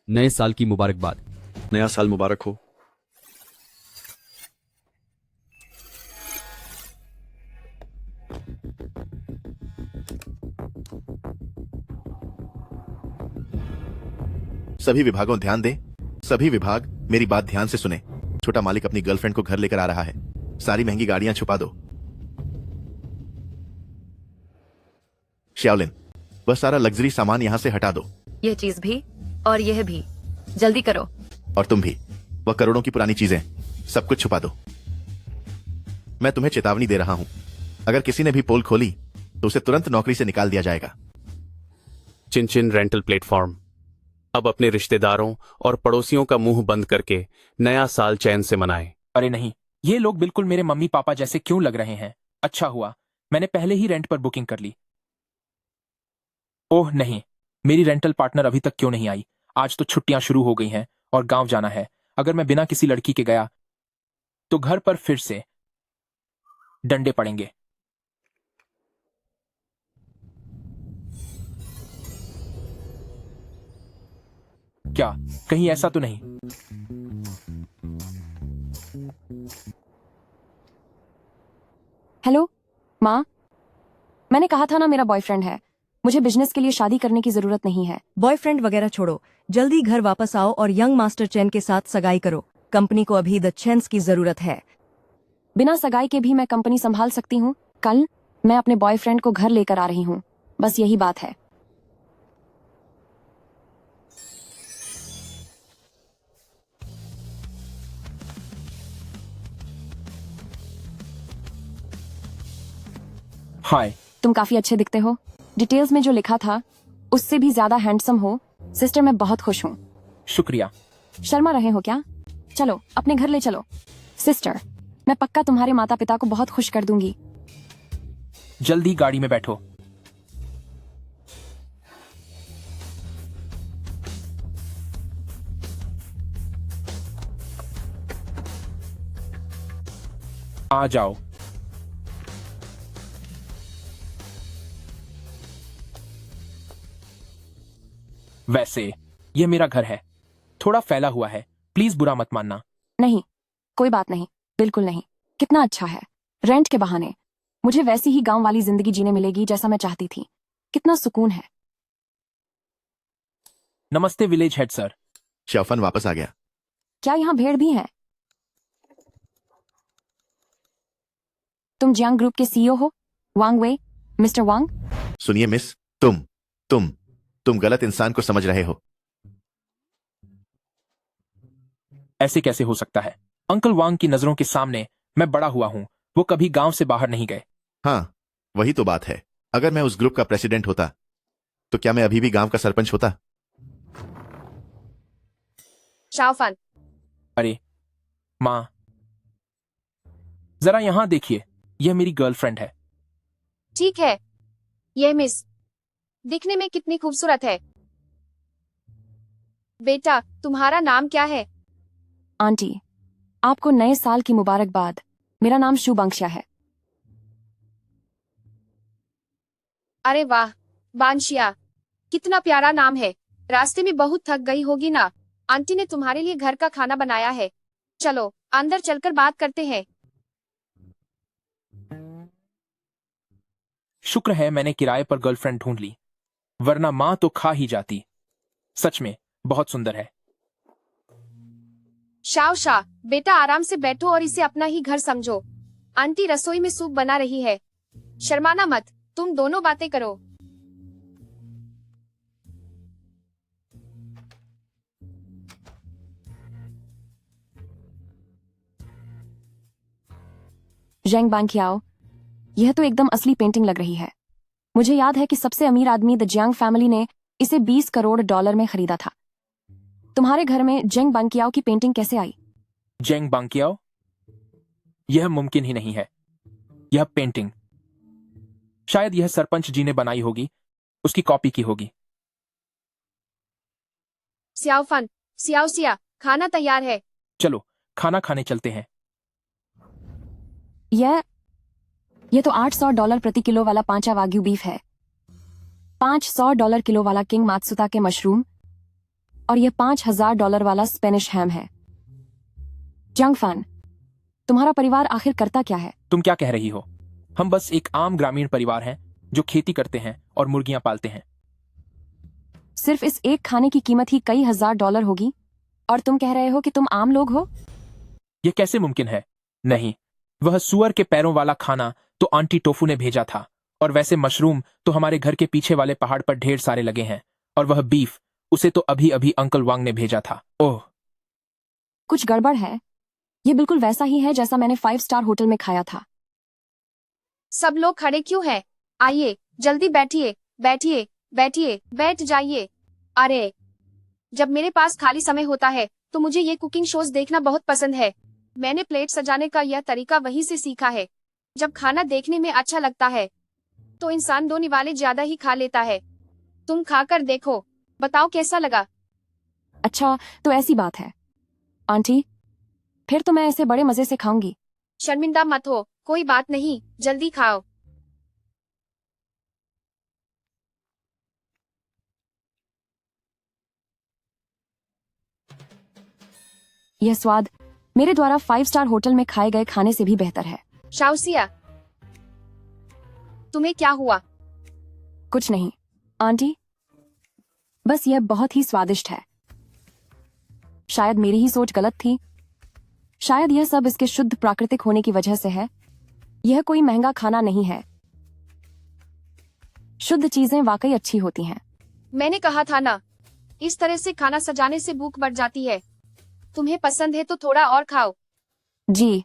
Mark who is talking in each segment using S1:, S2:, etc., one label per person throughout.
S1: नए साल की मुबारकबाद।
S2: नया साल मुबारक हो।
S3: सभी विभागों ध्यान दें। सभी विभाग मेरी बात ध्यान से सुने। छोटा मालिक अपनी गर्लफ्रेंड को घर लेकर आ रहा है। सारी महंगी गाड़ियां छुपा दो। श्याओलिन, वह सारा लग्जरी सामान यहां से हटा दो।
S4: यह चीज भी और यह भी, जल्दी करो।
S3: और तुम भी, वह करोड़ों की पुरानी चीजें, सब कुछ छुपा दो। मैं तुम्हें चेतावनी दे रहा हूं, अगर किसी ने भी पोल खोली तो उसे तुरंत नौकरी से निकाल दिया जाएगा।
S5: चिनचिन रेंटल प्लेटफॉर्म अब अपने रिश्तेदारों और पड़ोसियों का मुंह बंद करके नया साल चैन से मनाएं।
S6: अरे नहीं, ये लोग बिल्कुल मेरे मम्मी पापा जैसे क्यों लग रहे हैं। अच्छा हुआ मैंने पहले ही रेंट पर बुकिंग कर ली। ओह नहीं, मेरी रेंटल पार्टनर अभी तक क्यों नहीं आई। आज तो छुट्टियां शुरू हो गई हैं और गांव जाना है। अगर मैं बिना किसी लड़की के गया तो घर पर फिर से डंडे पड़ेंगे। क्या कहीं ऐसा तो नहीं?
S4: हेलो माँ, मैंने कहा था ना मेरा बॉयफ्रेंड है। मुझे बिजनेस के लिए शादी करने की जरूरत नहीं है।
S7: बॉयफ्रेंड वगैरह छोड़ो, जल्दी घर वापस आओ और यंग मास्टर चेन के साथ सगाई करो। कंपनी को अभी द चेन्स की जरूरत है।
S4: बिना सगाई के भी मैं कंपनी संभाल सकती हूँ। कल मैं अपने बॉयफ्रेंड को घर लेकर आ रही हूँ, बस यही बात है।
S6: हाय,
S4: तुम काफी अच्छे दिखते हो। डिटेल्स में जो लिखा था उससे भी ज्यादा हैंडसम हो। सिस्टर, मैं बहुत खुश हूँ।
S6: शुक्रिया।
S4: शर्मा रहे हो क्या? चलो अपने घर ले चलो। सिस्टर, मैं पक्का तुम्हारे माता पिता को बहुत खुश कर दूंगी।
S6: जल्दी गाड़ी में बैठो। आ जाओ। वैसे यह मेरा घर है, थोड़ा फैला हुआ है, प्लीज बुरा मत मानना।
S4: नहीं, कोई बात नहीं, बिल्कुल नहीं। कितना अच्छा है। रेंट के बहाने मुझे वैसी ही गांव वाली जिंदगी जीने मिलेगी जैसा मैं चाहती थी। कितना सुकून है।
S6: नमस्ते विलेज हेड सर।
S3: श्याओफन वापस आ गया।
S4: क्या यहाँ भेड़ भी हैं? तुम जियांग ग्रुप के सीईओ हो, वांग वे, मिस्टर वांग?
S3: सुनिए मिस, तुम गलत इंसान को समझ रहे हो।
S6: ऐसे कैसे हो सकता है? अंकल वांग की नजरों के सामने मैं बड़ा हुआ हूँ। वो कभी गांव से बाहर नहीं गए।
S3: हाँ, वही तो बात है। अगर मैं उस ग्रुप का प्रेसिडेंट होता तो क्या मैं अभी भी गांव का सरपंच होता?
S8: शाओफन,
S6: अरे माँ, जरा यहां देखिए, यह मेरी गर्लफ्रेंड है।
S8: ठीक है, ये मिस दिखने में कितनी खूबसूरत है। बेटा, तुम्हारा नाम क्या है?
S4: आंटी, आपको नए साल की मुबारकबाद। मेरा नाम शुभांक्षा है।
S8: अरे वाह, बांशिया, कितना प्यारा नाम है। रास्ते में बहुत थक गई होगी ना। आंटी ने तुम्हारे लिए घर का खाना बनाया है। चलो अंदर चलकर बात करते हैं।
S6: शुक्र है मैंने किराए पर गर्लफ्रेंड ढूंढ ली, वरना मां तो खा ही जाती। सच में बहुत सुंदर है।
S8: शाह, बेटा आराम से बैठो और इसे अपना ही घर समझो। आंटी रसोई में सूप बना रही है। शर्माना मत, तुम दोनों बातें करो।
S4: जेंग बांकियाओ, यह तो एकदम असली पेंटिंग लग रही है। मुझे याद है कि सबसे अमीर आदमी द जियांग फैमिली ने इसे 20 करोड़ डॉलर में खरीदा था। तुम्हारे घर में जेंग बांकियाओ की पेंटिंग कैसे आई?
S6: जेंग बांकियाओ? यह मुमकिन ही नहीं है। यह पेंटिंग शायद यह सरपंच जी ने बनाई होगी, उसकी कॉपी की होगी।
S8: सियाओफन, सिया, खाना तैयार है।
S6: चलो खाना खाने चलते हैं।
S4: यह तो $800 प्रति किलो वाला पांचा वाग्यू बीफ है। $500 किलो वाला किंग मात्सुता के मशरूम, और यह $5,000 वाला स्पेनिश हैम है। जंग फैन, तुम्हारा परिवार आखिर करता क्या है?
S6: तुम क्या कह रही हो? हम बस एक आम ग्रामीण परिवार हैं जो खेती करते हैं और मुर्गियां पालते हैं।
S4: सिर्फ इस एक खाने की कीमत ही कई $1,000 होगी और तुम कह रहे हो कि तुम आम लोग हो?
S6: यह कैसे मुमकिन है? नहीं, वह सुअर के पैरों वाला खाना तो आंटी टोफू ने भेजा था, और वैसे मशरूम तो हमारे घर के पीछे वाले पहाड़ पर ढेर सारे लगे हैं, और वह बीफ, उसे तो अभी अभी अंकल वांग ने भेजा था। ओह,
S4: कुछ गड़बड़ है। ये बिल्कुल वैसा ही है जैसा मैंने 5 स्टार होटल में खाया था।
S8: सब लोग खड़े क्यों हैं? आइए, जल्दी बैठिए, बैठिए, बैठिए, बैठ जाइए। अरे, जब मेरे पास खाली समय होता है तो मुझे ये कुकिंग शोज देखना बहुत पसंद है। मैंने प्लेट सजाने का यह तरीका वहीं से सीखा है। जब खाना देखने में अच्छा लगता है तो इंसान 2 निवाले ज्यादा ही खा लेता है। तुम खाकर देखो, बताओ कैसा लगा।
S4: अच्छा, तो ऐसी बात है। आंटी, फिर तो मैं ऐसे बड़े मजे से खाऊंगी।
S8: शर्मिंदा मत हो, कोई बात नहीं, जल्दी खाओ।
S4: यह स्वाद मेरे द्वारा 5 स्टार होटल में खाए गए खाने से भी बेहतर है।
S8: शाउसिया, तुम्हें क्या हुआ?
S4: कुछ नहीं आंटी, बस यह बहुत ही स्वादिष्ट है। शायद मेरी ही सोच गलत थी। शायद यह सब इसके शुद्ध प्राकृतिक होने की वजह से है। यह कोई महंगा खाना नहीं है। शुद्ध चीजें वाकई अच्छी होती हैं।
S8: मैंने कहा था ना, इस तरह से खाना सजाने से भूख बढ़ जाती है। तुम्हें पसंद है तो थोड़ा और खाओ।
S4: जी।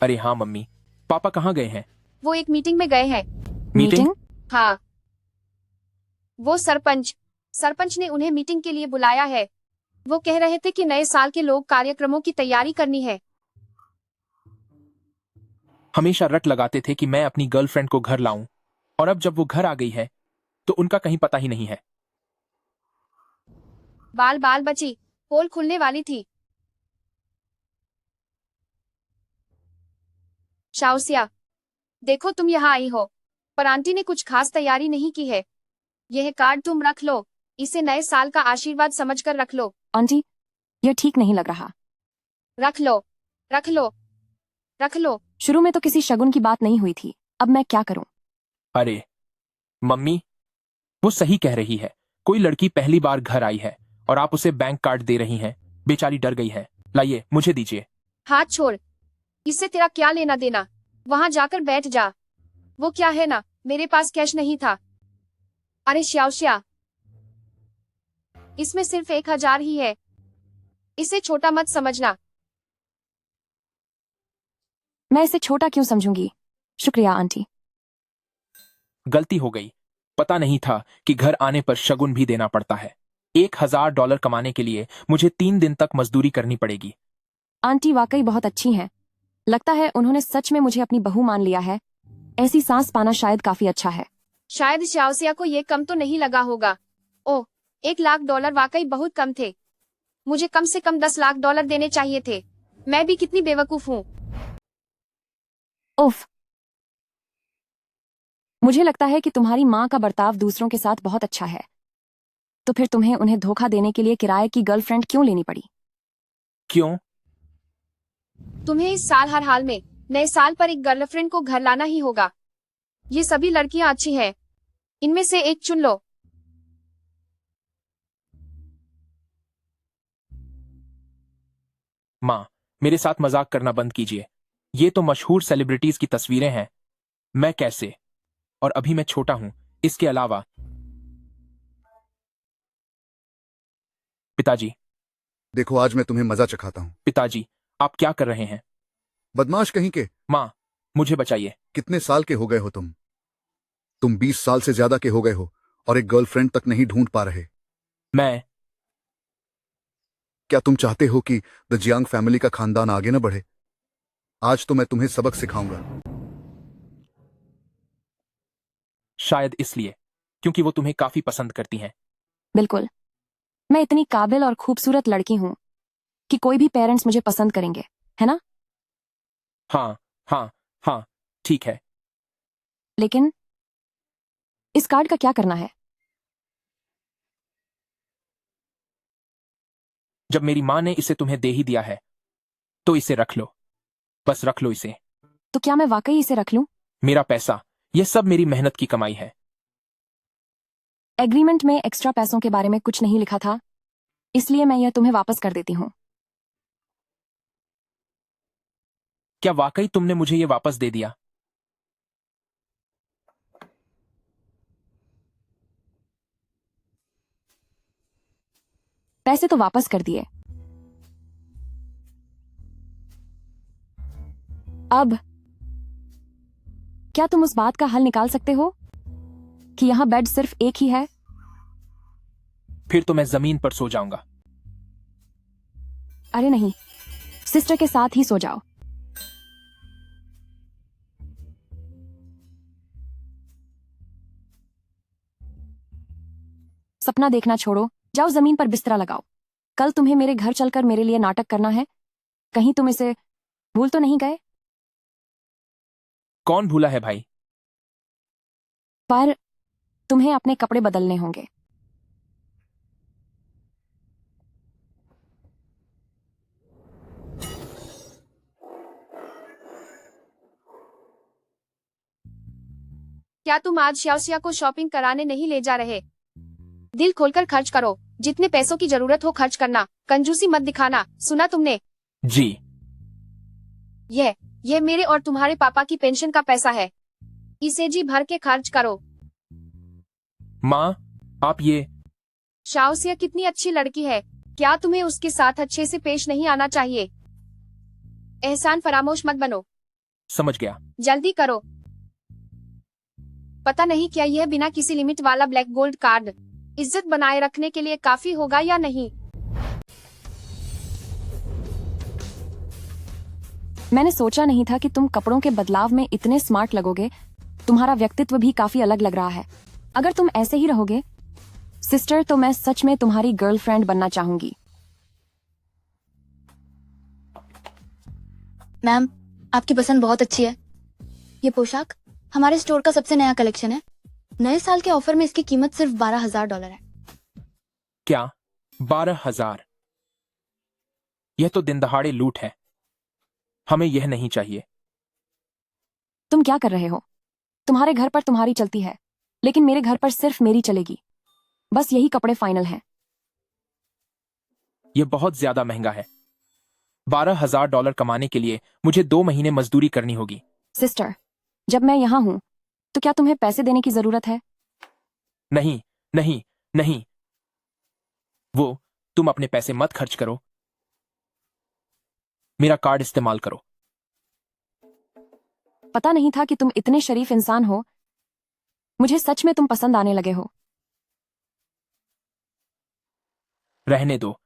S6: अरे हाँ मम्मी, पापा कहाँ गए हैं?
S8: वो एक मीटिंग में गए हैं।
S6: मीटिंग?
S8: हाँ, वो सरपंच ने उन्हें मीटिंग के लिए बुलाया है। वो कह रहे थे कि नए साल के लोग कार्यक्रमों की तैयारी करनी है।
S6: हमेशा रट लगाते थे कि मैं अपनी गर्लफ्रेंड को घर लाऊं, और अब जब वो घर आ गई है तो उनका कहीं पता ही नहीं है।
S8: बाल बाल बची, पोल खुलने वाली थी। शाउसिया, देखो तुम यहाँ आई हो, पर आंटी ने कुछ खास तैयारी नहीं की है। यह कार्ड तुम रख लो, इसे नए साल का आशीर्वाद समझकर रख लो।
S4: आंटी, यह ठीक नहीं लग रहा।
S8: रख लो, रख लो, रख लो।
S4: शुरू में तो किसी शगुन की बात नहीं हुई थी, अब मैं क्या करूं?
S6: अरे मम्मी, वो सही कह रही है। कोई लड़की पहली बार घर आई है और आप उसे बैंक कार्ड दे रही हैं। बेचारी डर गई है। लाइए, मुझे दीजिए।
S8: हाथ छोड़, इससे तेरा क्या लेना देना? वहां जाकर बैठ जा। वो क्या है ना, मेरे पास कैश नहीं था। अरे श्याउश्या, इसमें सिर्फ 1,000 ही है। इसे छोटा मत समझना।
S4: मैं इसे छोटा क्यों समझूंगी? शुक्रिया आंटी।
S6: गलती हो गई। पता नहीं था कि घर आने पर शगुन भी देना पड़ता है। $1,000 कमाने के लिए मुझे 3 दिन तक मजदूरी करनी पड़ेगी।
S4: आंटी वाकई बहुत अच्छी हैं। लगता है उन्होंने सच में मुझे अपनी बहू मान लिया है। ऐसी सांस पाना शायद काफी अच्छा है।
S8: शायद श्याउसिया को ये कम तो नहीं लगा होगा। ओह, $1,00,000 वाकई बहुत कम थे। मुझे कम से कम $10,00,000 देने चाहिए थे। मैं भी कितनी बेवकूफ हूँ।
S4: उफ, मुझे लगता है कि तुम्हारी माँ का बर्ताव दूसरों के साथ बहुत अच्छा है। तो फिर तुम्हें उन्हें धोखा देने के लिए किराए की गर्लफ्रेंड क्यों लेनी पड़ी?
S6: क्यों?
S8: तुम्हें इस साल हर हाल में नए साल पर एक गर्लफ्रेंड को घर लाना ही होगा। ये सभी लड़कियां अच्छी हैं, इनमें से एक चुन लो।
S6: माँ, मेरे साथ मजाक करना बंद कीजिए। ये तो मशहूर सेलिब्रिटीज की तस्वीरें हैं। मैं कैसे? और अभी मैं छोटा हूं। इसके अलावा पिताजी,
S1: देखो, आज मैं तुम्हें मजा चखाता हूँ।
S6: पिताजी, आप क्या कर रहे हैं?
S1: बदमाश कहीं के।
S6: माँ, मुझे बचाइए।
S1: कितने साल के हो गए हो तुम? 20 साल से ज्यादा के हो गए हो और एक गर्लफ्रेंड तक नहीं ढूंढ पा रहे।
S6: मैं
S1: क्या तुम चाहते हो कि द जियांग फैमिली का खानदान आगे न बढ़े? आज तो मैं तुम्हें सबक सिखाऊंगा।
S6: शायद इसलिए क्योंकि वो तुम्हें काफी पसंद करती हैं।
S4: बिल्कुल, मैं इतनी काबिल और खूबसूरत लड़की हूं कि कोई भी पेरेंट्स मुझे पसंद करेंगे, है ना?
S6: हाँ हाँ हाँ, ठीक है।
S4: लेकिन इस कार्ड का क्या करना है?
S6: जब मेरी माँ ने इसे तुम्हें दे ही दिया है तो इसे रख लो, बस रख लो इसे।
S4: तो क्या मैं वाकई इसे रख लूं?
S6: मेरा पैसा, यह सब मेरी मेहनत की कमाई है।
S4: एग्रीमेंट में एक्स्ट्रा पैसों के बारे में कुछ नहीं लिखा था, इसलिए मैं यह तुम्हें वापस कर देती हूँ।
S6: क्या वाकई तुमने मुझे ये वापस दे दिया?
S4: पैसे तो वापस कर दिए। अब क्या तुम उस बात का हल निकाल सकते हो कि यहां बेड सिर्फ एक ही है?
S6: फिर तो मैं जमीन पर सो जाऊंगा।
S4: अरे नहीं, सिस्टर के साथ ही सो जाओ। सपना देखना छोड़ो, जाओ जमीन पर बिस्तरा लगाओ। कल तुम्हें मेरे घर चलकर मेरे लिए नाटक करना है। कहीं तुम इसे भूल तो नहीं गए?
S6: कौन भूला है भाई?
S4: पर तुम्हें अपने कपड़े बदलने होंगे।
S8: क्या तुम आज श्यासिया को शॉपिंग कराने नहीं ले जा रहे? दिल खोलकर खर्च करो, जितने पैसों की जरूरत हो खर्च करना, कंजूसी मत दिखाना, सुना तुमने?
S6: जी।
S8: यह मेरे और तुम्हारे पापा की पेंशन का पैसा है, इसे जी भर के खर्च करो।
S6: माँ, आप ये।
S8: शाओसिया कितनी अच्छी लड़की है, क्या तुम्हें उसके साथ अच्छे से पेश नहीं आना चाहिए? एहसान फरामोश मत बनो।
S6: समझ गया।
S8: जल्दी करो। पता नहीं क्या यह बिना किसी लिमिट वाला ब्लैक गोल्ड कार्ड इज्जत बनाए रखने के लिए काफी होगा या नहीं?
S4: मैंने सोचा नहीं था कि तुम कपड़ों के बदलाव में इतने स्मार्ट लगोगे। तुम्हारा व्यक्तित्व भी काफी अलग लग रहा है। अगर तुम ऐसे ही रहोगे सिस्टर, तो मैं सच में तुम्हारी गर्लफ्रेंड बनना चाहूंगी।
S2: मैम, आपकी पसंद बहुत अच्छी है। ये पोशाक हमारे स्टोर का सबसे नया कलेक्शन है। नए साल के ऑफर में इसकी कीमत सिर्फ $12,000 है।
S6: क्या? 12,000? यह तो दिन दहाड़े लूट है। हमें यह नहीं चाहिए।
S4: तुम क्या कर रहे हो? तुम्हारे घर पर तुम्हारी चलती है, लेकिन मेरे घर पर सिर्फ मेरी चलेगी। बस यही कपड़े फाइनल हैं।
S6: यह बहुत ज्यादा महंगा है। $12,000 कमाने के लिए मुझे 2 महीने मजदूरी करनी होगी।
S4: सिस्टर, जब मैं यहाँ हूँ तो क्या तुम्हें पैसे देने की जरूरत है?
S6: नहीं, नहीं, नहीं। वो, तुम अपने पैसे मत खर्च करो। मेरा कार्ड इस्तेमाल करो।
S4: पता नहीं था कि तुम इतने शरीफ इंसान हो। मुझे सच में तुम पसंद आने लगे हो।
S6: रहने दो,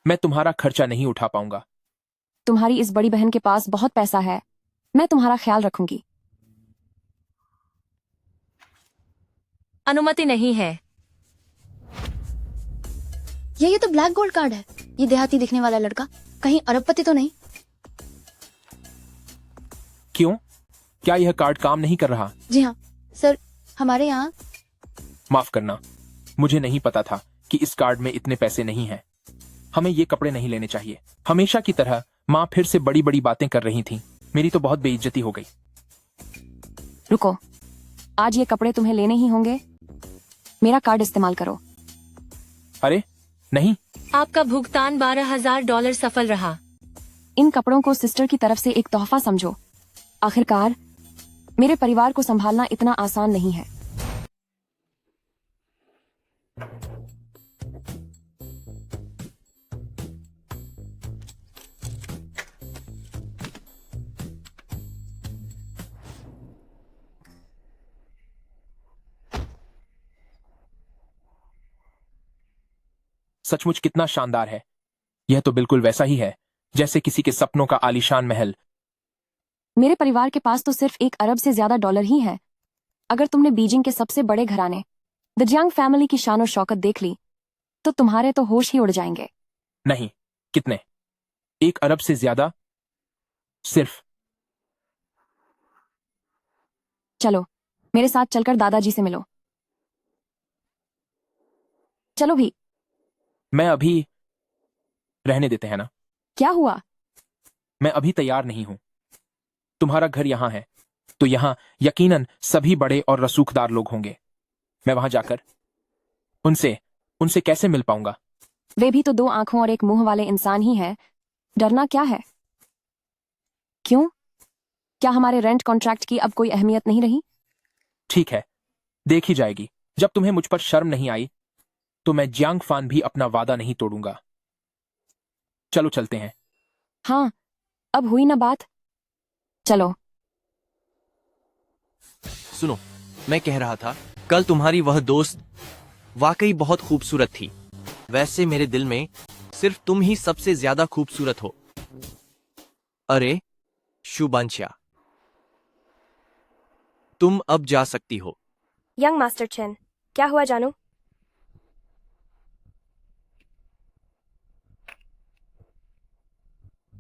S6: मैं तुम्हारा खर्चा नहीं उठा पाऊंगा।
S4: तुम्हारी इस बड़ी बहन के पास बहुत पैसा है, मैं तुम्हारा ख्याल रखूंगी।
S7: अनुमति नहीं है।
S2: ये तो ब्लैक गोल्ड कार्ड है। ये देहाती दिखने वाला लड़का कहीं अरबपति तो नहीं?
S6: क्यों? क्या यह कार्ड काम नहीं कर रहा?
S2: जी हाँ सर, हमारे यहाँ।
S6: माफ करना, मुझे नहीं पता था कि इस कार्ड में इतने पैसे नहीं हैं। हमें ये कपड़े नहीं लेने चाहिए। हमेशा की तरह माँ फिर से बड़ी बड़ी बातें कर रही थी। मेरी तो बहुत बेइज्जती हो गई।
S4: रुको, आज ये कपड़े तुम्हें लेने ही होंगे। मेरा कार्ड इस्तेमाल करो।
S6: अरे नहीं।
S7: आपका भुगतान $12,000 सफल रहा।
S4: इन कपड़ों को सिस्टर की तरफ से एक तोहफा समझो। आखिरकार मेरे परिवार को संभालना इतना आसान नहीं है।
S6: सचमुच कितना शानदार है। यह तो बिल्कुल वैसा ही है जैसे किसी के सपनों का आलीशान महल।
S4: मेरे परिवार के पास तो सिर्फ $1 अरब से ज्यादा डॉलर ही है। अगर तुमने बीजिंग के सबसे बड़े घराने द जियांग फैमिली की शान और शौकत देख ली तो तुम्हारे तो होश ही उड़ जाएंगे।
S6: नहीं, कितने? 1 अरब से ज्यादा? सिर्फ।
S4: चलो मेरे साथ चलकर दादाजी से मिलो। चलो भी।
S6: मैं अभी रहने देते हैं ना।
S4: क्या हुआ?
S6: मैं अभी तैयार नहीं हूं। तुम्हारा घर यहां है, तो यहां यकीनन सभी बड़े और रसूखदार लोग होंगे। मैं वहां जाकर उनसे उनसे कैसे मिल पाऊंगा?
S4: वे भी तो 2 आंखों और 1 मुंह वाले इंसान ही है। डरना क्या है? क्यों? क्या हमारे रेंट कॉन्ट्रैक्ट की अब कोई अहमियत नहीं रही?
S6: ठीक है, देखी जाएगी। जब तुम्हें मुझ पर शर्म नहीं आई तो मैं जियांग फान भी अपना वादा नहीं तोड़ूंगा। चलो चलते हैं।
S4: हाँ, अब हुई ना बात। चलो।
S9: सुनो, मैं कह रहा था, कल तुम्हारी वह दोस्त वाकई बहुत खूबसूरत थी। वैसे मेरे दिल में सिर्फ तुम ही सबसे ज्यादा खूबसूरत हो। अरे शुभांशा, तुम अब जा सकती हो।
S10: यंग मास्टर चेन, क्या हुआ जानू?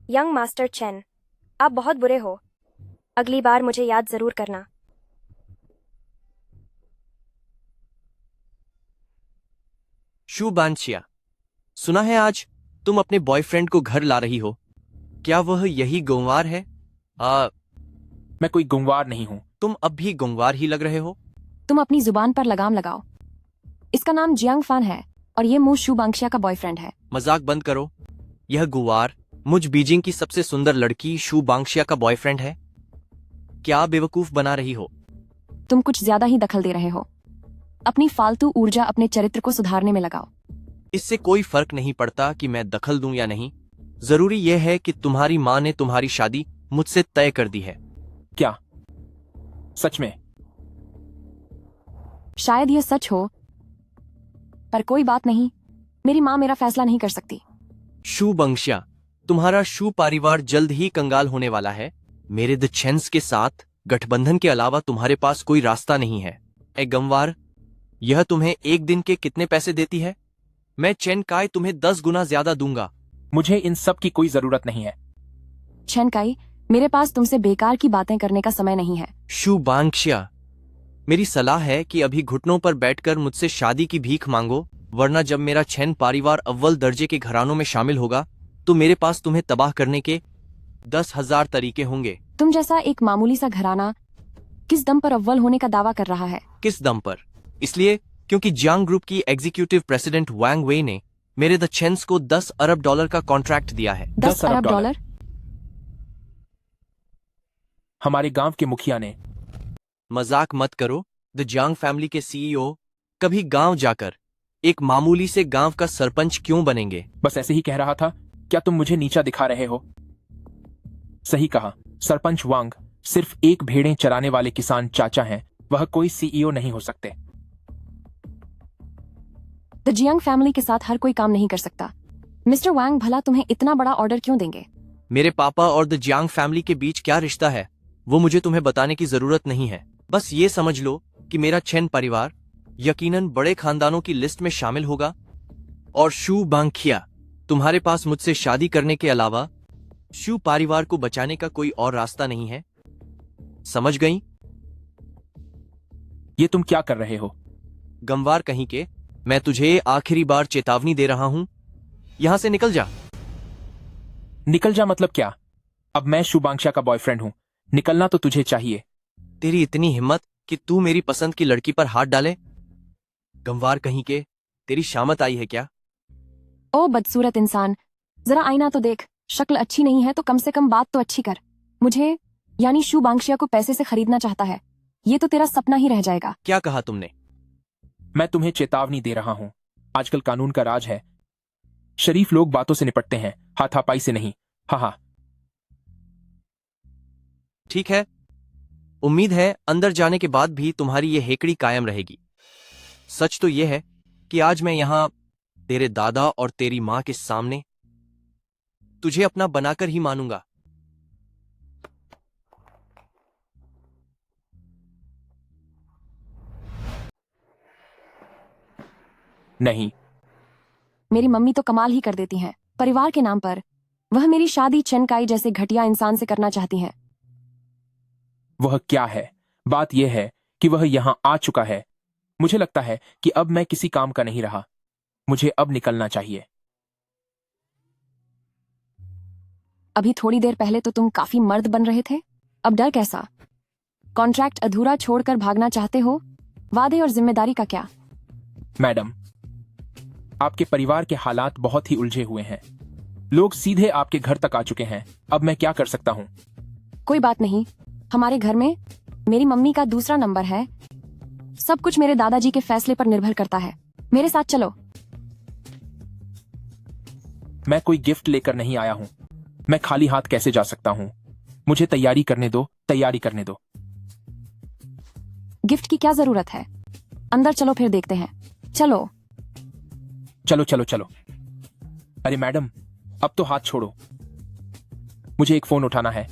S10: यंग मास्टर चेन, आप बहुत बुरे हो। अगली बार मुझे याद जरूर करना।
S9: शुभांशा, सुना है आज तुम अपने बॉयफ्रेंड को घर ला रही हो। क्या वह यही गुंवार है?
S6: मैं कोई गुंवार नहीं हूं।
S9: तुम अब भी गुंवार ही लग रहे हो।
S4: तुम अपनी जुबान पर लगाम लगाओ। इसका नाम जियांग फान है और ये मु शुबांक्षा का बॉयफ्रेंड है।
S9: मजाक बंद करो। यह गुवार मुझ बीजिंग की सबसे सुंदर लड़की शुभांक्षा का बॉयफ्रेंड है। क्या बेवकूफ बना रही हो?
S4: तुम कुछ ज्यादा ही दखल दे रहे हो। अपनी फालतू ऊर्जा अपने चरित्र को सुधारने में लगाओ।
S9: इससे कोई फर्क नहीं पड़ता कि मैं दखल दूं या नहीं। जरूरी यह है कि तुम्हारी मां ने तुम्हारी शादी मुझसे तय कर दी है।
S6: क्या सच में?
S4: शायद यह सच हो, पर कोई बात नहीं। मेरी माँ मेरा फैसला नहीं कर सकती।
S9: शुभांक्षा, तुम्हारा शु परिवार जल्द ही कंगाल होने वाला है। मेरे द चेन्स के साथ गठबंधन के अलावा तुम्हारे पास कोई रास्ता नहीं है। ए गंवार, यह तुम्हें एक दिन के कितने पैसे देती है? मैं चेन काय तुम्हें 10 गुना ज्यादा दूंगा।
S6: मुझे इन सब की कोई जरूरत नहीं है।
S4: छेनकाई, मेरे पास तुमसे बेकार की बातें करने का समय नहीं है।
S9: शुभांक्षा, मेरी सलाह है कि अभी घुटनों पर बैठकर मुझसे शादी की भीख मांगो, वरना जब मेरा छेन परिवार अव्वल दर्जे के घरानों में शामिल होगा तो मेरे पास तुम्हें तबाह करने के 10,000 तरीके होंगे।
S4: तुम जैसा एक मामूली सा घराना किस दम पर अव्वल होने का दावा कर रहा है?
S9: किस दम पर? इसलिए क्योंकि जियांग ग्रुप की एग्जीक्यूटिव प्रेसिडेंट वांग वे ने मेरे द चेन्स को $10 अरब का कॉन्ट्रैक्ट दिया है।
S4: 10 अरब डॉलर?
S6: हमारे गांव के मुखिया ने।
S9: मजाक मत करो। द जियांग फैमिली के सीईओ कभी गांव जाकर एक मामूली से गांव का सरपंच क्यों बनेंगे?
S6: बस ऐसे ही कह रहा था। क्या तुम मुझे नीचा दिखा रहे हो? सही कहा। सरपंच वांग सिर्फ एक भेड़ें चराने वाले किसान चाचा हैं। वह कोई सीईओ नहीं हो सकते।
S4: द जियांग फैमिली के साथ हर कोई काम नहीं कर सकता। मिस्टर वांग भला तुम्हें इतना बड़ा ऑर्डर क्यों देंगे?
S9: मेरे पापा और द जियांग फैमिली के बीच क्या रिश्ता है वो मुझे तुम्हें बताने की जरूरत नहीं है। बस ये समझ लो कि मेरा छेन परिवार यकीनन बड़े खानदानों की लिस्ट में शामिल होगा और शुभांक्षा, तुम्हारे पास मुझसे शादी करने के अलावा शु परिवार को बचाने का कोई और रास्ता नहीं है। समझ गई?
S6: ये तुम क्या कर रहे हो?
S9: गंवार कहीं के, मैं तुझे आखिरी बार चेतावनी दे रहा हूं। यहां से निकल जा।
S6: निकल जा मतलब क्या? अब मैं शुभांक्षा का बॉयफ्रेंड हूं। निकलना तो तुझे चाहिए।
S9: तेरी इतनी हिम्मत कि तू मेरी पसंद की लड़की पर हाथ डाले? गंवार कहीं के, तेरी शामत आई है क्या?
S4: ओ बदसूरत इंसान, जरा आईना तो देख। शक्ल अच्छी नहीं है तो कम से कम बात तो अच्छी कर। मुझे यानी शुभांक्षा को पैसे से खरीदना चाहता है। ये तो तेरा सपना ही रह जाएगा।
S9: क्या कहा तुमने?
S6: मैं तुम्हें चेतावनी दे रहा हूं। आजकल कानून का राज है। शरीफ लोग बातों से निपटते हैं, हाथापाई से नहीं। हाँ।
S9: ठीक है, उम्मीद है अंदर जाने के बाद भी तुम्हारी ये हेकड़ी कायम रहेगी। सच तो यह है कि आज मैं यहां तेरे दादा और तेरी मां के सामने तुझे अपना बनाकर ही मानूंगा।
S6: नहीं।
S4: मेरी मम्मी तो कमाल ही कर देती हैं। परिवार के नाम पर वह मेरी शादी चेनकाई जैसे घटिया इंसान से करना चाहती हैं।
S6: वह क्या है? बात यह है कि वह यहां आ चुका है। मुझे लगता है कि अब मैं किसी काम का नहीं रहा। मुझे अब निकलना चाहिए।
S4: अभी थोड़ी देर पहले तो तुम काफी मर्द बन रहे थे, अब डर कैसा? कॉन्ट्रैक्ट अधूरा छोड़कर भागना चाहते हो? वादे और जिम्मेदारी का क्या?
S6: मैडम, आपके परिवार के हालात बहुत ही उलझे हुए हैं। लोग सीधे आपके घर तक आ चुके हैं। अब मैं क्या कर सकता हूँ?
S4: कोई बात नहीं, हमारे घर में मेरी मम्मी का दूसरा नंबर है। सब कुछ मेरे दादाजी के फैसले पर निर्भर करता है। मेरे साथ चलो।
S6: मैं कोई गिफ्ट लेकर नहीं आया हूँ। मैं खाली हाथ कैसे जा सकता हूँ? मुझे तैयारी करने दो।
S4: गिफ्ट की क्या जरूरत है? अंदर चलो, फिर देखते हैं। चलो।
S6: चलो। अरे मैडम, अब तो हाथ छोड़ो। मुझे एक फोन उठाना है।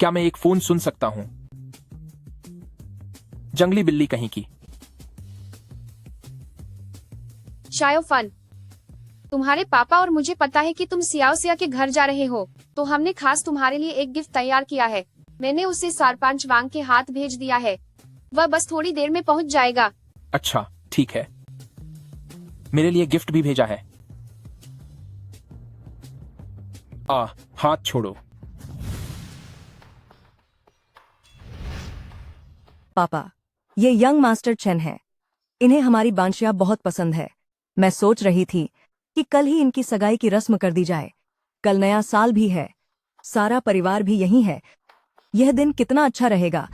S6: क्या मैं एक फोन सुन सकता हूँ? जंगली बिल्ली कहीं की।
S8: शायोफन, तुम्हारे पापा और मुझे पता है कि तुम सियाओसिया के घर जा रहे हो, तो हमने खास तुम्हारे लिए एक गिफ्ट तैयार किया है। मैंने उसे सारपांच वांग के हाथ भेज दिया है। वह बस थोड़ी देर में पहुंच जाएगा।
S6: अच्छा, ठीक है। मेरे लिए गिफ्ट भी भेजा है। हाथ छोड़ो।
S7: पापा, ये यंग मास्टर चेन है। इन्हें हमारी बांशिया बहुत पसंद है। मैं सोच रही थी कि कल ही इनकी सगाई की रस्म कर दी जाए। कल नया साल भी है, सारा परिवार भी यहीं है। यह दिन कितना अच्छा रहेगा।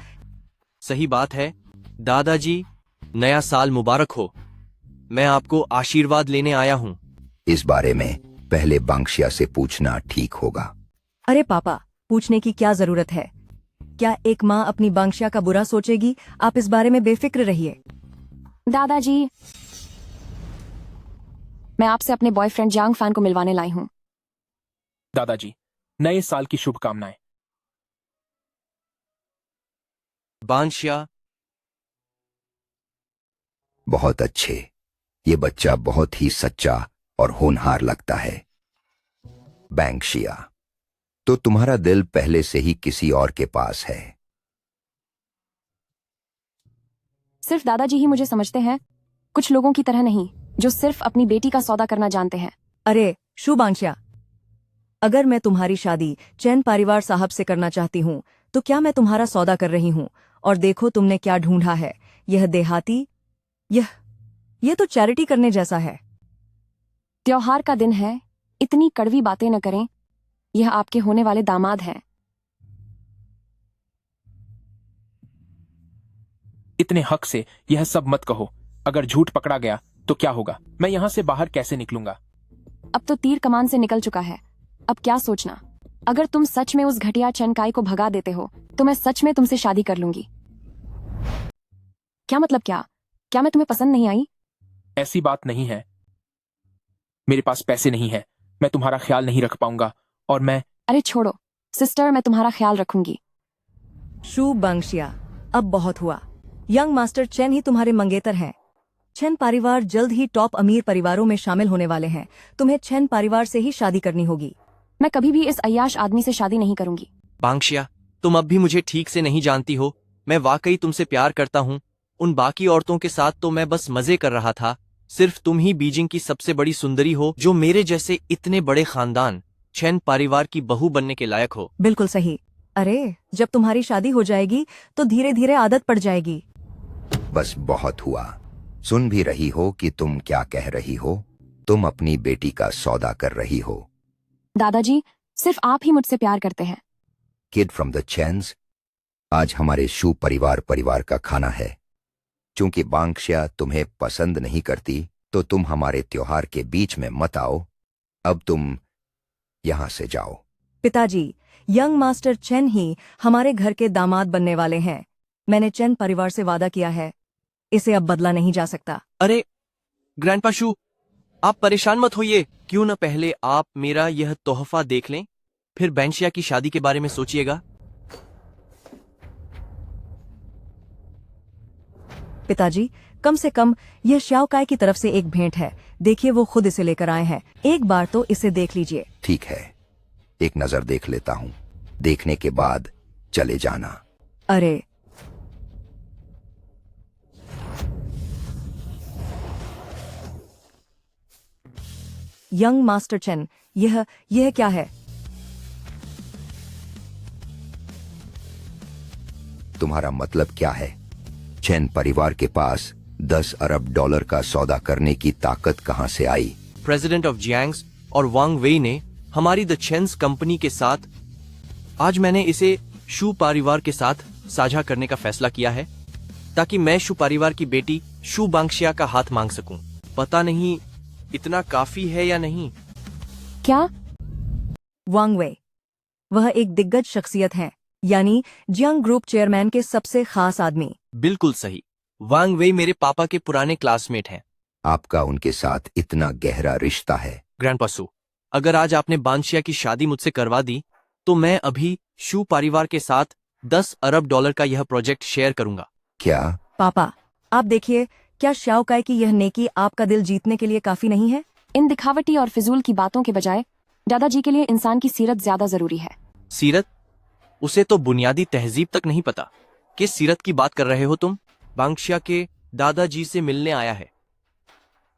S9: सही बात है। दादाजी, नया साल मुबारक हो। मैं आपको आशीर्वाद लेने आया हूँ।
S11: इस बारे में पहले बांशिया से पूछना ठीक होगा।
S7: अरे पापा, पूछने की क्या जरूरत है? क्या एक माँ अपनी बांशिया का बुरा सोचेगी? आप इस बारे में बेफिक्र रहिए।
S4: दादाजी, मैं आपसे अपने बॉयफ्रेंड जांग फैन को मिलवाने लाई हूँ।
S6: दादाजी, नए साल की शुभकामनाएं।
S9: बांशिया,
S11: बहुत अच्छे। ये बच्चा बहुत ही सच्चा और होनहार लगता है। बांशिया, तो तुम्हारा दिल पहले से ही किसी और के पास है।
S4: सिर्फ दादाजी ही मुझे समझते हैं, कुछ लोगों की तरह नहीं जो सिर्फ अपनी बेटी का सौदा करना जानते हैं।
S7: अरे शू बांशिया, अगर मैं तुम्हारी शादी चैन परिवार साहब से करना चाहती हूँ तो क्या मैं तुम्हारा सौदा कर रही हूँ? और देखो तुमने क्या ढूंढा है। यह देहाती, यह तो चैरिटी करने जैसा है।
S4: त्योहार का दिन है, इतनी कड़वी बातें न करें। यह आपके होने वाले दामाद हैं।
S6: इतने हक से यह सब मत कहो। अगर झूठ पकड़ा गया तो क्या होगा? मैं यहाँ से बाहर कैसे निकलूंगा?
S4: अब तो तीर कमान से निकल चुका है। अब क्या सोचना? अगर तुम सच में उस घटिया चनकाई को भगा देते हो तो मैं सच में तुमसे शादी कर लूंगी। क्या मतलब? क्या मैं तुम्हें पसंद नहीं आई?
S6: ऐसी बात नहीं है। मेरे पास पैसे नहीं है, मैं तुम्हारा ख्याल नहीं रख पाऊंगा। और मैं
S4: अरे छोड़ो सिस्टर, मैं तुम्हारा ख्याल रखूंगी।
S7: शू बांशिया, अब बहुत हुआ। यंग मास्टर चेन ही तुम्हारे मंगेतर हैं। चेन परिवार जल्द ही टॉप अमीर परिवारों में शामिल होने वाले हैं। तुम्हें चेन परिवार से ही शादी करनी होगी।
S4: मैं कभी भी इस अय्याश आदमी से शादी नहीं करूंगी।
S9: बांशिया, तुम अब भी मुझे ठीक से नहीं जानती हो। मैं वाकई तुमसे प्यार करता हूँ। उन बाकी औरतों के साथ तो मैं बस मजे कर रहा था। सिर्फ तुम ही बीजिंग की सबसे बड़ी सुंदरी हो जो मेरे जैसे इतने बड़े खानदान चैन परिवार की बहू बनने के लायक हो।
S7: बिल्कुल सही। अरे जब तुम्हारी शादी हो जाएगी तो धीरे धीरे आदत पड़ जाएगी।
S11: बस बहुत हुआ। सुन भी रही हो कि तुम क्या कह रही हो? तुम अपनी बेटी का सौदा कर रही हो।
S4: दादाजी, सिर्फ आप ही मुझसे प्यार करते हैं।
S11: किड फ्रॉम द चैन्स, आज हमारे शू परिवार का खाना है। चूंकि बांशिया तुम्हें पसंद नहीं करती तो तुम हमारे त्योहार के बीच में मत आओ। अब तुम यहां से जाओ।
S7: पिताजी, यंग मास्टर चेन ही हमारे घर के दामाद बनने वाले हैं। मैंने चेन परिवार से वादा किया है, इसे अब बदला नहीं जा सकता।
S9: अरे ग्रैंडपा शू, आप परेशान मत होइए। क्यों न पहले आप मेरा यह तोहफा देख लें, फिर बांशिया की शादी के बारे में सोचिएगा।
S7: पिताजी, कम से कम यह श्याओकाई की तरफ से एक भेंट है। देखिए वो खुद इसे लेकर आए हैं। एक बार तो इसे देख लीजिए।
S11: ठीक है, एक नजर देख लेता हूं। देखने के बाद चले जाना।
S7: अरे यंग मास्टर चेन, यह क्या है?
S11: तुम्हारा मतलब क्या है? चेन परिवार के पास 10 अरब डॉलर का सौदा करने की ताकत कहां से आई?
S9: प्रेसिडेंट ऑफ जियांग्स और वांग वेई ने हमारी द चेन्स कंपनी के साथ, आज मैंने इसे शू परिवार के साथ साझा करने का फैसला किया है ताकि मैं शू परिवार की बेटी शू बांगशिया का हाथ मांग सकूं। पता नहीं इतना काफी है या नहीं।
S4: क्या?
S7: वांग वे, वह एक दिग्गज शख्सियत हैं, यानी जियांग ग्रुप चेयरमैन के सबसे खास आदमी।
S9: बिल्कुल सही। वांग वेई मेरे पापा के पुराने क्लासमेट हैं।
S11: आपका उनके साथ इतना गहरा रिश्ता है?
S9: ग्रैंडपा सू, अगर आज आपने बांशिया की शादी मुझसे करवा दी तो मैं अभी शू परिवार के साथ 10 अरब डॉलर का यह प्रोजेक्ट शेयर करूंगा।
S11: क्या?
S7: पापा, आप देखिए, क्या शाओकाई की यह नेकी आपका दिल जीतने के लिए काफी नहीं है?
S4: इन दिखावटी और फिजूल की बातों के बजाय दादाजी के लिए इंसान की सीरत ज्यादा जरूरी है।
S9: सीरत? उसे तो बुनियादी तहजीब तक नहीं पता। किस सीरत की बात कर रहे हो तुम? बांशिया के दादाजी से मिलने आया है,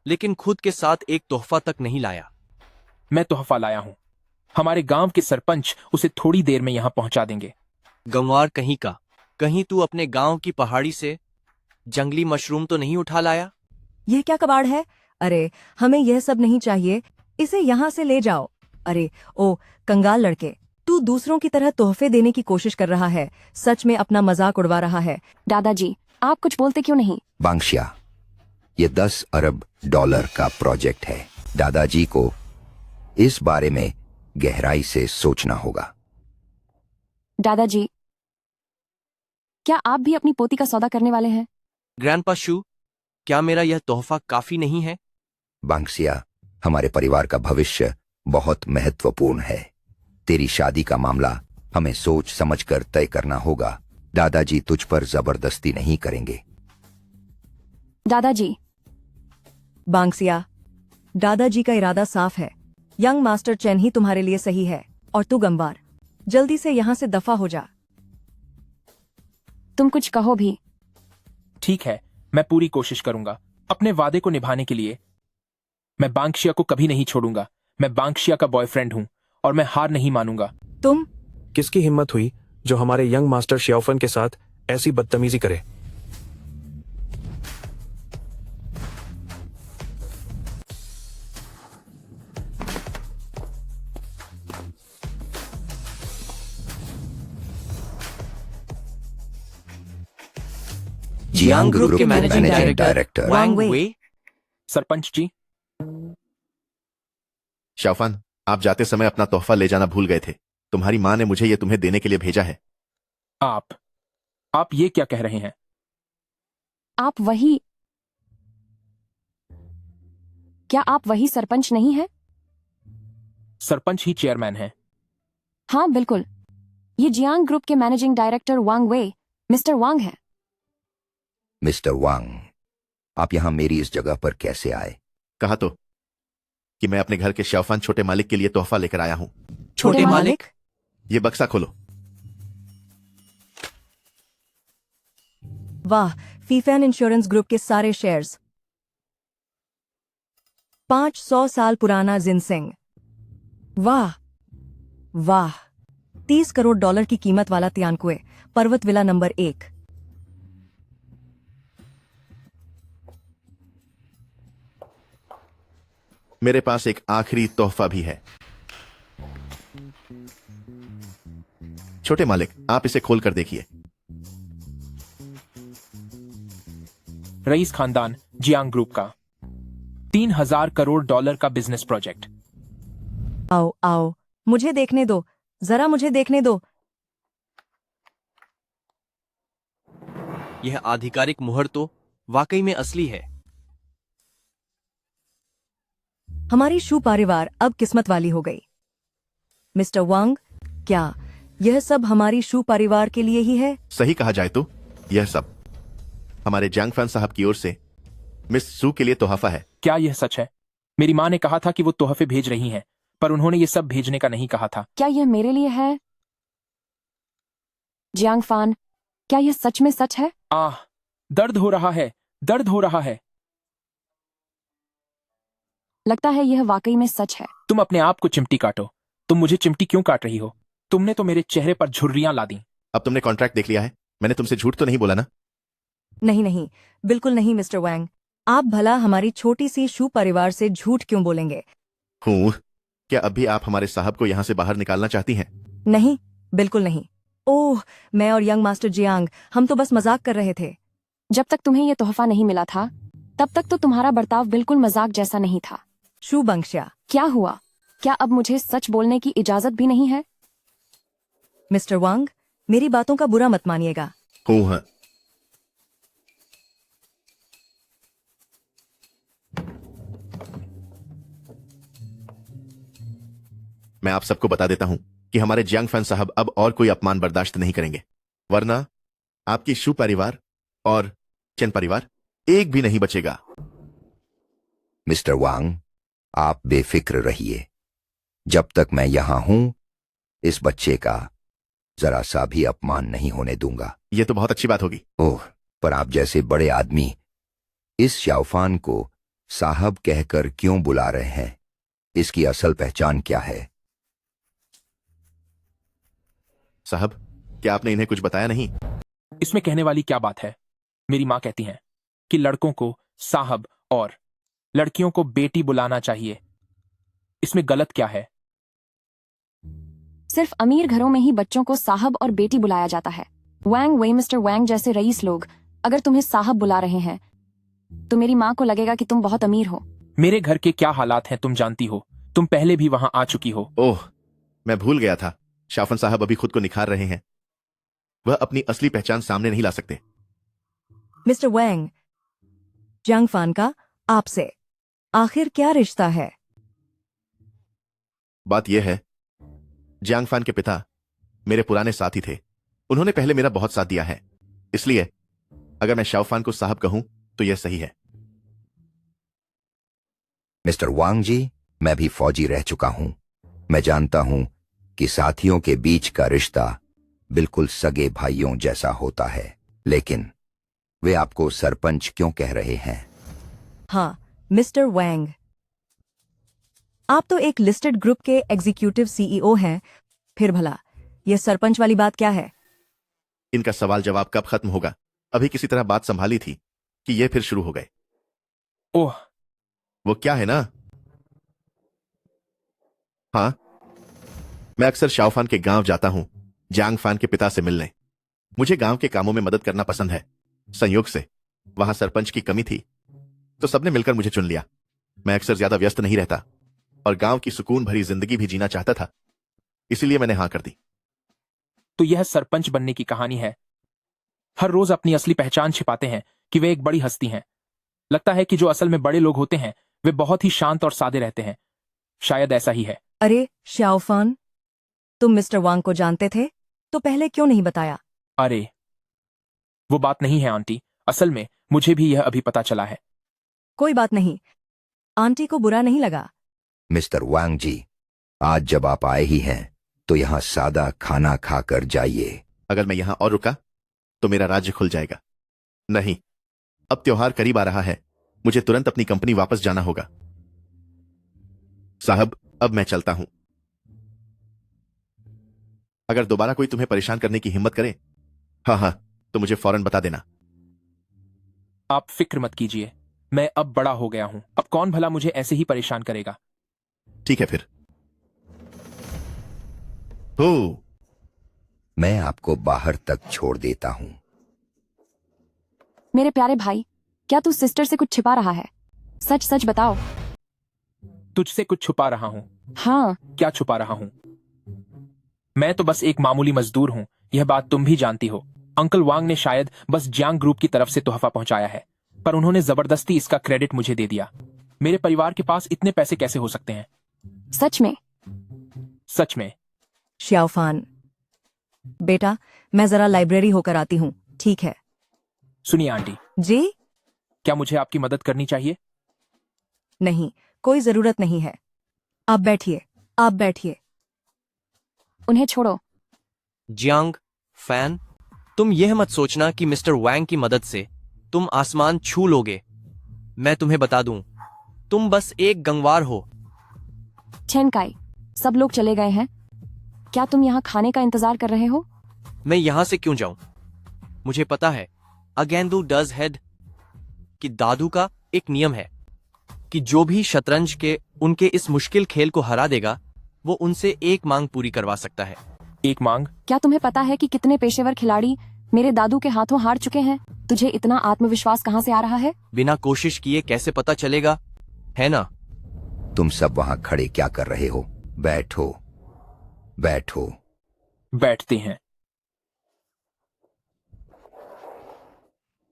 S9: लेकिन खुद के साथ एक तोहफा तक नहीं लाया।
S6: मैं तोहफा लाया हूँ। हमारे गांव के सरपंच उसे थोड़ी देर में यहाँ पहुंचा देंगे।
S9: गंवार कहीं का, कहीं तू अपने गांव की पहाड़ी से जंगली मशरूम तो नहीं उठा लाया?
S7: यह क्या कबाड़ है? अरे, हमें यह सब नहीं चाहिए, इसे यहाँ से ले जाओ। अरे ओ कंगाल लड़के, तू दूसरों की तरह तोहफे देने की कोशिश कर रहा है, सच में अपना मजाक उड़वा रहा है।
S4: दादाजी, आप कुछ बोलते क्यों नहीं?
S11: बांशिया, ये 10 अरब डॉलर का प्रोजेक्ट है। दादाजी को इस बारे में गहराई से सोचना होगा।
S4: दादाजी, क्या आप भी अपनी पोती का सौदा करने वाले हैं?
S9: ग्रैंडपा शू, क्या मेरा यह तोहफा काफी नहीं है?
S11: बांशिया, हमारे परिवार का भविष्य बहुत महत्वपूर्ण है। तेरी शादी का मामला हमें सोच समझकर तय करना होगा। दादाजी तुझ पर जबरदस्ती नहीं करेंगे।
S4: दादाजी,
S7: बांगसिया, दादाजी का इरादा साफ है। यंग मास्टर चेन ही तुम्हारे लिए सही है, और तू गंवार, जल्दी से यहाँ से दफा हो जा।
S4: तुम कुछ कहो भी।
S6: ठीक है, मैं पूरी कोशिश करूंगा अपने वादे को निभाने के लिए। मैं बांगशिया को कभी नहीं छोड़ूंगा। मैं बांगशिया का बॉयफ्रेंड हूँ और मैं हार नहीं मानूंगा।
S7: तुम?
S12: किसकी हिम्मत हुई जो हमारे यंग मास्टर श्याओफन के साथ ऐसी बदतमीजी करे?
S11: जियांग ग्रुप के मैनेजिंग डायरेक्टर
S9: वांग वे।
S6: सरपंच जी,
S3: शाओफान, आप जाते समय अपना तोहफा ले जाना भूल गए थे। तुम्हारी माँ ने मुझे ये तुम्हें देने के लिए भेजा है।
S6: आप ये क्या कह रहे हैं?
S4: क्या आप वही सरपंच नहीं हैं?
S6: सरपंच ही चेयरमैन हैं।
S4: हाँ बिल्कुल, ये जियांग ग्रुप के मैनेजिंग डायरेक्टर वांग वे, मिस्टर वांग है।
S11: मिस्टर वांग, आप यहाँ मेरी इस जगह पर कैसे आए?
S3: कहा तो कि मैं अपने घर के शाओफान छोटे मालिक के लिए तोहफा लेकर आया हूं।
S9: छोटे मालिक?
S3: ये बक्सा खोलो।
S7: वाह, फीफैन इंश्योरेंस ग्रुप के सारे शेयर्स। 500 साल पुराना जिनसेंग। वाह वाह, 30 करोड़ डॉलर की कीमत वाला तियानकुए पर्वत विला नंबर 1।
S3: मेरे पास एक आखिरी तोहफा भी है। छोटे मालिक, आप इसे खोल कर देखिए।
S6: रईस खानदान जियांग ग्रुप का 3000 करोड़ डॉलर का बिजनेस प्रोजेक्ट।
S7: आओ आओ, मुझे देखने दो, जरा मुझे देखने दो।
S9: यह आधिकारिक मुहर तो वाकई में असली है।
S7: हमारी शू परिवार अब किस्मत वाली हो गई। मिस्टर वांग, क्या यह सब हमारी शू परिवार के लिए ही है?
S3: सही कहा जाए तो यह सब हमारे जांग फैन साहब की ओर से मिस सू के लिए तोहफा है।
S6: क्या यह सच है? मेरी माँ ने कहा था कि वो तोहफे भेज रही हैं, पर उन्होंने ये सब भेजने का नहीं कहा था।
S4: क्या यह मेरे लिए है? जियांग फान, क्या यह सच में सच है?
S6: दर्द हो रहा है, दर्द हो रहा है।
S4: लगता है यह वाकई में सच है।
S6: तुम अपने आप को चिमटी काटो। तुम मुझे चिमटी क्यों काट रही हो? तुमने तो मेरे चेहरे पर झुर्रियां ला दी।
S3: अब तुमने कॉन्ट्रैक्ट देख लिया है? मैंने तुमसे झूठ तो नहीं बोला ना?
S7: नहीं नहीं, बिल्कुल नहीं मिस्टर वैंग। आप भला हमारी छोटी सी शू परिवार से झूठ क्यों बोलेंगे?
S3: हूँ। क्या अब भी आप हमारे साहब को यहाँ से बाहर निकालना चाहती हैं?
S7: नहीं, बिल्कुल नहीं। ओह, मैं और यंग मास्टर जियांग, हम तो बस मजाक कर रहे थे।
S4: जब तक तुम्हें ये तोहफा नहीं मिला था तब तक तो तुम्हारा बर्ताव बिल्कुल मजाक जैसा नहीं था।
S7: शू बंगशिया।
S4: क्या हुआ? क्या अब मुझे सच बोलने की इजाजत भी नहीं है?
S7: मिस्टर वांग, मेरी बातों का बुरा मत मानिएगा।
S3: हूँ हाँ। मैं आप सबको बता देता हूं कि हमारे जियांग फैन साहब अब और कोई अपमान बर्दाश्त नहीं करेंगे, वरना आपकी शू परिवार और चेन परिवार एक भी नहीं बचेगा।
S11: मिस्टर वांग, आप बेफिक्र रहिए। जब तक मैं यहां हूं, इस बच्चे का जरा सा भी अपमान नहीं होने दूंगा।
S3: यह तो बहुत अच्छी बात होगी।
S11: ओह, पर आप जैसे बड़े आदमी इस शाओफान को साहब कहकर क्यों बुला रहे हैं? इसकी असल पहचान क्या है?
S3: साहब, क्या आपने इन्हें कुछ बताया नहीं?
S6: इसमें कहने वाली क्या बात है? मेरी माँ कहती हैं कि लड़कों को साहब और लड़कियों को बेटी बुलाना चाहिए। इसमें गलत क्या है?
S4: सिर्फ अमीर घरों में ही बच्चों को साहब और बेटी बुलाया जाता है। वैंग वे मिस्टर वैंग जैसे रईस लोग अगर तुम्हें साहब बुला रहे हैं तो मेरी माँ को लगेगा कि तुम बहुत अमीर हो।
S6: मेरे घर के क्या हालात हैं तुम जानती हो। तुम पहले भी वहां आ चुकी हो।
S3: ओह, मैं भूल गया था। शाफन साहब अभी खुद को निखार रहे हैं। वह अपनी असली पहचान सामने नहीं ला सकते।
S7: मिस्टर वैंग, जियांग फान का आपसे आखिर क्या रिश्ता है?
S3: बात यह है, जियांग फान के पिता मेरे पुराने साथी थे। उन्होंने पहले मेरा बहुत साथ दिया है, इसलिए अगर मैं शाओफान को साहब कहूं तो यह सही है।
S11: मिस्टर वांग जी, मैं भी फौजी रह चुका हूं। मैं जानता हूं कि साथियों के बीच का रिश्ता बिल्कुल सगे भाइयों जैसा होता है, लेकिन वे आपको सरपंच क्यों कह रहे हैं?
S7: हाँ, मिस्टर वैंग, आप तो एक लिस्टेड ग्रुप के एग्जीक्यूटिव सीईओ हैं, फिर भला यह सरपंच वाली बात क्या है?
S3: इनका सवाल जवाब कब खत्म होगा? अभी किसी तरह बात संभाली थी कि ये फिर शुरू हो गए।
S6: ओह,
S3: वो क्या है ना? हाँ, मैं अक्सर शाओफान के गांव जाता हूं जियांग फान के पिता से मिलने। मुझे गांव के कामों में मदद करना पसंद है। संयोग से वहां सरपंच की कमी थी तो सबने मिलकर मुझे चुन लिया। मैं अक्सर ज्यादा व्यस्त नहीं रहता और गांव की सुकून भरी जिंदगी भी जीना चाहता था, इसीलिए मैंने हां कर दी।
S6: तो यह सरपंच बनने की कहानी है। हर रोज अपनी असली पहचान छिपाते हैं कि वे एक बड़ी हस्ती हैं। लगता है कि जो असल में बड़े लोग होते हैं वे बहुत ही शांत और सादे रहते हैं। शायद ऐसा ही है।
S7: अरे शाओफान, तुम मिस्टर वांग को जानते थे तो पहले क्यों नहीं बताया?
S6: अरे वो बात नहीं है आंटी, असल में मुझे भी यह अभी पता चला है।
S7: कोई बात नहीं, आंटी को बुरा नहीं लगा।
S11: मिस्टर वांग जी, आज जब आप आए ही हैं तो यहां सादा खाना खाकर जाइए।
S3: अगर मैं यहां और रुका तो मेरा राज्य खुल जाएगा। नहीं, अब त्योहार करीब आ रहा है, मुझे तुरंत अपनी कंपनी वापस जाना होगा। साहब, अब मैं चलता हूं। अगर दोबारा कोई तुम्हें परेशान करने की हिम्मत करे, हाँ, तो मुझे फौरन बता देना।
S6: आप फिक्र मत कीजिए, मैं अब बड़ा हो गया हूं। अब कौन भला मुझे ऐसे ही परेशान करेगा।
S3: ठीक है फिर। हो,
S11: मैं आपको बाहर तक छोड़ देता हूं।
S4: मेरे प्यारे भाई, क्या तू सिस्टर से कुछ छिपा रहा है? सच सच बताओ।
S6: तुझसे कुछ छुपा रहा हूं?
S4: हाँ।
S6: क्या छुपा रहा हूं? मैं तो बस एक मामूली मजदूर हूं, यह बात तुम भी जानती हो। अंकल वांग ने शायद बस जियांग ग्रुप की तरफ से तोहफा पहुंचाया है, पर उन्होंने जबरदस्ती इसका क्रेडिट मुझे दे दिया। मेरे परिवार के पास इतने पैसे कैसे हो सकते हैं?
S4: सच में?
S6: सच में।
S7: शाओफान बेटा, मैं जरा लाइब्रेरी होकर आती हूँ, ठीक है?
S6: सुनिए आंटी
S7: जी?
S6: क्या मुझे आपकी मदद करनी चाहिए?
S7: नहीं, कोई जरूरत नहीं है। आप बैठिए, आप बैठिए।
S4: उन्हें छोड़ो।
S9: जियांग फैन, तुम यह मत सोचना कि मिस्टर वैंग की मदद से तुम आसमान छू लोगे। मैं तुम्हें बता दूं, तुम बस एक गंगवार हो।
S4: चेन काई, सब लोग चले गए हैं। क्या तुम यहाँ खाने का इंतजार कर रहे हो?
S9: मैं यहां से क्यों जाऊं? मुझे पता है अगेंदू डज हेड कि दादू का एक नियम है कि जो भी शतरंज के उनके इस मुश्किल खेल को हरा देगा वो उनसे एक मांग पूरी करवा सकता है।
S6: एक मांग?
S4: क्या तुम्हें पता है कि कितने पेशेवर खिलाड़ी मेरे दादू के हाथों हार चुके हैं? तुझे इतना आत्मविश्वास कहाँ से आ रहा है?
S9: बिना कोशिश किए कैसे पता चलेगा, है ना?
S11: तुम सब वहां खड़े क्या कर रहे हो? बैठो बैठो।
S6: बैठते हैं।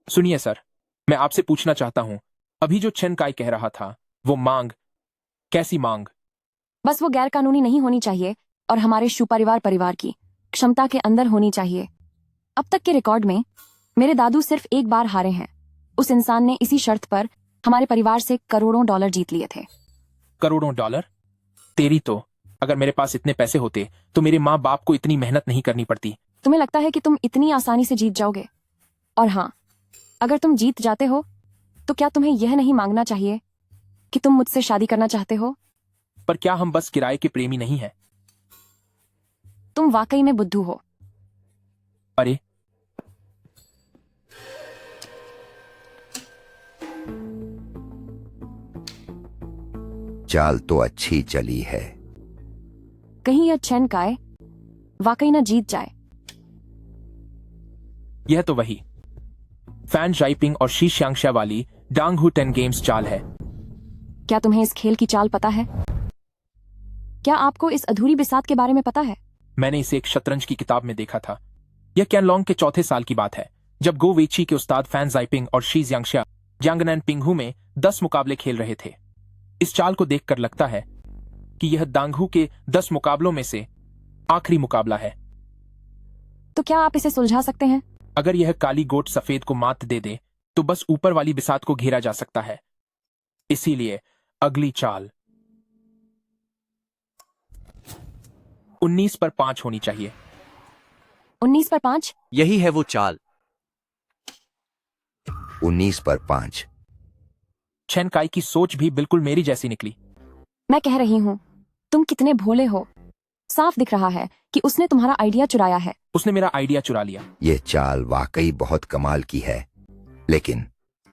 S6: सुनिए सर, मैं आपसे पूछना चाहता हूं, अभी जो चेन काई कह रहा था वो मांग, कैसी मांग?
S4: बस वो गैर कानूनी नहीं होनी चाहिए और हमारे शू परिवार की क्षमता के अंदर होनी चाहिए। अब तक के रिकॉर्ड में मेरे दादू सिर्फ एक बार हारे हैं। उस इंसान ने इसी शर्त पर हमारे परिवार से करोड़ों डॉलर जीत लिए थे।
S6: करोड़ों डॉलर? तेरी तो, अगर मेरे पास इतने पैसे होते तो मेरे माँ बाप को इतनी मेहनत नहीं करनी पड़ती।
S4: तुम्हें लगता है कि तुम इतनी आसानी से जीत जाओगे? और हाँ, अगर तुम जीत जाते हो तो क्या तुम्हें यह नहीं मांगना चाहिए कि तुम मुझसे शादी करना चाहते हो?
S6: पर क्या हम बस किराए के प्रेमी नहीं हैं?
S4: तुम वाकई में बुद्धू हो।
S6: अरे
S11: चाल तो अच्छी चली है।
S4: कहीं यह चेन काय वाकई ना जीत जाए।
S6: यह तो वही फैन जाइपिंग और शी श्यांगशा वाली डांगहू 10 गेम्स चाल है।
S4: क्या तुम्हें इस खेल की चाल पता है? क्या आपको इस अधूरी बिसात के बारे में पता है?
S6: मैंने इसे एक शतरंज की किताब में देखा था। यह कैनलोंग के चौथे साल की बात है, जब गो वेची के उस्ताद फैन जाइपिंग और शी जियांगशा जियांगनैन पिंगहू में 10 मुकाबले खेल रहे थे। इस चाल को देखकर लगता है कि यह दांगहू के 10 मुकाबलों में से आखिरी मुकाबला है।
S4: तो क्या आप इसे सुलझा सकते हैं?
S6: अगर यह काली गोट सफेद को मात दे दे तो बस ऊपर वाली बिसात को घेरा जा सकता है। इसीलिए अगली चाल 19 पर 5 होनी चाहिए।
S4: 19 पर 5?
S9: यही है वो चाल।
S11: 19 पर 5।
S6: चेन काई की सोच भी बिल्कुल मेरी जैसी निकली।
S4: मैं कह रही हूँ, तुम कितने भोले हो। साफ दिख रहा है कि उसने तुम्हारा आइडिया चुराया है।
S6: उसने मेरा आइडिया चुरा लिया।
S11: यह चाल वाकई बहुत कमाल की है, लेकिन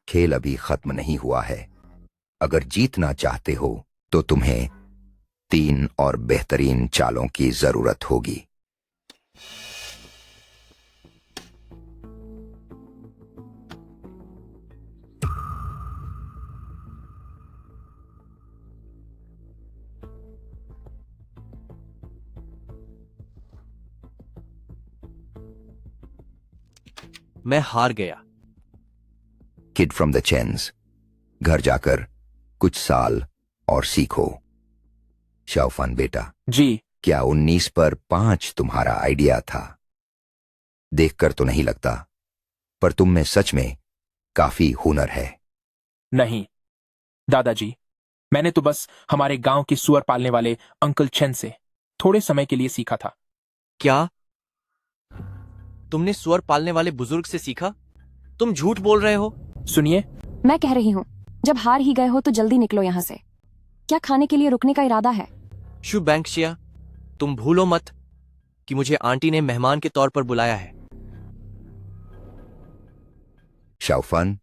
S11: खेल अभी खत्म नहीं हुआ है। अगर जीतना चाहते हो तो तुम्हें 3 और बेहतरीन चालों की जरूरत होगी।
S9: मैं हार गया।
S11: किड फ्रॉम द चेन्स, घर जाकर कुछ साल और सीखो। शाओफान बेटा,
S6: जी।
S11: क्या 19 पर 5 तुम्हारा आइडिया था? देखकर तो नहीं लगता, पर तुम में सच में काफी हुनर है।
S6: नहीं दादाजी, मैंने तो बस हमारे गांव के सुअर पालने वाले अंकल चेन से थोड़े समय के लिए सीखा था।
S9: क्या तुमने सुअर पालने वाले बुजुर्ग से सीखा? तुम झूठ बोल रहे हो।
S6: सुनिए,
S4: मैं कह रही हूँ, जब हार ही गए हो तो जल्दी निकलो यहाँ से। क्या खाने के लिए रुकने का इरादा है?
S9: शू बैंक्शिया, तुम भूलो मत कि मुझे आंटी ने मेहमान के तौर पर बुलाया है।
S11: शाओफान,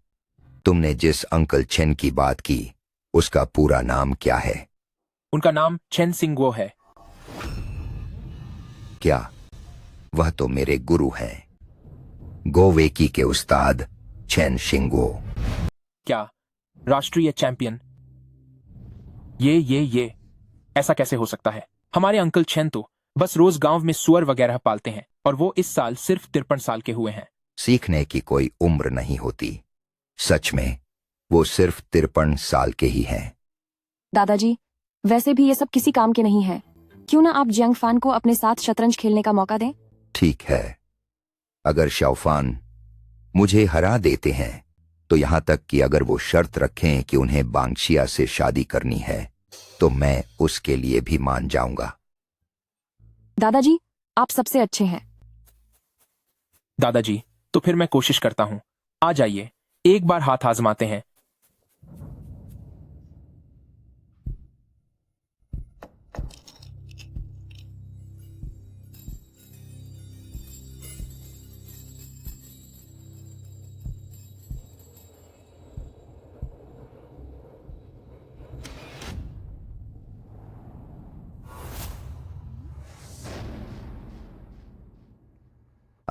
S11: तुमने जिस अंकल चेन की बात की उसका पूरा नाम क्या है?
S6: उनका नाम चेन सिंगवो है।
S11: क्या? वह तो मेरे गुरु हैं, गोवेकी के उस्ताद चेन शिंगो।
S6: क्या राष्ट्रीय चैंपियन? ये ऐसा कैसे हो सकता है? हमारे अंकल चेन तो बस रोज गांव में सुअर वगैरह पालते हैं और वो इस साल सिर्फ 53 साल के हुए हैं।
S11: सीखने की कोई उम्र नहीं होती। सच में वो सिर्फ 53 साल के ही हैं।
S4: दादाजी, वैसे भी ये सब किसी काम के नहीं है। क्यों ना आप जियांग फान को अपने साथ शतरंज खेलने का मौका दें?
S11: ठीक है, अगर शाओफान मुझे हरा देते हैं तो यहां तक कि अगर वो शर्त रखें कि उन्हें बांगशिया से शादी करनी है तो मैं उसके लिए भी मान जाऊंगा।
S4: दादाजी, आप सबसे अच्छे हैं।
S6: दादाजी, तो फिर मैं कोशिश करता हूं। आ जाइए, एक बार हाथ आजमाते हैं।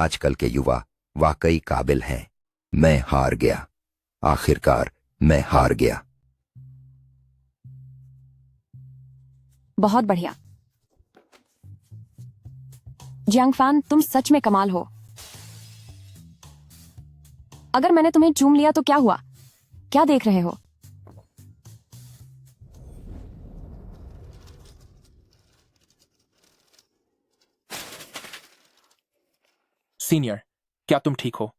S11: आजकल के युवा वाकई काबिल हैं। मैं हार गया, आखिरकार मैं हार गया।
S4: बहुत बढ़िया। जियांग फैन, तुम सच में कमाल हो। अगर मैंने तुम्हें चूम लिया तो क्या हुआ? क्या देख रहे हो?
S6: सीनियर, क्या तुम ठीक हो?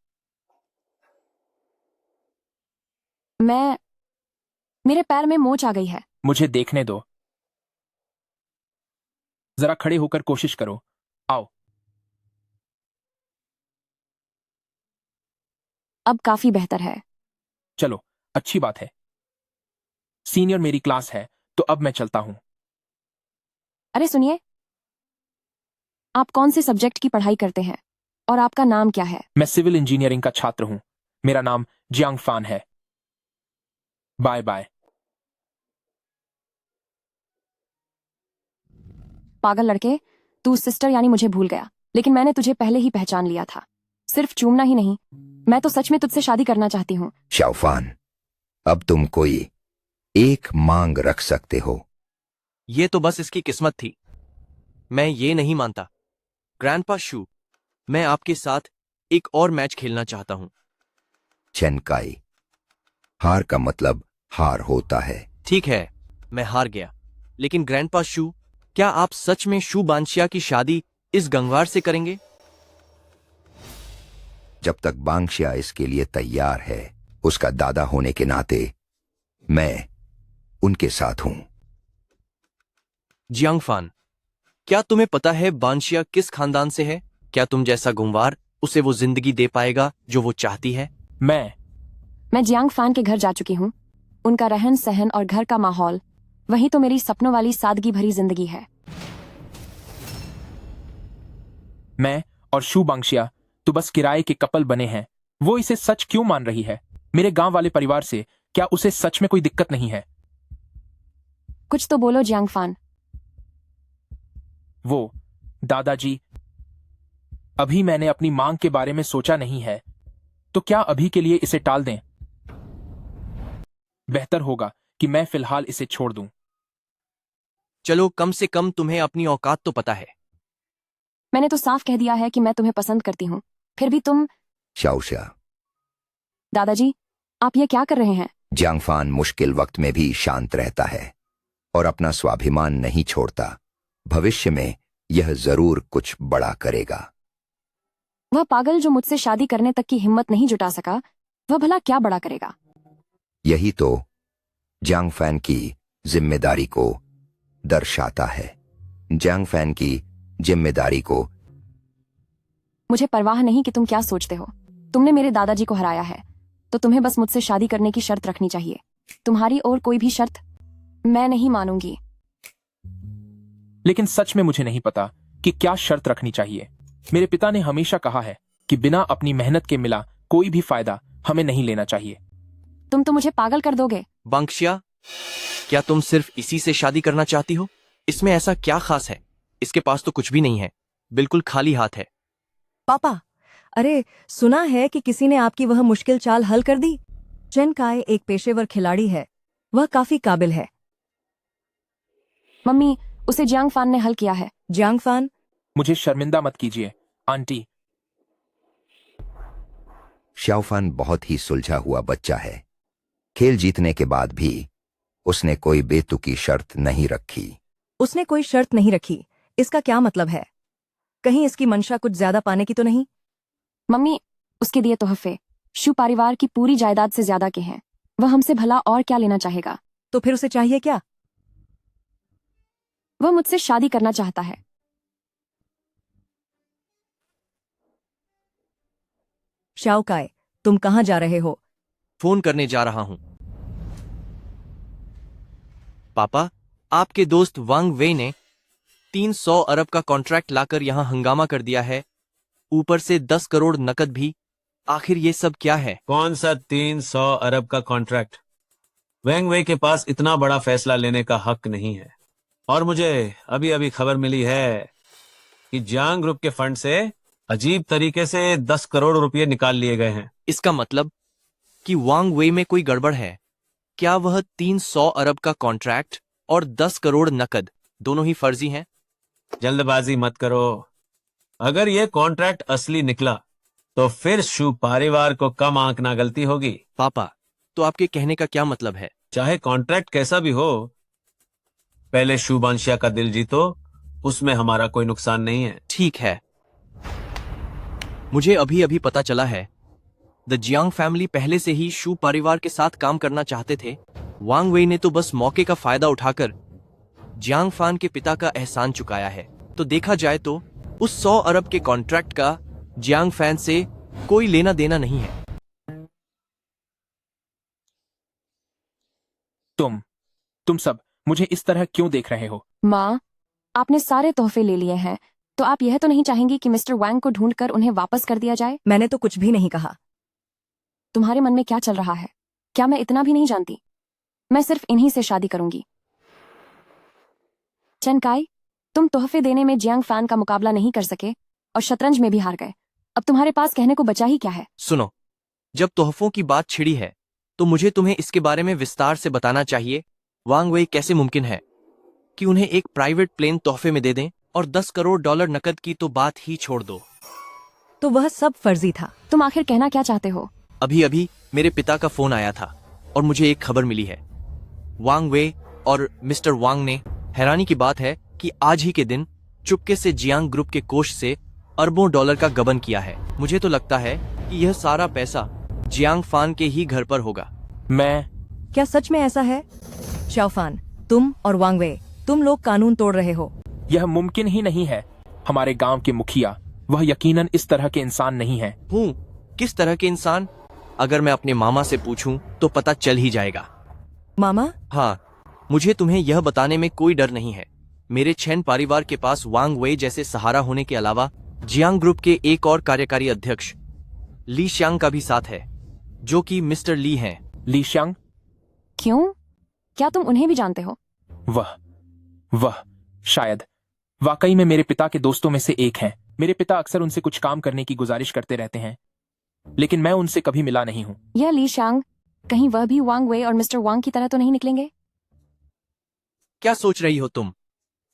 S4: मेरे पैर में मोच आ गई है।
S6: मुझे देखने दो। जरा खड़े होकर कोशिश करो। आओ।
S4: अब काफी बेहतर है।
S6: चलो, अच्छी बात है। सीनियर, मेरी क्लास है तो अब मैं चलता हूं।
S4: अरे सुनिए, आप कौन से सब्जेक्ट की पढ़ाई करते हैं और आपका नाम क्या है?
S6: मैं सिविल इंजीनियरिंग का छात्र हूं। मेरा नाम जियांग फान है। Bye bye.
S4: पागल लड़के, तू सिस्टर यानी मुझे भूल गया, लेकिन मैंने तुझे पहले ही पहचान लिया था। सिर्फ चूमना ही नहीं, मैं तो सच में तुझसे शादी करना चाहती हूँ।
S11: शाओफान, अब तुम कोई एक मांग रख सकते हो।
S9: ये तो बस इसकी किस्मत थी। मैं ये नहीं मानता। ग्रैंडपा शू, मैं आपके साथ एक और मैच खेलना चाहता हूं।
S11: चेन काई, हार का मतलब हार होता है।
S9: ठीक है, मैं हार गया, लेकिन ग्रैंडपा शू, क्या आप सच में शू बांशिया की शादी इस गंगवार से करेंगे?
S11: जब तक बांग्शिया इसके लिए तैयार है, उसका दादा होने के नाते मैं उनके साथ हूं।
S9: जियांग फान, क्या तुम्हें पता है बांशिया किस खानदान से है? क्या तुम जैसा गुंवार उसे वो जिंदगी दे पाएगा जो वो चाहती है?
S4: मैं जियांग फैन के घर जा चुकी हूँ। उनका रहन सहन और घर का माहौल, वही तो मेरी सपनों वाली सादगी भरी जिंदगी है।
S6: मैं और शू बांग्शिया तो बस किराए के कपल बने हैं। वो इसे सच क्यों मान रही है? मेरे गांव वाले परिवार से क्या उसे सच में कोई दिक्कत नहीं है?
S4: कुछ तो बोलो जियांग फैन।
S6: वो दादाजी, अभी मैंने अपनी मांग के बारे में सोचा नहीं है, तो क्या अभी के लिए इसे टाल दें? बेहतर होगा कि मैं फिलहाल इसे छोड़ दूं।
S9: चलो, कम से कम तुम्हें अपनी औकात तो पता है।
S4: मैंने तो साफ कह दिया है कि मैं तुम्हें पसंद करती हूँ, फिर भी तुम।
S11: शाओशा,
S4: दादाजी, आप ये क्या कर रहे हैं?
S11: जियांगफान मुश्किल वक्त में भी शांत रहता है और अपना स्वाभिमान नहीं छोड़ता। भविष्य में यह जरूर कुछ बड़ा करेगा।
S4: वह पागल जो मुझसे शादी करने तक की हिम्मत नहीं जुटा सका, वह भला क्या बड़ा करेगा?
S11: यही तो जियांगफैन की जिम्मेदारी को दर्शाता है। जियांगफैन की जिम्मेदारी को।
S4: मुझे परवाह नहीं कि तुम क्या सोचते हो। तुमने मेरे दादाजी को हराया है, तो तुम्हें बस मुझसे शादी करने की शर्त रखनी चाहिए। तुम्हारी और कोई भी शर्त मैं नहीं मानूंगी।
S6: लेकिन सच में मुझे नहीं पता कि क्या शर्त रखनी चाहिए। मेरे पिता ने हमेशा कहा है कि बिना अपनी मेहनत के मिला कोई भी फायदा हमें नहीं लेना चाहिए।
S4: तुम तो मुझे पागल कर दोगे।
S9: बांग्शिया, क्या तुम सिर्फ इसी से शादी करना चाहती हो? इसमें ऐसा क्या खास है? इसके पास तो कुछ भी नहीं है, बिल्कुल खाली हाथ है।
S7: पापा, अरे सुना है कि किसी ने आपकी वह मुश्किल चाल हल कर दी। चेन काय एक पेशेवर खिलाड़ी है, वह काफी काबिल है।
S4: मम्मी, उसे जियांग फान ने हल किया है।
S7: जियांग फान,
S6: मुझे शर्मिंदा मत कीजिए आंटी।
S11: शाओफान बहुत ही सुलझा हुआ बच्चा है। खेल जीतने के बाद भी उसने कोई बेतुकी शर्त नहीं रखी।
S7: उसने कोई शर्त नहीं रखी, इसका क्या मतलब है? कहीं इसकी मंशा कुछ ज्यादा पाने की तो नहीं?
S4: मम्मी, उसके दिए तोहफे शू परिवार की पूरी जायदाद से ज्यादा के हैं। वह हमसे भला और क्या लेना चाहेगा?
S7: तो फिर उसे चाहिए क्या?
S4: वह मुझसे शादी करना चाहता है।
S7: शाओकाय, तुम कहाँ जा रहे हो?
S9: फोन करने जा रहा हूं। पापा, आपके दोस्त वांग वे ने 300 अरब का कॉन्ट्रैक्ट लाकर यहां हंगामा कर दिया है, ऊपर से 10 करोड़ नकद भी। आखिर ये सब क्या है?
S13: कौन सा 300 अरब का कॉन्ट्रैक्ट? वैंग वे के पास इतना बड़ा फैसला लेने का हक नहीं है। और मुझे अभी अभी खबर मिली है कि जियांग ग्रुप के फंड से अजीब तरीके से 10 करोड़ रुपए निकाल लिए गए हैं।
S9: इसका मतलब कि वांग वे में कोई गड़बड़ है। क्या वह 300 अरब का कॉन्ट्रैक्ट और 10 करोड़ नकद दोनों ही फर्जी हैं?
S13: जल्दबाजी मत करो। अगर ये कॉन्ट्रैक्ट असली निकला तो फिर शू परिवार को कम आंकना गलती होगी।
S9: पापा, तो आपके कहने का क्या मतलब है?
S13: चाहे कॉन्ट्रैक्ट कैसा भी हो, पहले शू बांशिया का दिल जीतो, उसमें हमारा कोई नुकसान नहीं है।
S9: ठीक है। मुझे अभी अभी पता चला है द जियांग फैमिली पहले से ही शू परिवार के साथ काम करना चाहते थे। वांग वेई ने तो बस मौके का फायदा उठाकर जियांग फान के पिता का एहसान चुकाया है। तो देखा जाए तो उस 100 अरब के कॉन्ट्रैक्ट का जियांग फैन से कोई लेना देना नहीं है।
S6: तुम सब मुझे इस तरह क्यों देख रहे हो?
S4: माँ, आपने सारे तोहफे ले लिए हैं, तो आप यह तो नहीं चाहेंगी कि मिस्टर वांग को ढूंढकर उन्हें वापस कर दिया जाए?
S7: मैंने तो कुछ भी नहीं कहा।
S4: तुम्हारे मन में क्या चल रहा है? क्या मैं इतना भी नहीं जानती? मैं सिर्फ इन्हीं से शादी करूंगी। चनकाई, तुम तोहफे देने में जियांग फैन का मुकाबला नहीं कर सके और शतरंज में भी हार गए। अब तुम्हारे पास कहने को बचा ही क्या है?
S9: सुनो, जब तोहफों की बात छिड़ी है तो मुझे तुम्हें इसके बारे में विस्तार से बताना चाहिए। वांग वेई कैसे मुमकिन है कि उन्हें एक प्राइवेट प्लेन तोहफे में दे दें, और 10 करोड़ डॉलर नकद की तो बात ही छोड़ दो।
S7: तो वह सब फर्जी था।
S4: तुम आखिर कहना क्या चाहते हो?
S9: अभी अभी मेरे पिता का फोन आया था और मुझे एक खबर मिली है। वांग वे और मिस्टर वांग ने, हैरानी की बात है कि आज ही के दिन चुपके से जियांग ग्रुप के कोष से अरबों डॉलर का गबन किया है। मुझे तो लगता है कि यह सारा पैसा जियांग फान के ही घर पर होगा।
S7: क्या सच में ऐसा है? शाओफान, तुम और वांग वे, तुम लोग कानून तोड़ रहे हो।
S6: यह मुमकिन ही नहीं है। हमारे गांव के मुखिया, वह यकीनन इस तरह के इंसान नहीं है।
S9: किस तरह के इंसान? अगर मैं अपने मामा से पूछूं तो पता चल ही जाएगा।
S7: मामा?
S9: हाँ, मुझे तुम्हें यह बताने में कोई डर नहीं है। मेरे छेन परिवार के पास वांग वेई जैसे सहारा होने के अलावा जियांग ग्रुप के एक और कार्यकारी अध्यक्ष ली श्यांग का भी साथ है, जो कि मिस्टर ली हैं।
S6: ली श्यांग?
S4: क्यों? क्या तुम उन्हें भी जानते हो?
S6: वह शायद वाकई में मेरे पिता के दोस्तों में से एक हैं। मेरे पिता अक्सर उनसे कुछ काम करने की गुजारिश करते रहते हैं, लेकिन मैं उनसे कभी मिला नहीं हूँ।
S4: यह ली श्यांग, कहीं वह भी वांग वे और मिस्टर वांग की तरह तो नहीं निकलेंगे?
S9: क्या सोच रही हो तुम?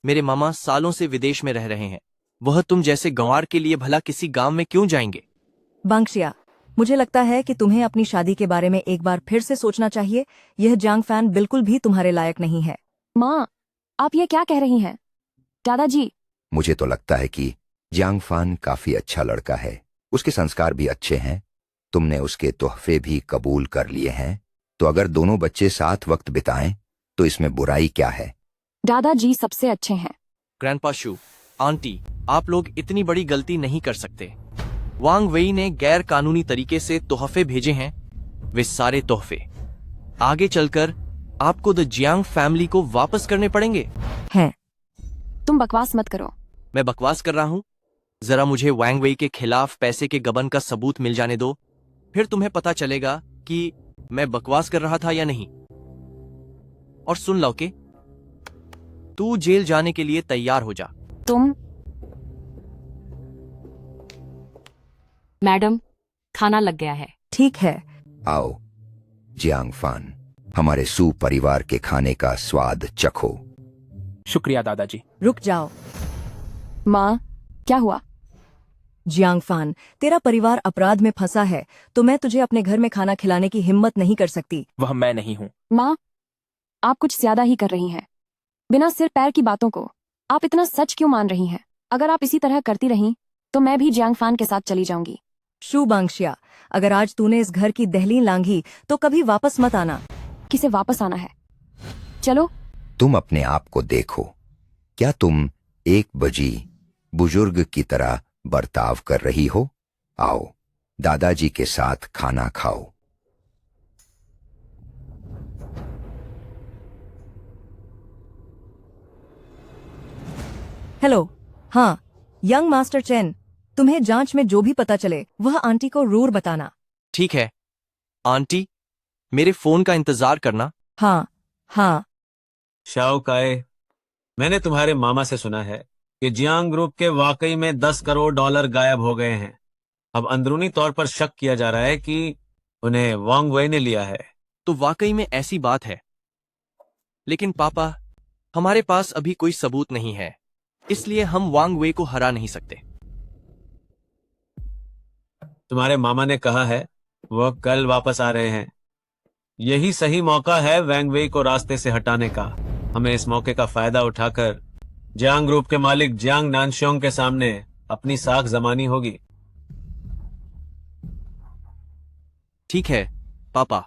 S9: मेरे मामा सालों से विदेश में रह रहे हैं। वह तुम जैसे गंवार के लिए भला किसी गांव में क्यों जाएंगे?
S7: बांगशिया, मुझे लगता है कि तुम्हें अपनी शादी के बारे में एक बार फिर से सोचना चाहिए। यह जियांग फैन बिल्कुल भी तुम्हारे लायक नहीं है।
S4: माँ, आप ये क्या कह रही हैं? दादाजी,
S11: मुझे तो लगता है कि जियांग फान काफी अच्छा लड़का है। उसके संस्कार भी अच्छे हैं। तुमने उसके तोहफे भी कबूल कर लिए हैं, तो अगर दोनों बच्चे साथ वक्त बिताएं तो इसमें बुराई क्या है?
S4: दादाजी सबसे अच्छे हैं।
S9: ग्रैंडपा शू, आंटी, आप लोग इतनी बड़ी गलती नहीं कर सकते। वांग वेई ने गैर कानूनी तरीके से तोहफे भेजे हैं। वे सारे तोहफे आगे चलकर आपको द जियांग फैमिली को वापस करने पड़ेंगे।
S7: हैं?
S4: तुम बकवास मत करो।
S9: मैं बकवास कर रहा हूँ? जरा मुझे वांग वेई के खिलाफ पैसे के गबन का सबूत मिल जाने दो, फिर तुम्हें पता चलेगा कि मैं बकवास कर रहा था या नहीं। और सुन लौके, तू जेल जाने के लिए तैयार हो जा।
S4: तुम?
S14: मैडम, खाना लग गया है।
S7: ठीक है।
S11: आओ जियांग फान, हमारे सू परिवार के खाने का स्वाद चखो।
S6: शुक्रिया दादाजी।
S7: रुक जाओ।
S4: माँ, क्या हुआ?
S7: जियांग फान, तेरा परिवार अपराध में फंसा है, तो मैं तुझे अपने घर में खाना खिलाने की हिम्मत नहीं कर सकती।
S6: वह मैं नहीं हूँ।
S4: माँ, आप कुछ ज्यादा ही कर रही हैं। बिना सिर पैर की बातों को आप इतना सच क्यों मान रही हैं? अगर आप इसी तरह करती रहीं तो मैं भी जियांग फान के साथ चली जाऊंगी।
S7: शू बांगशिया, अगर आज तूने इस घर की दहलीज लांघी तो कभी वापस मत आना।
S4: किसे वापस आना है? चलो।
S11: तुम अपने आप को देखो। क्या तुम एक बजी बुजुर्ग की तरह बर्ताव कर रही हो? आओ दादाजी के साथ खाना खाओ।
S7: हेलो। हाँ, यंग मास्टर चेन, तुम्हें जांच में जो भी पता चले वह आंटी को जरूर बताना।
S9: ठीक है आंटी, मेरे फोन का इंतजार करना।
S7: हाँ।
S13: शाओ काए, मैंने तुम्हारे मामा से सुना है कि जियांग ग्रुप के वाकई में 10 करोड़ डॉलर गायब हो गए हैं। अब अंदरूनी तौर पर शक किया जा रहा है कि उन्हें वांग वेई ने लिया है।
S9: तो वाकई में ऐसी बात है, लेकिन पापा हमारे पास अभी कोई सबूत नहीं है, इसलिए हम वांग वेई को हरा नहीं सकते।
S13: तुम्हारे मामा ने कहा है वह कल वापस आ रहे हैं। यही सही मौका है वांग वेई को रास्ते से हटाने का। हमें इस मौके का फायदा उठाकर जियांग ग्रुप के मालिक जियांग नानश्योंग के सामने अपनी साख जमानी होगी।
S9: ठीक है पापा।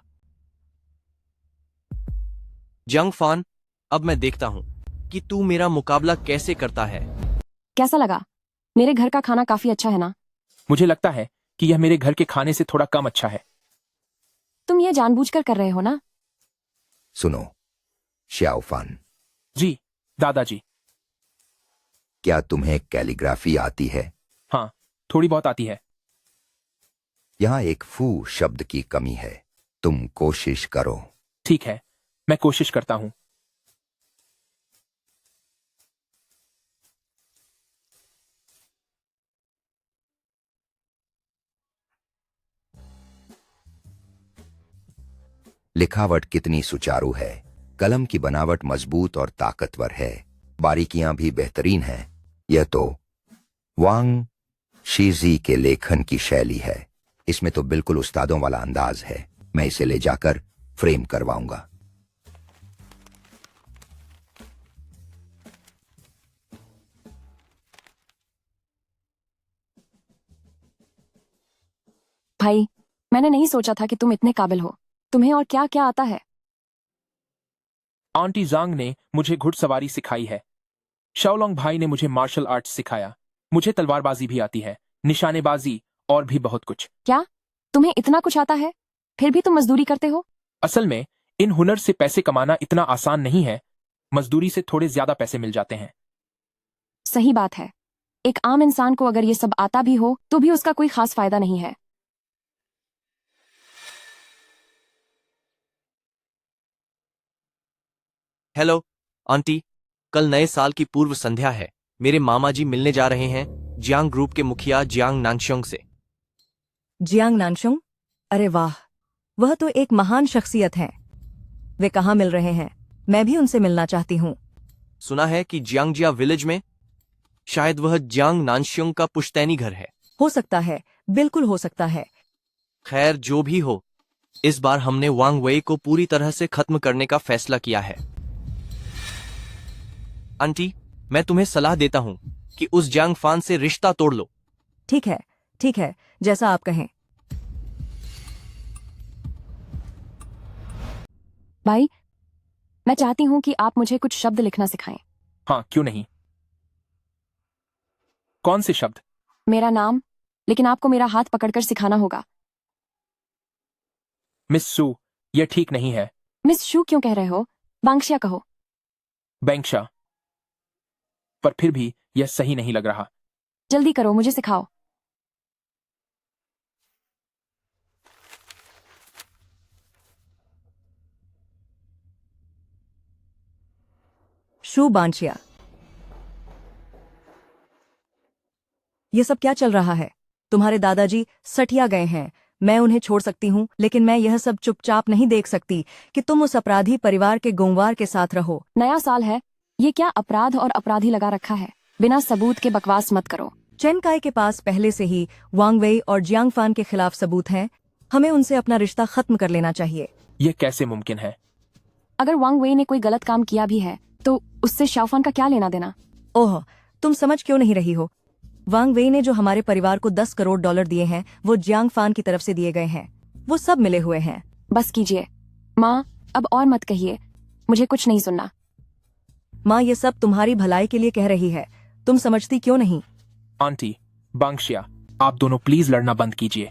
S9: जियांग फान, अब मैं देखता हूं कि तू मेरा मुकाबला कैसे करता है।
S4: कैसा लगा? मेरे घर का खाना काफी अच्छा है ना?
S6: मुझे लगता है कि यह मेरे घर के खाने से थोड़ा कम अच्छा है।
S4: तुम ये जानबूझकर कर रहे हो ना?
S11: सुनो श्याओफान,
S6: जी दादाजी।
S11: क्या तुम्हें कैलीग्राफी आती है?
S6: हाँ, थोड़ी बहुत आती है।
S11: यहाँ एक फू शब्द की कमी है, तुम कोशिश करो।
S6: ठीक है, मैं कोशिश करता हूं।
S11: लिखावट कितनी सुचारू है, कलम की बनावट मजबूत और ताकतवर है, बारीकियां भी बेहतरीन हैं। यह तो वांग शीजी के लेखन की शैली है। इसमें तो बिल्कुल उस्तादों वाला अंदाज है। मैं इसे ले जाकर फ्रेम करवाऊंगा।
S4: भाई, मैंने नहीं सोचा था कि तुम इतने काबिल हो। तुम्हें और क्या क्या आता है?
S6: आंटी जांग ने मुझे घुड़सवारी सिखाई है। शाओलोंग भाई ने मुझे मार्शल आर्ट्स सिखाया। मुझे तलवारबाजी भी आती है, निशानेबाजी और भी बहुत कुछ।
S4: क्या तुम्हें इतना कुछ आता है? फिर भी तुम मजदूरी करते हो?
S6: असल में इन हुनर से पैसे कमाना इतना आसान नहीं है। मजदूरी से थोड़े ज्यादा पैसे मिल जाते हैं।
S4: सही बात है। एक आम इंसान को अगर ये सब आता भी हो तो भी उसका कोई खास फायदा नहीं है।
S9: हेलो आंटी, कल नए साल की पूर्व संध्या है। मेरे मामा जी मिलने जा रहे हैं जियांग ग्रुप के मुखिया जियांग नानश्योंग से।
S7: जियांग नानशोंग? अरे वाह, वह तो एक महान शख्सियत हैं। वे कहाँ मिल रहे हैं? मैं भी उनसे मिलना चाहती हूँ।
S9: सुना है कि जियांगजिया विलेज में। शायद वह जियांग नानश्योंग का पुश्तैनी घर है।
S7: हो सकता है, बिल्कुल हो सकता है।
S9: खैर जो भी हो, इस बार हमने वांग वेई को पूरी तरह से खत्म करने का फैसला किया है। आंटी, मैं तुम्हें सलाह देता हूं कि उस जियांग फान से रिश्ता तोड़ लो।
S7: ठीक है, जैसा आप कहें।
S4: भाई, मैं चाहती हूं कि आप मुझे कुछ शब्द लिखना सिखाएं।
S6: हाँ, क्यों नहीं। कौन से शब्द?
S4: मेरा नाम, लेकिन आपको मेरा हाथ पकड़कर सिखाना होगा।
S6: मिस सू, यह ठीक नहीं है।
S4: मिस शू क्यों कह रहे हो? बांग्शिया कहो।
S6: बैंक्शा। पर फिर भी यह सही नहीं लग रहा।
S4: जल्दी करो, मुझे सिखाओ।
S7: शू बांशिया। ये सब क्या चल रहा है? तुम्हारे दादाजी सठिया गए हैं। मैं उन्हें छोड़ सकती हूँ, लेकिन मैं यह सब चुपचाप नहीं देख सकती कि तुम उस अपराधी परिवार के गुंगवार के साथ रहो।
S4: नया साल है, ये क्या अपराध और अपराधी लगा रखा है? बिना सबूत के बकवास मत करो।
S7: चेन काय के पास पहले से ही वांग वेई और जियांग फान के खिलाफ सबूत हैं। हमें उनसे अपना रिश्ता खत्म कर लेना चाहिए।
S6: यह कैसे मुमकिन है?
S4: अगर वांग वेई ने कोई गलत काम किया भी है तो उससे शाओफान का क्या लेना देना?
S7: ओह, तुम समझ क्यों नहीं रही हो? वांग वेई ने जो हमारे परिवार को 10 करोड़ डॉलर दिए हैं वो जियांग फान की तरफ से दिए गए हैं। वो सब मिले हुए हैं।
S4: बस कीजिए माँ, अब और मत कहिए, मुझे कुछ नहीं सुनना।
S7: माँ, ये सब तुम्हारी भलाई के लिए कह रही है, तुम समझती क्यों नहीं?
S6: आंटी, बांग्शिया, आप दोनों प्लीज लड़ना बंद कीजिए।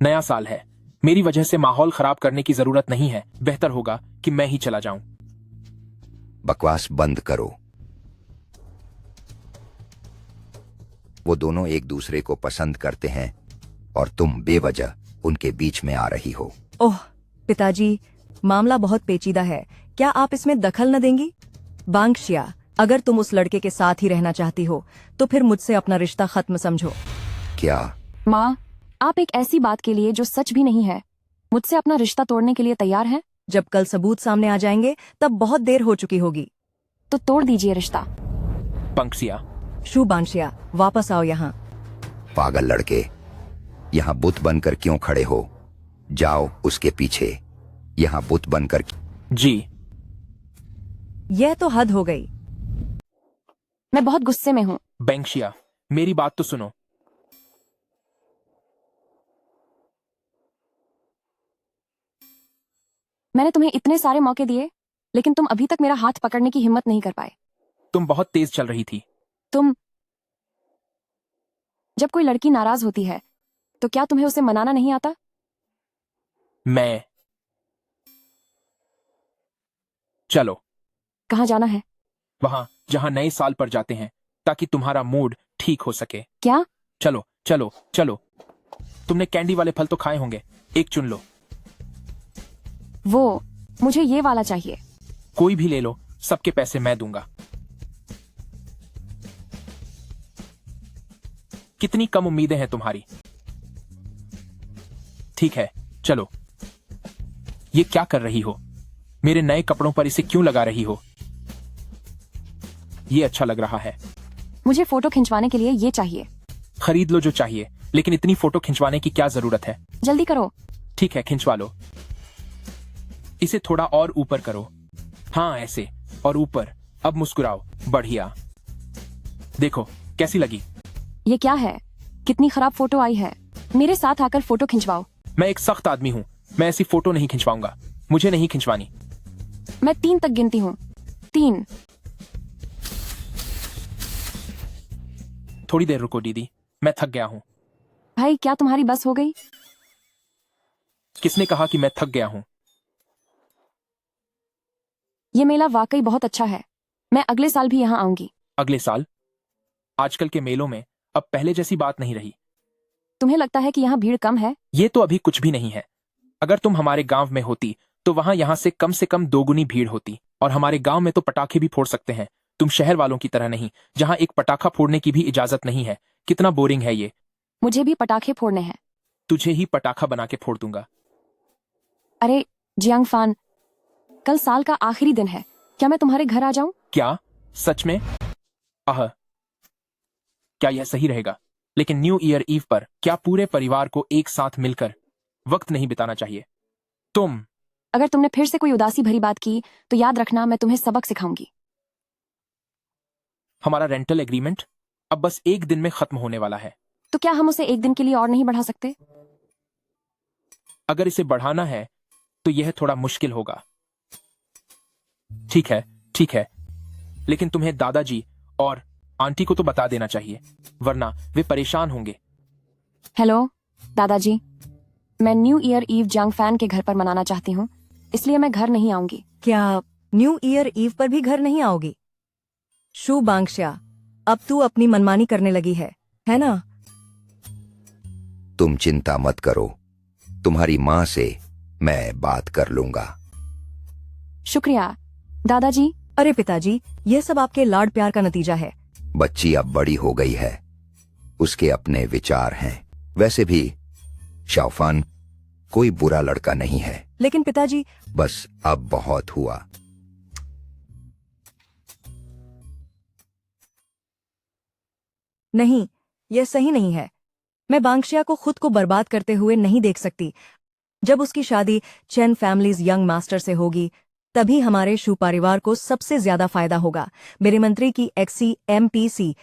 S6: नया साल है, मेरी वजह से माहौल खराब करने की जरूरत नहीं है। बेहतर होगा कि मैं ही चला जाऊं।
S11: बकवास बंद करो। वो दोनों एक दूसरे को पसंद करते हैं और तुम बेवजह उनके बीच में आ रही हो।
S7: ओह पिताजी, मामला बहुत पेचीदा है। क्या आप इसमें दखल न देंगी? बांग्शिया, अगर तुम उस लड़के के साथ ही रहना चाहती हो तो फिर मुझसे अपना रिश्ता खत्म समझो।
S11: क्या?
S4: माँ, आप एक ऐसी बात के लिए जो सच भी नहीं है मुझसे अपना रिश्ता तोड़ने के लिए तैयार हैं?
S7: जब कल सबूत सामने आ जाएंगे तब बहुत देर हो चुकी होगी।
S4: तो तोड़ दीजिए रिश्ता।
S6: पंक्सिया,
S7: शू बांशिया, वापस आओ यहाँ।
S11: पागल लड़के, यहाँ बुत बनकर क्यों खड़े हो? जाओ उसके पीछे। यहाँ बुत बनकर।
S6: जी।
S7: यह तो हद हो गई।
S4: मैं बहुत गुस्से में हूँ।
S6: बैंक्शिया, मेरी बात तो सुनो।
S4: मैंने तुम्हें इतने सारे मौके दिए लेकिन तुम अभी तक मेरा हाथ पकड़ने की हिम्मत नहीं कर पाए।
S6: तुम बहुत तेज चल रही थी।
S4: जब कोई लड़की नाराज होती है तो क्या तुम्हें उसे मनाना नहीं आता?
S6: मैं। चलो।
S4: कहाँ जाना है?
S6: वहां जहां नए साल पर जाते हैं ताकि तुम्हारा मूड ठीक हो सके।
S4: क्या?
S6: चलो चलो चलो। तुमने कैंडी वाले फल तो खाए होंगे, एक चुन लो।
S4: वो, मुझे ये वाला चाहिए।
S6: कोई भी ले लो, सबके पैसे मैं दूंगा। कितनी कम उम्मीदें हैं तुम्हारी। ठीक है, चलो। ये क्या कर रही हो? मेरे नए कपड़ों पर इसे क्यों लगा रही हो? ये अच्छा लग रहा है।
S4: मुझे फोटो खिंचवाने के लिए ये चाहिए।
S6: खरीद लो जो चाहिए, लेकिन इतनी फोटो खिंचवाने की क्या जरूरत है?
S4: जल्दी करो।
S6: ठीक है, खिंचवा लो। इसे थोड़ा और ऊपर करो। हाँ, ऐसे और ऊपर। अब मुस्कुराओ। बढ़िया। देखो कैसी लगी?
S4: ये क्या है? कितनी खराब फोटो आई है। मेरे साथ आकर फोटो खिंचवाओ।
S6: मैं एक सख्त आदमी हूँ, मैं ऐसी फोटो नहीं खिंचवाऊंगा। मुझे नहीं खिंचवानी।
S4: मैं 3 तक गिनती हूँ। 3।
S6: थोड़ी देर रुको दीदी, मैं थक गया हूँ।
S4: भाई, क्या तुम्हारी बस हो गई?
S6: किसने कहा कि मैं थक गया हूँ?
S4: ये मेला वाकई बहुत अच्छा है। मैं अगले साल भी यहाँ आऊंगी।
S6: अगले साल? आजकल के मेलों में अब पहले जैसी बात नहीं रही।
S4: तुम्हें लगता है कि यहाँ भीड़ कम है?
S6: ये तो अभी कुछ भी नहीं है। अगर तुम हमारे गांव में होती तो वहां यहाँ से कम 2 गुनी भीड़ होती। और हमारे गांव में तो पटाखे भी फोड़ सकते हैं। तुम शहर वालों की तरह नहीं, जहाँ एक पटाखा फोड़ने की भी इजाजत नहीं है। कितना बोरिंग है ये।
S4: मुझे भी पटाखे फोड़ने हैं।
S6: तुझे ही पटाखा बना के फोड़ दूंगा।
S4: अरे जियांग फान, कल साल का आखिरी दिन है। क्या मैं तुम्हारे घर आ जाऊं?
S6: क्या? सच में? क्या यह सही रहेगा? लेकिन न्यू ईयर ईव पर क्या पूरे परिवार को एक साथ मिलकर वक्त नहीं बिताना चाहिए?
S4: अगर तुमने फिर से कोई उदासी भरी बात की तो याद रखना, मैं तुम्हें सबक सिखाऊंगी।
S6: हमारा रेंटल एग्रीमेंट अब बस 1 दिन में खत्म होने वाला है।
S4: तो क्या हम उसे 1 दिन के लिए और नहीं बढ़ा सकते?
S6: अगर इसे बढ़ाना है तो यह थोड़ा मुश्किल होगा। ठीक है, लेकिन तुम्हें दादाजी और आंटी को तो बता देना चाहिए, वरना वे परेशान होंगे।
S4: हेलो दादाजी, मैं new year eve Jiang Fan के घर पर मनाना चाहती हूँ, इसलिए मैं घर नहीं आऊंगी।
S7: क्या न्यू ईयर ईव पर भी घर नहीं आओगी? शू बांगशिया, अब तू अपनी मनमानी करने लगी है ना?
S11: तुम चिंता मत करो, तुम्हारी माँ से मैं बात कर लूंगा।
S4: शुक्रिया दादाजी।
S7: अरे पिताजी, यह सब आपके लाड प्यार का नतीजा है।
S11: बच्ची अब बड़ी हो गई है, उसके अपने विचार हैं। वैसे भी शाओफान कोई बुरा लड़का नहीं है।
S7: लेकिन पिताजी।
S11: बस अब बहुत हुआ।
S7: नहीं, यह सही नहीं है। मैं बांगशिया को खुद को बर्बाद करते हुए नहीं देख सकती। जब उसकी शादी चेन फैमिलीज यंग मास्टर से होगी तभी हमारे शू परिवार को सबसे ज्यादा फायदा होगा। मेरे मंत्री की XCMPC।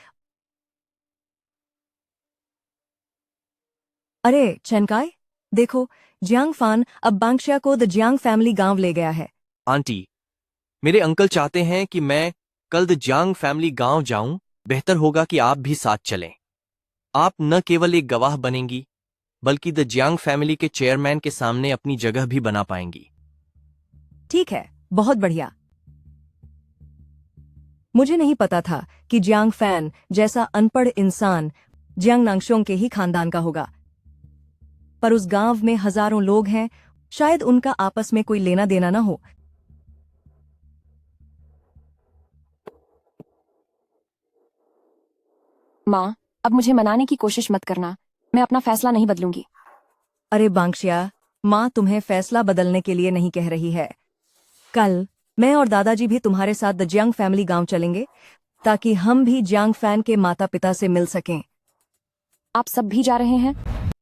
S7: अरे चेनकाई, देखो, जियांग फान अब बांगशिया को द जियांग फैमिली गांव ले गया है।
S9: आंटी, मेरे अंकल चाहते हैं कि मैं कल द जियांग फैमिली गांव जाऊं। बेहतर होगा कि आप भी साथ चलें। आप न केवल एक गवाह बनेंगी बल्कि द जियांग फैमिली के चेयरमैन के सामने अपनी जगह भी बना पाएंगी।
S7: ठीक है, बहुत बढ़िया। मुझे नहीं पता था कि जियांग फैन जैसा अनपढ़ इंसान जियांग नांगशोंग के ही खानदान का होगा। पर उस गांव में हजारों लोग हैं, शायद उनका आपस में कोई लेना देना ना हो।
S4: माँ, अब मुझे मनाने की कोशिश मत करना। मैं अपना फैसला नहीं बदलूंगी।
S7: अरे बांक्सिया, माँ तुम्हें फैसला बदलने के लिए नहीं कह रही है। कल मैं और दादाजी भी तुम्हारे साथ द जियांग फैमिली गांव चलेंगे, ताकि हम भी जियांग फैन के माता पिता से मिल सकें।
S4: आप सब भी जा रहे हैं?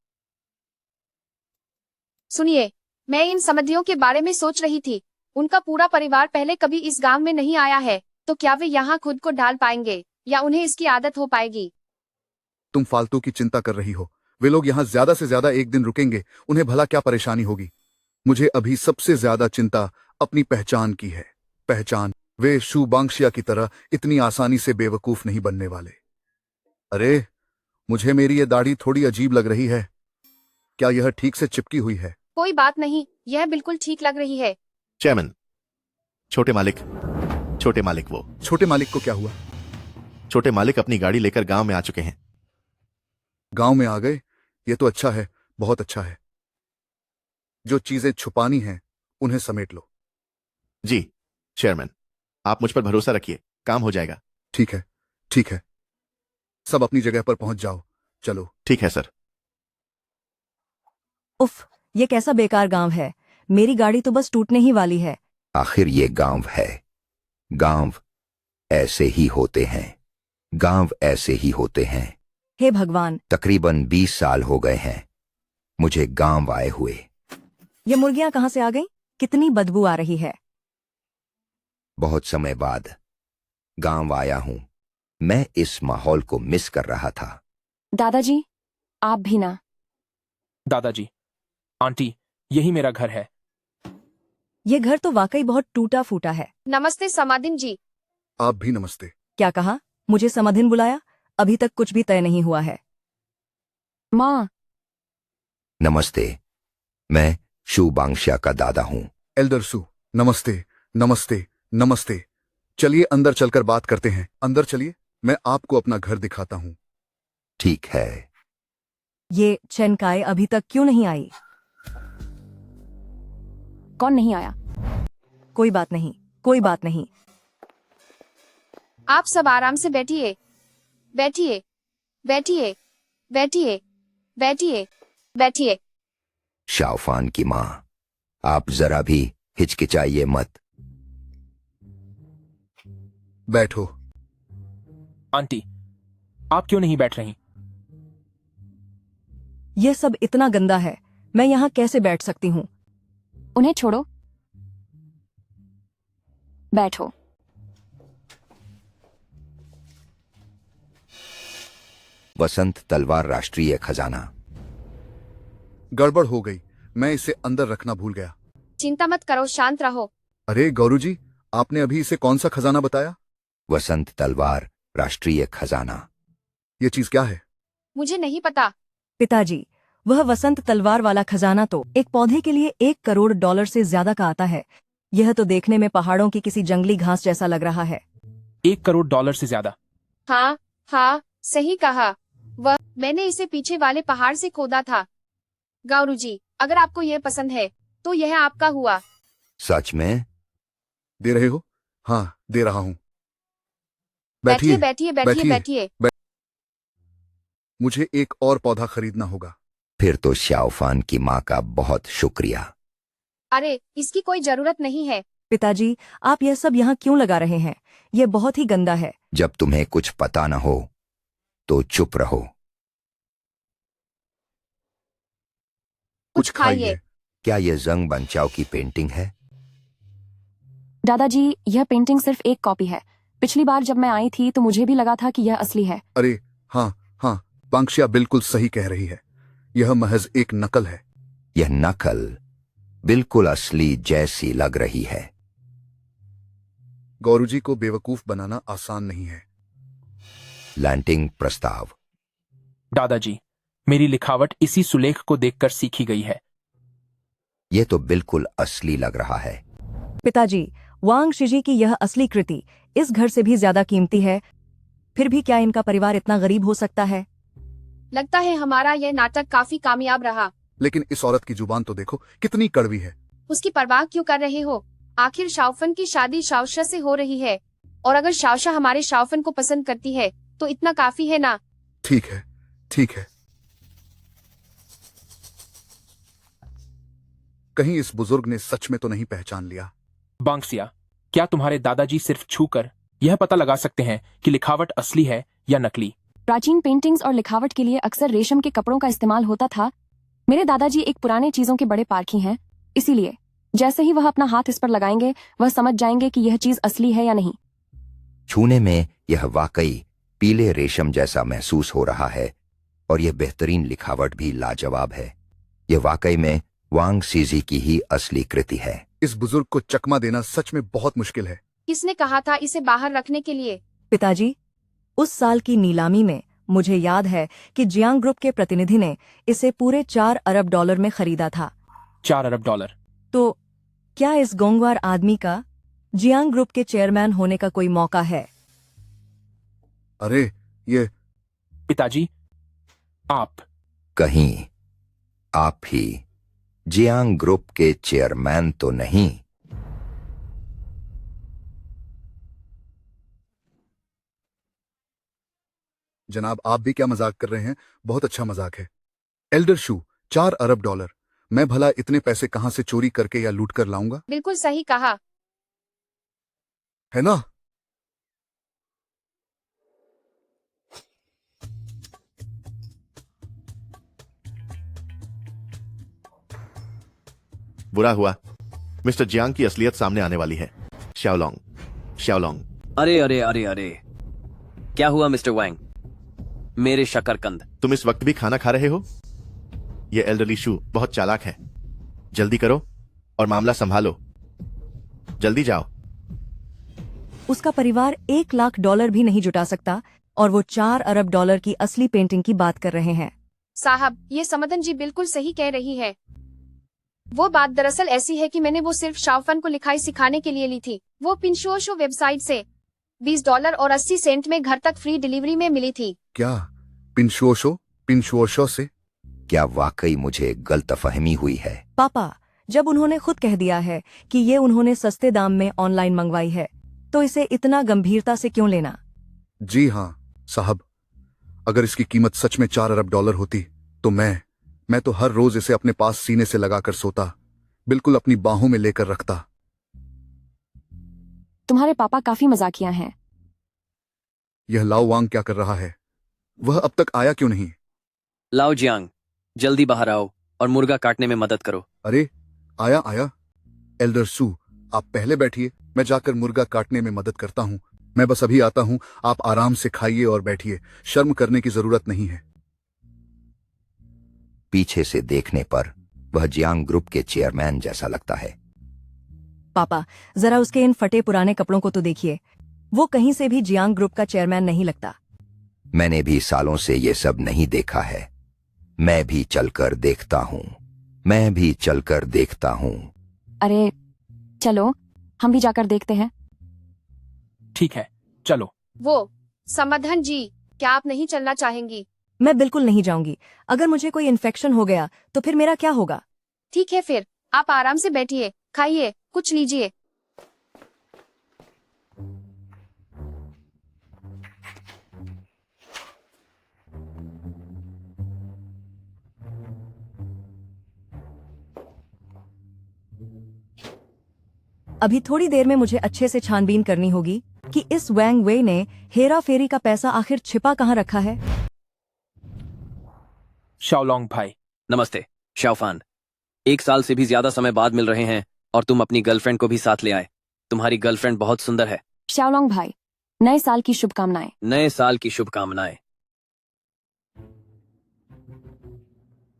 S8: सुनिए, मैं इन समधियों के बारे में सोच रही थी। उनका पूरा परिवार पहले कभी इस गांव में नहीं आया है, तो क्या वे यहाँ खुद को ढाल पाएंगे या उन्हें इसकी आदत हो पाएगी?
S1: तुम फालतू की चिंता कर रही हो। वे लोग यहाँ ज्यादा से ज्यादा एक दिन रुकेंगे, उन्हें भला क्या परेशानी होगी। मुझे अभी सबसे ज्यादा चिंता अपनी पहचान की है। पहचान। वे शू बांक्सिया की तरह इतनी आसानी से बेवकूफ नहीं बनने वाले। अरे, मुझे मेरी ये दाढ़ी थोड़ी अजीब लग रही है। क्या यह ठीक से चिपकी हुई है?
S8: कोई बात नहीं, यह बिल्कुल ठीक लग रही है।
S3: चेयरमैन, छोटे मालिक वो।
S1: छोटे मालिक को क्या हुआ?
S3: छोटे मालिक अपनी गाड़ी लेकर गांव में आ चुके हैं।
S1: गांव में आ गए? ये तो अच्छा है, बहुत अच्छा है। जो चीजें छुपानी हैं उन्हें समेट लो।
S3: जी चेयरमैन, आप मुझ पर भरोसा रखिए, काम हो जाएगा।
S1: ठीक है, ठीक है। सब अपनी जगह पर पहुंच जाओ। चलो।
S3: ठीक है सर।
S7: उफ, ये कैसा बेकार गांव है। मेरी गाड़ी तो बस टूटने ही वाली है।
S11: आखिर ये गांव है। गांव ऐसे ही होते हैं। गांव ऐसे ही होते हैं।
S7: हे भगवान,
S11: तकरीबन 20 साल हो गए हैं मुझे गांव आए हुए।
S7: ये मुर्गियां कहाँ से आ गईं? कितनी बदबू आ रही है।
S11: बहुत समय बाद गांव आया हूं। मैं इस माहौल को मिस कर रहा था।
S4: दादाजी, आप भी ना।
S6: दादाजी, आंटी, यही मेरा घर है।
S7: ये घर तो वाकई बहुत टूटा फूटा है।
S8: नमस्ते समादिन जी।
S1: आप भी नमस्ते।
S7: क्या कहा? मुझे समाधिन बुलाया? अभी तक कुछ भी तय नहीं हुआ है।
S4: माँ।
S11: नमस्ते, मैं शू बांक्सिया का दादा हूं।
S1: एल्डर सू, नमस्ते नमस्ते नमस्ते। चलिए अंदर चलकर बात करते हैं। अंदर चलिए, मैं आपको अपना घर दिखाता हूं।
S11: ठीक है।
S7: ये चेनकाई अभी तक क्यों नहीं आई?
S4: कौन नहीं आया?
S7: कोई बात नहीं, कोई बात नहीं।
S8: आप सब आराम से बैठिए, बैठिए, बैठिए, बैठिए, बैठिए, बैठिए।
S11: शाओफान की मां, आप जरा भी हिचकिचाइए मत।
S1: बैठो।
S6: आंटी, आप क्यों नहीं बैठ रही?
S7: यह सब इतना गंदा है, मैं यहाँ कैसे बैठ सकती हूँ?
S4: उन्हें छोड़ो, बैठो।
S11: वसंत तलवार राष्ट्रीय खजाना।
S1: गड़बड़ हो गई, मैं इसे अंदर रखना भूल गया।
S8: चिंता मत करो, शांत रहो।
S1: अरे गौरू जी, आपने अभी इसे कौन सा खजाना बताया?
S11: वसंत तलवार राष्ट्रीय खजाना।
S1: ये चीज क्या है?
S8: मुझे नहीं पता।
S7: पिताजी, वह वसंत तलवार वाला खजाना तो एक पौधे के लिए $1 करोड़ से ज्यादा का आता है। यह तो देखने में पहाड़ों की किसी जंगली घास जैसा लग रहा है।
S6: $1 करोड़ से ज्यादा?
S8: हाँ हाँ, सही कहा। वह मैंने इसे पीछे वाले पहाड़ से खोदा था। गौरू जी, अगर आपको यह पसंद है तो यह आपका हुआ।
S11: सच में?
S1: दे रहे हो? हाँ, दे रहा हूं।
S8: बैठिए, बैठिए, बैठिए, बैठिए।
S1: मुझे एक और पौधा खरीदना होगा।
S11: फिर तो शाओफान की मां का बहुत शुक्रिया।
S8: अरे, इसकी कोई जरूरत नहीं है।
S7: पिताजी, आप यह सब यहाँ क्यों लगा रहे हैं? यह बहुत ही गंदा है।
S11: जब तुम्हें कुछ पता न हो तो चुप रहो।
S8: कुछ खाइए।
S11: क्या यह जंग बंचाओ की पेंटिंग है?
S4: दादाजी, यह पेंटिंग सिर्फ एक कॉपी है। पिछली बार जब मैं आई थी तो मुझे भी लगा था कि यह असली है।
S1: अरे हाँ हाँ, बांक्सिया बिल्कुल सही कह रही है। यह महज एक नकल है।
S11: यह नकल बिल्कुल असली जैसी लग रही है।
S1: गौरूजी को बेवकूफ बनाना आसान नहीं है।
S11: लैंडिंग प्रस्ताव।
S6: दादाजी, मेरी लिखावट इसी सुलेख को देखकर सीखी गई है।
S11: यह तो बिल्कुल असली लग रहा है।
S7: पिताजी, वांग शिजी की यह असली कृति इस घर से भी ज्यादा कीमती है। फिर भी क्या इनका परिवार इतना गरीब हो सकता है?
S8: लगता है हमारा यह नाटक काफी कामयाब रहा।
S1: लेकिन इस औरत की जुबान तो देखो, कितनी कड़वी है।
S8: उसकी परवाह क्यों कर रहे हो? आखिर शाओफन की शादी शाओशा से हो रही है, और अगर शाओशा हमारे शाओफन को पसंद करती है तो इतना काफी है ना।
S1: ठीक है, ठीक है। कहीं इस बुजुर्ग ने सच में तो नहीं पहचान लिया?
S6: बांक्सिया, क्या तुम्हारे दादाजी सिर्फ छूकर यह पता लगा सकते हैं कि लिखावट असली है या नकली?
S4: प्राचीन पेंटिंग्स और लिखावट के लिए अक्सर रेशम के कपड़ों का इस्तेमाल होता था। मेरे दादाजी एक पुराने चीजों के बड़े पारखी हैं, इसीलिए जैसे ही वह अपना हाथ इस पर लगाएंगे वह समझ जाएंगे कि यह चीज असली है या नहीं।
S11: छूने में यह वाकई पीले रेशम जैसा महसूस हो रहा है और यह बेहतरीन लिखावट भी लाजवाब है। यह वाकई में वांग सीजी की ही असली कृति है।
S1: इस बुजुर्ग को चकमा देना सच में बहुत मुश्किल है।
S8: किसने कहा था इसे बाहर रखने के लिए?
S7: पिताजी, उस साल की नीलामी में मुझे याद है कि जियांग ग्रुप के प्रतिनिधि ने इसे पूरे 4 अरब डॉलर में खरीदा था।
S6: 4 अरब डॉलर?
S7: तो क्या इस गोंगवार आदमी का जियांग ग्रुप के चेयरमैन होने का कोई मौका है?
S1: अरे ये
S6: पिताजी, आप
S11: कहीं आप ही जियांग ग्रुप के चेयरमैन तो नहीं?
S1: जनाब, आप भी क्या मजाक कर रहे हैं? बहुत अच्छा मजाक है। एल्डर शू, 4 अरब डॉलर। मैं भला इतने पैसे कहां से चोरी करके या लूट कर लाऊंगा?
S8: बिल्कुल सही कहा।
S1: है ना?
S3: बुरा हुआ, मिस्टर जियांग की असलियत सामने आने वाली है। शाओलोंग, शाओलोंग।
S15: अरे अरे अरे अरे, क्या हुआ मिस्टर वैंग? मेरे शकरकंद।
S3: तुम इस वक्त भी खाना खा रहे हो? यह एल्डरली शू बहुत चालाक है। जल्दी करो और मामला संभालो। जल्दी जाओ।
S7: उसका परिवार 1 लाख डॉलर भी नहीं जुटा सकता और वो 4 अरब डॉलर की असली पेंटिंग की बात कर रहे हैं।
S8: साहब, ये समदन जी बिल्कुल सही कह रही है। वो बात दरअसल ऐसी है कि मैंने वो सिर्फ शाओफन को लिखाई सिखाने के लिए ली थी। वो पिनशुओशो वेबसाइट से $20 और 80 सेंट में घर तक फ्री डिलीवरी में मिली थी।
S1: क्या? पिनशुओशो से?
S11: क्या वाकई मुझे गलतफहमी हुई है?
S7: पापा, जब उन्होंने खुद कह दिया है कि ये उन्होंने सस्ते दाम में ऑनलाइन मंगवाई है, तो इसे इतना गंभीरता से क्यों लेना?
S1: जी हाँ साहब, अगर इसकी कीमत सच में 4 अरब डॉलर होती तो मैं तो हर रोज इसे अपने पास सीने से लगाकर सोता, बिल्कुल अपनी बाहों में लेकर रखता।
S4: तुम्हारे पापा काफी मजाकिया हैं।
S1: यह लाओ वांग क्या कर रहा है? वह अब तक आया क्यों नहीं?
S15: लाओ जियांग, जल्दी बाहर आओ और मुर्गा काटने में मदद करो।
S1: अरे आया। एल्डर सू, आप पहले बैठिए, मैं जाकर मुर्गा काटने में मदद करता हूँ। मैं बस अभी आता हूँ, आप आराम से खाइए और बैठिए, शर्म करने की जरूरत नहीं है।
S11: पीछे से देखने पर वह जियांग ग्रुप के चेयरमैन जैसा लगता है।
S7: पापा, जरा उसके इन फटे पुराने कपड़ों को तो देखिए। वो कहीं से भी जियांग ग्रुप का चेयरमैन नहीं लगता।
S11: मैंने भी सालों से ये सब नहीं देखा है। मैं भी चलकर देखता हूँ।
S4: अरे चलो, हम भी जाकर देखते हैं।
S6: ठीक है, चलो।
S8: वो समधन जी, क्या आप नहीं चलना चाहेंगी?
S7: मैं बिल्कुल नहीं जाऊंगी। अगर मुझे कोई इन्फेक्शन हो गया तो फिर मेरा क्या होगा?
S8: ठीक है, फिर आप आराम से बैठिए, खाइए, कुछ लीजिए।
S7: अभी थोड़ी देर में मुझे अच्छे से छानबीन करनी होगी कि इस वैंग वे ने हेरा फेरी का पैसा आखिर छिपा कहाँ रखा है।
S6: शाओलोंग भाई।
S15: नमस्ते शाओफान, 1 साल से भी ज्यादा समय बाद मिल रहे हैं और तुम अपनी गर्लफ्रेंड को भी साथ ले आए। तुम्हारी गर्लफ्रेंड बहुत सुंदर है।
S4: शाओलोंग भाई, नए साल की शुभकामनाएं।
S15: नए साल की शुभकामनाएं।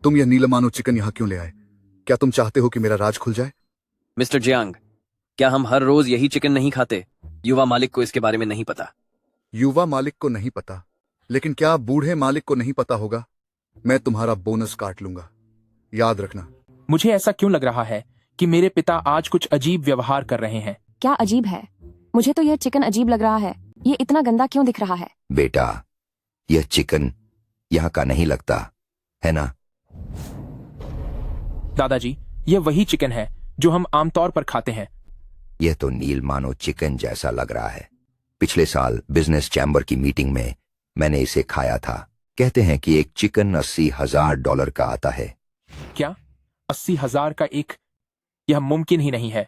S1: तुम यह नीलमानो चिकन यहाँ क्यों ले आए? क्या तुम चाहते हो कि मेरा राज खुल जाए?
S15: मिस्टर जियांग, क्या हम हर रोज यही चिकन नहीं खाते? युवा मालिक को इसके बारे में नहीं पता।
S1: युवा मालिक को नहीं पता, लेकिन क्या बूढ़े मालिक को नहीं पता होगा? मैं तुम्हारा बोनस काट लूंगा, याद रखना।
S6: मुझे ऐसा क्यों लग रहा है कि मेरे पिता आज कुछ अजीब व्यवहार कर रहे हैं?
S4: क्या अजीब है? मुझे तो यह चिकन अजीब लग रहा है। ये इतना गंदा क्यों दिख रहा है?
S11: बेटा, यह चिकन यहाँ का नहीं लगता है ना?
S6: दादाजी, यह वही चिकन है जो हम आमतौर पर खाते हैं।
S11: यह तो नील मानो चिकन जैसा लग रहा है। पिछले साल बिजनेस चैम्बर की मीटिंग में मैंने इसे खाया था। कहते हैं कि एक चिकन $80,000 का आता है।
S6: क्या 80,000 का एक? यह मुमकिन ही नहीं है।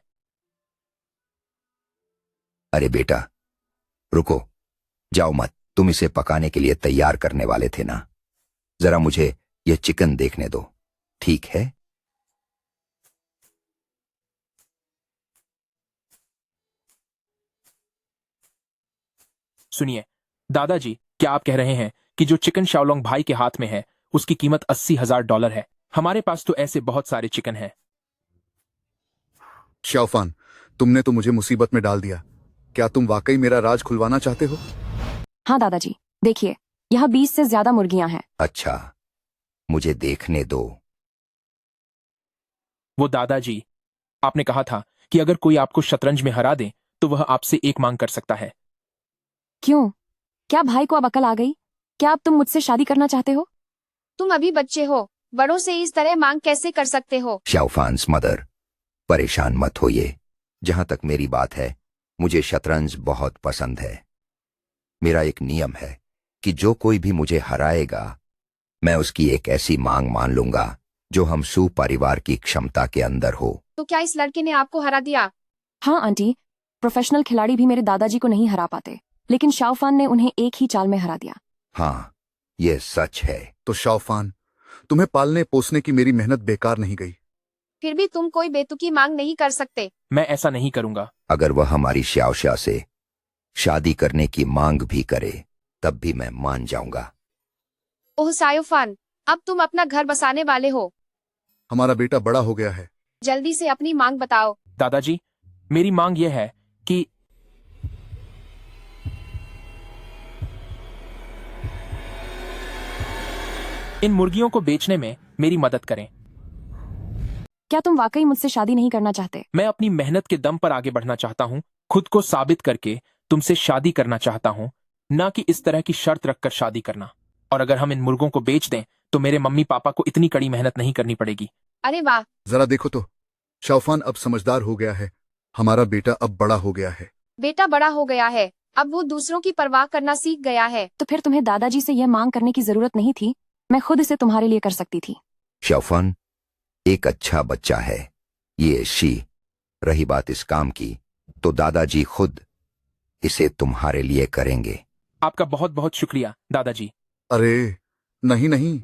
S11: अरे बेटा, रुको, जाओ मत। तुम इसे पकाने के लिए तैयार करने वाले थे ना? जरा मुझे यह चिकन देखने दो, ठीक है?
S6: सुनिए दादाजी, क्या आप कह रहे हैं कि जो चिकन शाओलोंग भाई के हाथ में है उसकी कीमत $80,000 है? हमारे पास तो ऐसे बहुत सारे चिकन हैं।
S1: शाओफान, तुमने तो मुझे मुसीबत में डाल दिया। क्या तुम वाकई मेरा राज खुलवाना चाहते हो?
S4: हाँ दादाजी, देखिए, यहाँ 20 से ज्यादा मुर्गियां हैं।
S11: अच्छा, मुझे देखने दो।
S6: वो दादाजी, आपने कहा था कि अगर कोई आपको शतरंज में हरा दे तो वह आपसे एक मांग कर सकता है।
S4: क्यों? क्या भाई को अब अकल आ गई? क्या अब तुम मुझसे शादी करना चाहते हो?
S8: तुम अभी बच्चे हो, बड़ों से इस तरह मांग कैसे कर सकते हो?
S11: शाओफान्स मदर, परेशान मत होइए। जहां तक मेरी बात है, मुझे शतरंज बहुत पसंद है। मेरा एक नियम है कि जो कोई भी मुझे हराएगा, मैं उसकी एक ऐसी मांग मान लूंगा जो हम सू परिवार की क्षमता के अंदर हो।
S8: तो क्या इस लड़के ने आपको हरा दिया?
S4: हाँ आंटी, प्रोफेशनल खिलाड़ी भी मेरे दादाजी को नहीं हरा पाते, लेकिन शाओफान ने उन्हें एक ही चाल में हरा दिया।
S11: हाँ, यह सच है।
S1: तो शाओफान, तुम्हें पालने पोसने की मेरी मेहनत बेकार नहीं गई।
S8: फिर भी तुम कोई बेतुकी मांग नहीं कर सकते।
S6: मैं ऐसा नहीं करूंगा।
S11: अगर वह हमारी श्याओशा से शादी करने की मांग भी करे, तब भी मैं मान जाऊंगा।
S8: ओह सायोफान, अब तुम अपना घर बसाने वाले हो।
S1: हमारा बेटा बड़ा हो गया है।
S8: जल्दी से अपनी मांग बताओ।
S6: दादाजी, मेरी मांग यह है कि इन मुर्गियों को बेचने में मेरी मदद करें।
S4: क्या तुम वाकई मुझसे शादी नहीं करना चाहते?
S6: मैं अपनी मेहनत के दम पर आगे बढ़ना चाहता हूँ, खुद को साबित करके तुमसे शादी करना चाहता हूँ, ना कि इस तरह की शर्त रखकर शादी करना। और अगर हम इन मुर्गों को बेच दें तो मेरे मम्मी पापा को इतनी कड़ी मेहनत नहीं करनी पड़ेगी।
S8: अरे वाह,
S1: जरा देखो तो, शाओफान अब समझदार हो गया है। हमारा बेटा अब बड़ा हो गया है।
S8: बेटा बड़ा हो गया है, अब वो दूसरों की परवाह करना सीख गया है।
S4: तो फिर तुम्हें दादाजी से यह मांग करने की जरूरत नहीं थी, मैं खुद इसे तुम्हारे लिए कर सकती थी।
S11: शाओफान एक अच्छा बच्चा है, ये शी। रही बात इस काम की, तो दादाजी खुद इसे तुम्हारे लिए करेंगे।
S6: आपका बहुत बहुत शुक्रिया दादाजी।
S1: अरे नहीं नहीं,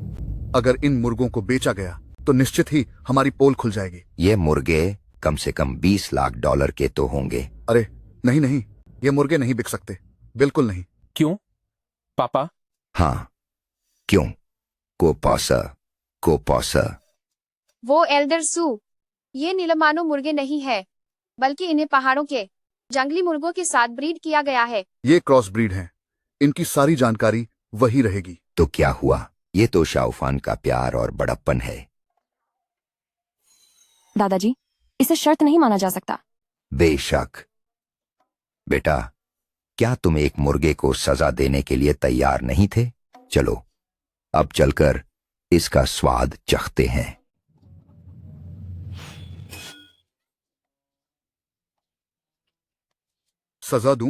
S1: अगर इन मुर्गों को बेचा गया तो निश्चित ही हमारी पोल खुल जाएगी।
S11: ये मुर्गे कम से कम $20 लाख के तो होंगे।
S1: अरे नहीं नहीं, ये मुर्गे नहीं बिक सकते, बिल्कुल नहीं।
S6: क्यों पापा?
S11: हाँ, क्यों? कोपासा।
S8: वो एल्डर सू, ये नीलमानो मुर्गे नहीं है, बल्कि इन्हें पहाड़ों के जंगली मुर्गों के साथ ब्रीड किया गया है।
S1: ये क्रॉस ब्रीड हैं, इनकी सारी जानकारी वही रहेगी।
S11: तो क्या हुआ? ये तो शाओफान का प्यार और बड़प्पन है।
S4: दादाजी, इसे शर्त नहीं माना जा सकता।
S11: बेशक। बेटा, क्या तुम एक मुर्गे को सजा देने के लिए तैयार नहीं थे? चलो, अब चलकर इसका स्वाद चखते हैं।
S1: सजा दूं?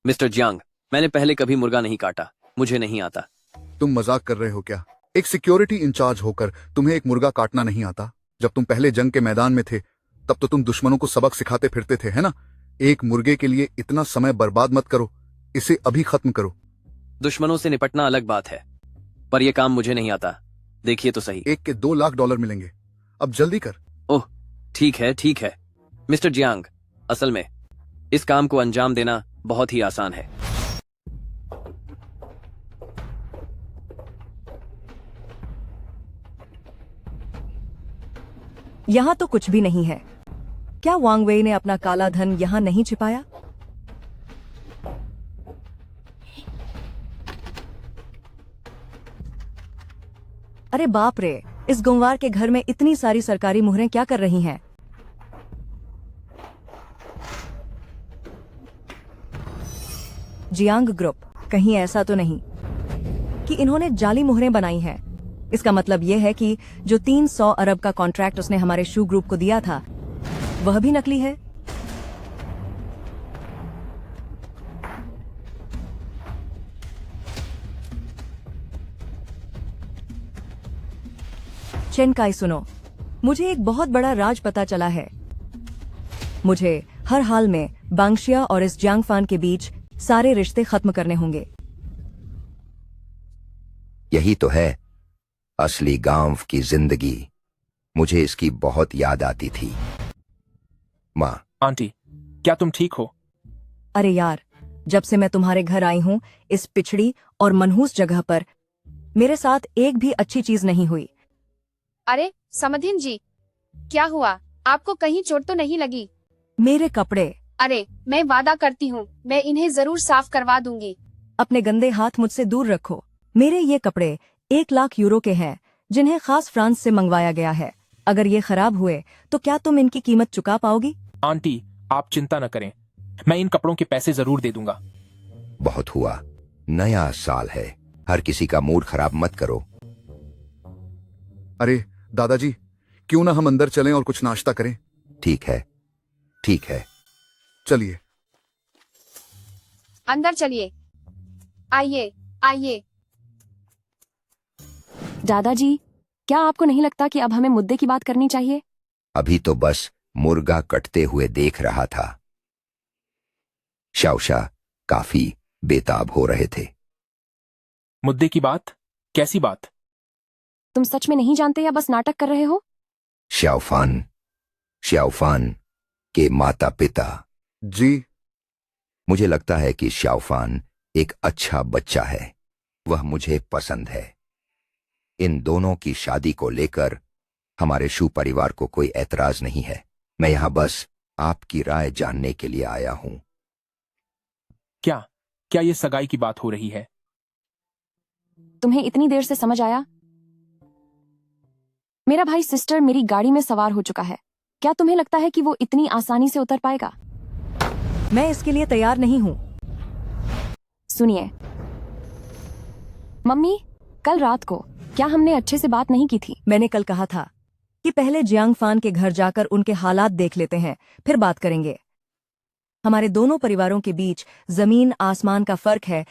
S15: मिस्टर जियांग, मैंने पहले कभी मुर्गा नहीं काटा, मुझे नहीं आता।
S1: तुम मजाक कर रहे हो क्या? एक सिक्योरिटी इंचार्ज होकर तुम्हें एक मुर्गा काटना नहीं आता? जब तुम पहले जंग के मैदान में थे तब तो तुम दुश्मनों को सबक सिखाते फिरते थे, है ना? एक मुर्गे के लिए इतना समय बर्बाद मत करो, इसे अभी खत्म करो।
S15: दुश्मनों से निपटना अलग बात है, पर यह काम मुझे नहीं आता। देखिए तो सही।
S1: एक के $2 लाख मिलेंगे, अब जल्दी कर।
S15: ओह ठीक है मिस्टर जियांग, असल में इस काम को अंजाम देना बहुत ही आसान है।
S7: यहाँ तो कुछ भी नहीं है। क्या वांग वेई ने अपना काला धन यहाँ नहीं छिपाया? अरे बाप रे, इस गुंवार के घर में इतनी सारी सरकारी मुहरें क्या कर रही हैं? जियांग ग्रुप, कहीं ऐसा तो नहीं कि इन्होंने जाली मुहरें बनाई हैं? इसका मतलब यह है कि जो 300 अरब का कॉन्ट्रैक्ट उसने हमारे शू ग्रुप को दिया था, वह भी नकली है। चेन काई सुनो, मुझे एक बहुत बड़ा राज पता चला है। मुझे हर हाल में बांगशिया और इस जियांग फान के बीच सारे रिश्ते खत्म करने होंगे।
S11: यही तो है असली गांव की जिंदगी। मुझे इसकी बहुत याद आती थी। माँ,
S6: आंटी, क्या तुम ठीक हो?
S7: अरे यार, जब से मैं तुम्हारे घर आई हूँ इस पिछड़ी और मनहूस जगह पर मेरे साथ एक भी अच्छी चीज नहीं हुई।
S8: अरे समधिन जी, क्या हुआ? आपको कहीं चोट तो नहीं लगी?
S7: मेरे कपड़े।
S8: अरे मैं वादा करती हूँ मैं इन्हें जरूर साफ करवा दूंगी।
S7: अपने गंदे हाथ मुझसे दूर रखो। मेरे ये कपड़े 1 लाख यूरो के हैं, जिन्हें खास फ्रांस से मंगवाया गया है। अगर ये खराब हुए तो क्या तुम इनकी कीमत चुका पाओगी?
S6: आंटी, आप चिंता न करें, मैं इन कपड़ों के पैसे जरूर दे दूंगा।
S11: बहुत हुआ, नया साल है, हर किसी का मूड खराब मत करो।
S1: अरे दादाजी, क्यों ना हम अंदर चलें और कुछ नाश्ता करें?
S11: ठीक है, ठीक है।
S1: चलिए।
S8: अंदर चलिए, आइए आइए।
S4: दादाजी, क्या आपको नहीं लगता कि अब हमें मुद्दे की बात करनी चाहिए?
S11: अभी तो बस मुर्गा कटते हुए देख रहा था। शाओशा काफी बेताब हो रहे थे।
S6: मुद्दे की बात? कैसी बात?
S4: तुम सच में नहीं जानते या बस नाटक कर रहे हो?
S11: श्याओफान के माता पिता।
S1: जी,
S11: मुझे लगता है कि श्याओफान एक अच्छा बच्चा है। वह मुझे पसंद है। इन दोनों की शादी को लेकर हमारे शू परिवार को कोई ऐतराज नहीं है। मैं यहां बस आपकी राय जानने के लिए आया हूं।
S6: क्या क्या ये सगाई की बात हो रही है?
S4: तुम्हें इतनी देर से समझ आया? मेरा भाई सिस्टर मेरी गाड़ी में सवार हो चुका है। क्या तुम्हें लगता है कि वो इतनी आसानी से उतर पाएगा?
S7: मैं इसके लिए तैयार नहीं हूँ।
S4: सुनिए मम्मी, कल रात को क्या हमने अच्छे से बात नहीं की थी?
S7: मैंने कल कहा था कि पहले जियांग फान के घर जाकर उनके हालात देख लेते हैं, फिर बात करेंगे। हमारे दोनों परिवारों के बीच जमीन आसमान का फर्क है।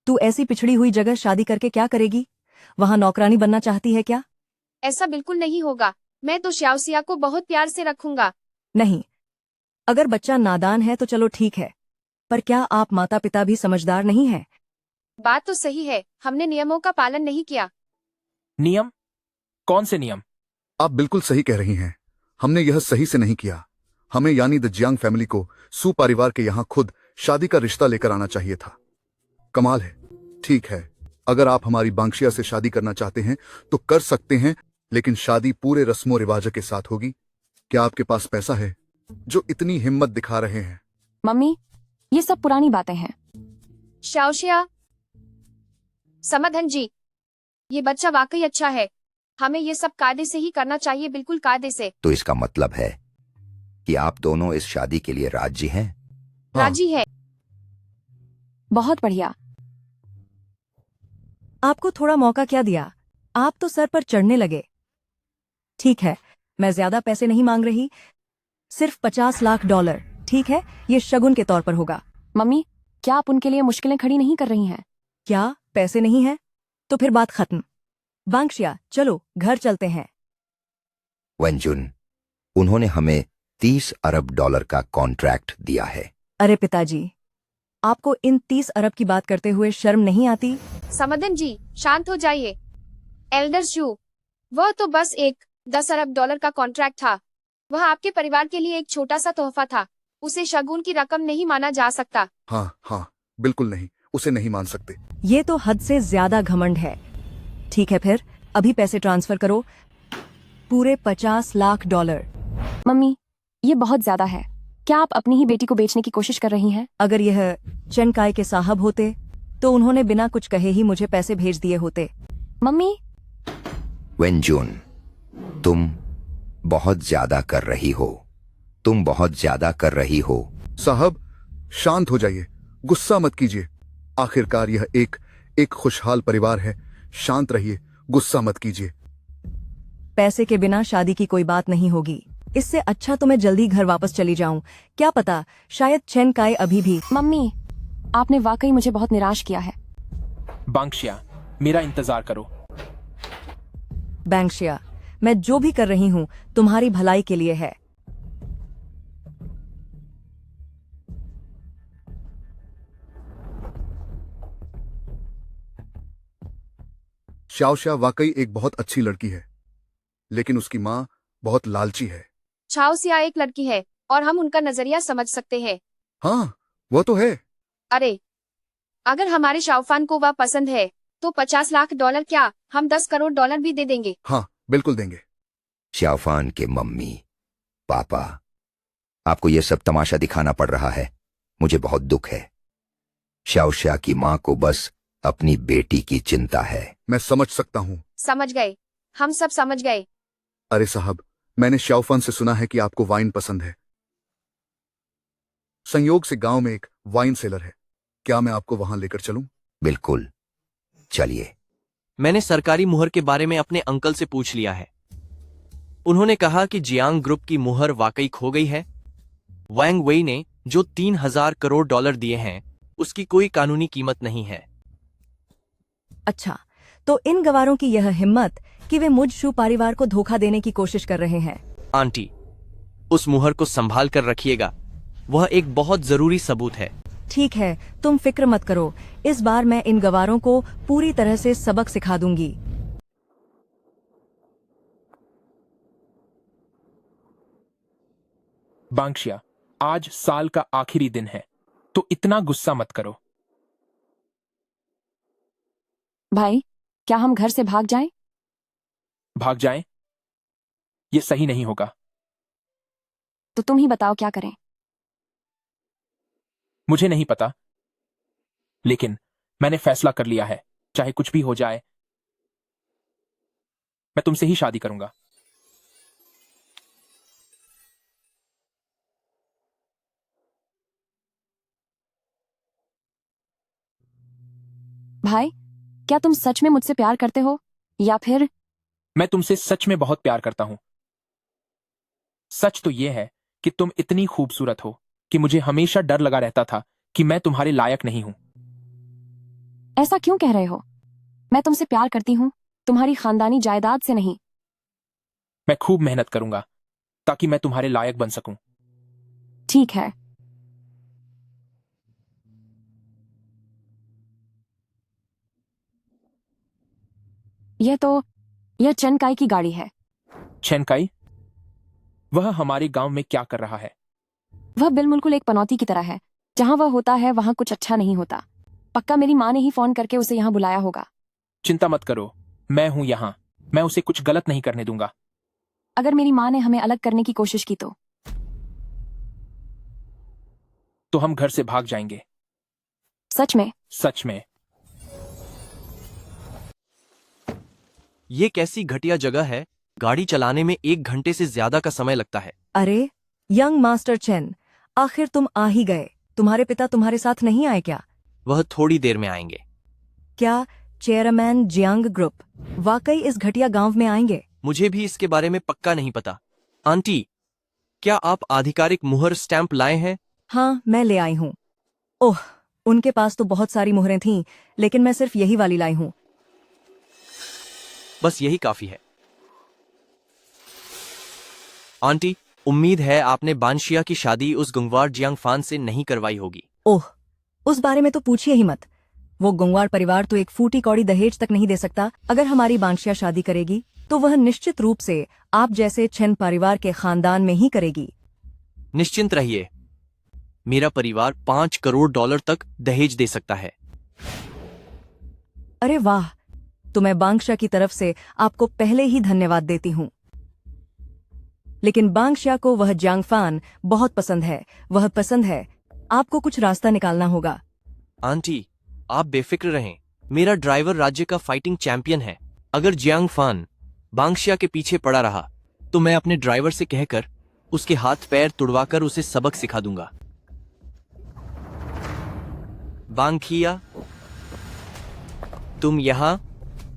S7: तू ऐसी पिछड़ी हुई जगह शादी करके क्या करेगी? वहां नौकरानी बनना चाहती है क्या?
S8: ऐसा बिल्कुल नहीं होगा। मैं तो श्याओसिया को बहुत प्यार से रखूंगा।
S7: नहीं, अगर बच्चा नादान है तो चलो ठीक है, पर क्या आप माता पिता भी समझदार नहीं हैं?
S8: बात तो सही है, हमने नियमों का पालन नहीं किया।
S6: नियम? कौन से नियम?
S1: आप बिल्कुल सही कह रही हैं। हमने यह सही से नहीं किया। हमें यानी द जियांग फैमिली को सू परिवार के यहां खुद शादी का रिश्ता लेकर आना चाहिए था। कमाल है। ठीक है, अगर आप हमारी बांगशिया से शादी करना चाहते हैं तो कर सकते हैं, लेकिन शादी पूरे रस्मों रिवाजों के साथ होगी। क्या आपके पास पैसा है जो इतनी हिम्मत दिखा रहे हैं?
S4: मम्मी, ये सब पुरानी बातें हैं।
S8: श्याओशिया, समधन जी, ये बच्चा वाकई अच्छा है। हमें ये सब कायदे से ही करना चाहिए, बिल्कुल कायदे से।
S11: तो इसका मतलब है कि आप दोनों इस शादी के लिए राजी हैं?
S8: राजी है।
S4: बहुत बढ़िया।
S7: आपको थोड़ा मौका क्या दिया? आप तो सर पर चढ़ने लगे। ठीक है, मैं ज्यादा पैसे नहीं मांग रही, सिर्फ $50 लाख। ठीक है, ये शगुन के तौर पर होगा।
S4: मम्मी, क्या आप उनके लिए मुश्किलें खड़ी नहीं कर रही हैं?
S7: क्या पैसे नहीं है? तो फिर बात खत्म। बांगशिया, चलो घर चलते हैं।
S11: वेंजुन, उन्होंने हमें $30 अरब का कॉन्ट्रैक्ट दिया है।
S7: अरे पिताजी, आपको इन 30 अरब की बात करते हुए शर्म नहीं आती?
S8: समधन जी, शांत हो जाइए। एल्डर शू, वह तो बस एक $10 अरब का कॉन्ट्रैक्ट था। वह आपके परिवार के लिए एक छोटा सा तोहफा था। उसे शगुन की रकम नहीं माना जा सकता।
S1: हाँ, बिल्कुल नहीं, उसे नहीं मान सकते।
S7: ये तो हद से ज्यादा घमंड है। ठीक है, फिर अभी पैसे ट्रांसफर करो, पूरे $50 लाख।
S4: मम्मी, ये बहुत ज्यादा है। क्या आप अपनी ही बेटी को बेचने की कोशिश कर रही हैं?
S7: अगर यह चेन काय के साहब होते तो उन्होंने बिना कुछ कहे ही मुझे पैसे भेज दिए होते।
S4: मम्मी,
S11: वेंजुन, तुम बहुत ज्यादा कर रही हो। तुम बहुत ज्यादा कर रही हो।
S1: साहब, शांत हो जाइए, गुस्सा मत कीजिए। आखिरकार यह एक खुशहाल परिवार है। शांत रहिए, गुस्सा मत कीजिए।
S7: पैसे के बिना शादी की कोई बात नहीं होगी। इससे अच्छा तो मैं जल्दी घर वापस चली जाऊं। क्या पता, शायद चेन काय अभी भी।
S4: मम्मी, आपने वाकई मुझे बहुत निराश किया है।
S6: बांगशिया, मेरा इंतजार करो।
S7: बांगशिया, मैं जो भी कर रही हूँ तुम्हारी भलाई के लिए है।
S1: शाओशा वाकई एक बहुत अच्छी लड़की है, लेकिन उसकी माँ बहुत लालची है।
S8: छाओसिया एक लड़की है और हम उनका नजरिया समझ सकते हैं।
S1: हाँ, वो तो है।
S8: अरे, अगर हमारे शाओफान को वह पसंद है तो 50 लाख डॉलर क्या, हम 10 करोड़ डॉलर भी दे देंगे।
S1: हाँ, बिल्कुल देंगे।
S11: शाओफान के मम्मी पापा, आपको यह सब तमाशा दिखाना पड़ रहा है, मुझे बहुत दुख है। शाओशा की माँ को बस अपनी बेटी की चिंता है।
S1: मैं समझ सकता हूँ।
S8: समझ गए, हम सब समझ गए।
S1: अरे साहब, मैंने शाओफान से सुना है कि आपको वाइन पसंद है। संयोग से गांव में एक वाइन सेलर है, क्या मैं आपको वहां लेकर चलूं?
S11: बिल्कुल, चलिए।
S9: मैंने सरकारी मुहर के बारे में अपने अंकल से पूछ लिया है। उन्होंने कहा कि जियांग ग्रुप की मुहर वाकई खो गई है। वैंग वेई ने जो 3000 करोड़ डॉलर दिए हैं उसकी कोई कानूनी कीमत नहीं है।
S7: अच्छा, तो इन गवारों की यह हिम्मत कि वे मुझ शू परिवार को धोखा देने की कोशिश कर रहे हैं।
S9: आंटी, उस मुहर को संभाल कर रखिएगा, वह एक बहुत जरूरी सबूत है।
S7: ठीक है, तुम फिक्र मत करो, इस बार मैं इन गवारों को पूरी तरह से सबक सिखा दूंगी।
S6: बांग्शिया, आज साल का आखिरी दिन है, तो इतना गुस्सा मत करो।
S4: भाई, क्या हम घर से भाग जाएं?
S6: भाग जाएं? ये सही नहीं होगा।
S4: तो तुम ही बताओ क्या करें।
S6: मुझे नहीं पता, लेकिन मैंने फैसला कर लिया है, चाहे कुछ भी हो जाए, मैं तुमसे ही शादी करूंगा।
S4: भाई, क्या तुम सच में मुझसे प्यार करते हो या फिर?
S6: मैं तुमसे सच में बहुत प्यार करता हूं। सच तो यह है कि तुम इतनी खूबसूरत हो कि मुझे हमेशा डर लगा रहता था कि मैं तुम्हारे लायक नहीं हूं।
S4: ऐसा क्यों कह रहे हो? मैं तुमसे प्यार करती हूं, तुम्हारी खानदानी जायदाद से नहीं।
S6: मैं खूब मेहनत करूंगा ताकि मैं तुम्हारे लायक बन सकूं।
S4: ठीक है। यह चेन काई की गाड़ी है।
S6: चेनकाई? वह हमारे गांव में क्या कर रहा है?
S4: वह बिल्कुल एक पनौती की तरह है, जहां वह होता है वहां कुछ अच्छा नहीं होता। पक्का मेरी माँ ने ही फोन करके उसे यहाँ बुलाया होगा।
S6: चिंता मत करो, मैं हूं यहाँ, मैं उसे कुछ गलत नहीं करने दूंगा।
S4: अगर मेरी माँ ने हमें अलग करने की कोशिश की
S6: तो हम घर से भाग जाएंगे।
S4: सच में?
S6: सच में।
S9: ये कैसी घटिया जगह है, गाड़ी चलाने में 1 घंटे से ज्यादा का समय लगता है।
S7: अरे यंग मास्टर चेन, आखिर तुम आ ही गए। तुम्हारे पिता तुम्हारे साथ नहीं आए क्या?
S9: वह थोड़ी देर में आएंगे।
S7: क्या चेयरमैन जियांग ग्रुप वाकई इस घटिया गांव में आएंगे?
S9: मुझे भी इसके बारे में पक्का नहीं पता। आंटी, क्या आप आधिकारिक मुहर स्टैंप लाए हैं?
S7: हाँ, मैं ले आई हूँ। ओह, उनके पास तो बहुत सारी मुहरें थीं, लेकिन मैं सिर्फ यही वाली लाई हूँ।
S9: बस यही काफी है। आंटी, उम्मीद है आपने बानशिया की शादी उस गुंगवार जियांगफान से नहीं करवाई होगी।
S7: ओह, उस बारे में तो पूछिए ही मत। वो गुंगवार परिवार तो एक फूटी कौड़ी दहेज तक नहीं दे सकता। अगर हमारी बांशिया शादी करेगी तो वह निश्चित रूप से आप जैसे छेन परिवार के खानदान में ही करेगी।
S9: निश्चिंत रहिए, मेरा परिवार 5 करोड़ डॉलर तक दहेज दे सकता है।
S7: अरे वाह, तो मैं बांग्शा की तरफ से आपको पहले ही धन्यवाद देती हूँ। लेकिन बांग्शा को वह जियांगफान बहुत पसंद है। वह पसंद है, आपको कुछ रास्ता निकालना होगा।
S9: आंटी, आप बेफिक्र रहें, मेरा ड्राइवर राज्य का फाइटिंग चैंपियन है। अगर जियांगफान बांग्शिया के पीछे पड़ा रहा तो मैं अपने ड्राइवर से कहकर उसके हाथ पैर तुड़वाकर उसे सबक सिखा दूंगा। बांग्शिया, तुम यहाँ?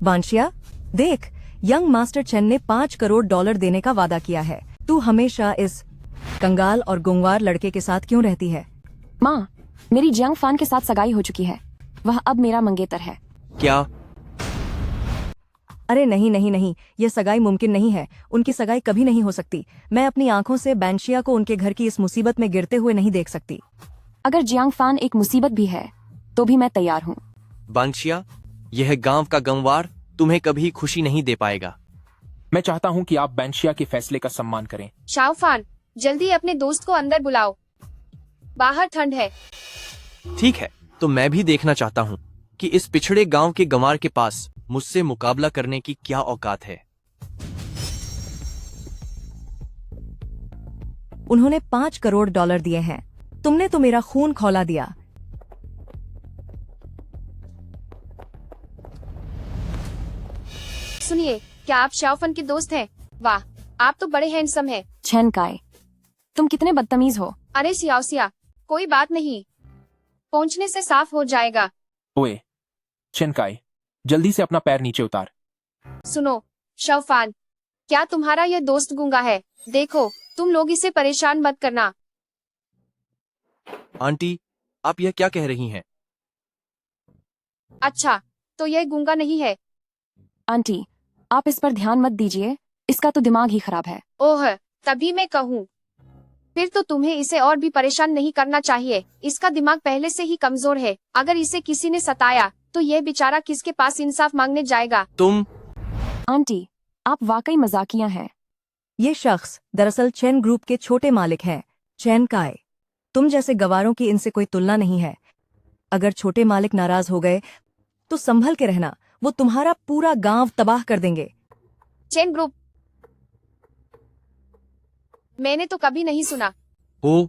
S7: बांशिया, देख, यंग मास्टर चेन ने 5 करोड़ डॉलर देने का वादा किया है। तू हमेशा इस कंगाल और गुंगवार लड़के के साथ क्यों रहती है?
S4: माँ, मेरी जियांगफान के साथ सगाई हो चुकी है। वह अब मेरा मंगेतर है।
S9: क्या?
S7: अरे नहीं नहीं नहीं, ये सगाई मुमकिन नहीं है। उनकी सगाई कभी नहीं हो सकती। मैं अपनी आंखों से बैंशिया को उनके घर की इस मुसीबत में गिरते हुए नहीं देख सकती।
S4: अगर जियांग फान एक मुसीबत भी है तो भी मैं तैयार हूँ।
S9: बांशिया, यह गांव का गंवार तुम्हें कभी खुशी नहीं दे पाएगा।
S6: मैं चाहता हूँ कि आप बैंशिया के फैसले का सम्मान करें।
S8: शाओफान, जल्दी अपने दोस्त को अंदर बुलाओ, बाहर ठंड है।
S9: ठीक है, तो मैं भी देखना चाहता हूँ कि इस पिछड़े गांव के गंवार के पास मुझसे मुकाबला करने की क्या औकात है।
S7: उन्होंने $5 करोड़ दिए हैं। तुमने तो मेरा खून खौला दिया।
S8: सुनिए, क्या आप शाओफन के दोस्त हैं? वाह, आप तो बड़े हैंडसम हैं।
S4: चेन काय, तुम कितने बदतमीज हो।
S8: अरे सियाओसिया, कोई बात नहीं, पहुंचने से साफ हो जाएगा।
S6: ओए चेनकाई, जल्दी से अपना पैर नीचे उतार।
S8: सुनो शाओफान, क्या तुम्हारा यह दोस्त गूंगा है? देखो, तुम लोग इसे परेशान मत करना।
S9: आंटी, आप यह क्या कह रही हैं?
S8: अच्छा, तो यह गूंगा नहीं है।
S4: आंटी, आप इस पर ध्यान मत दीजिए, इसका तो दिमाग ही खराब है।
S8: ओह, तभी मैं कहूँ, फिर तो तुम्हें इसे और भी परेशान नहीं करना चाहिए। इसका दिमाग पहले से ही कमजोर है। अगर इसे किसी ने सताया तो यह बेचारा किसके पास इंसाफ मांगने जाएगा?
S9: तुम।
S4: आंटी, आप वाकई मजाकिया हैं।
S7: ये शख्स दरअसल चेन ग्रुप के छोटे मालिक हैं, चेन काय। तुम जैसे गवारों की इनसे कोई तुलना नहीं है। अगर छोटे मालिक नाराज हो गए तो संभल के रहना, वो तुम्हारा पूरा गांव तबाह कर देंगे।
S8: Chain group? मैंने तो कभी नहीं सुना।
S9: ओ,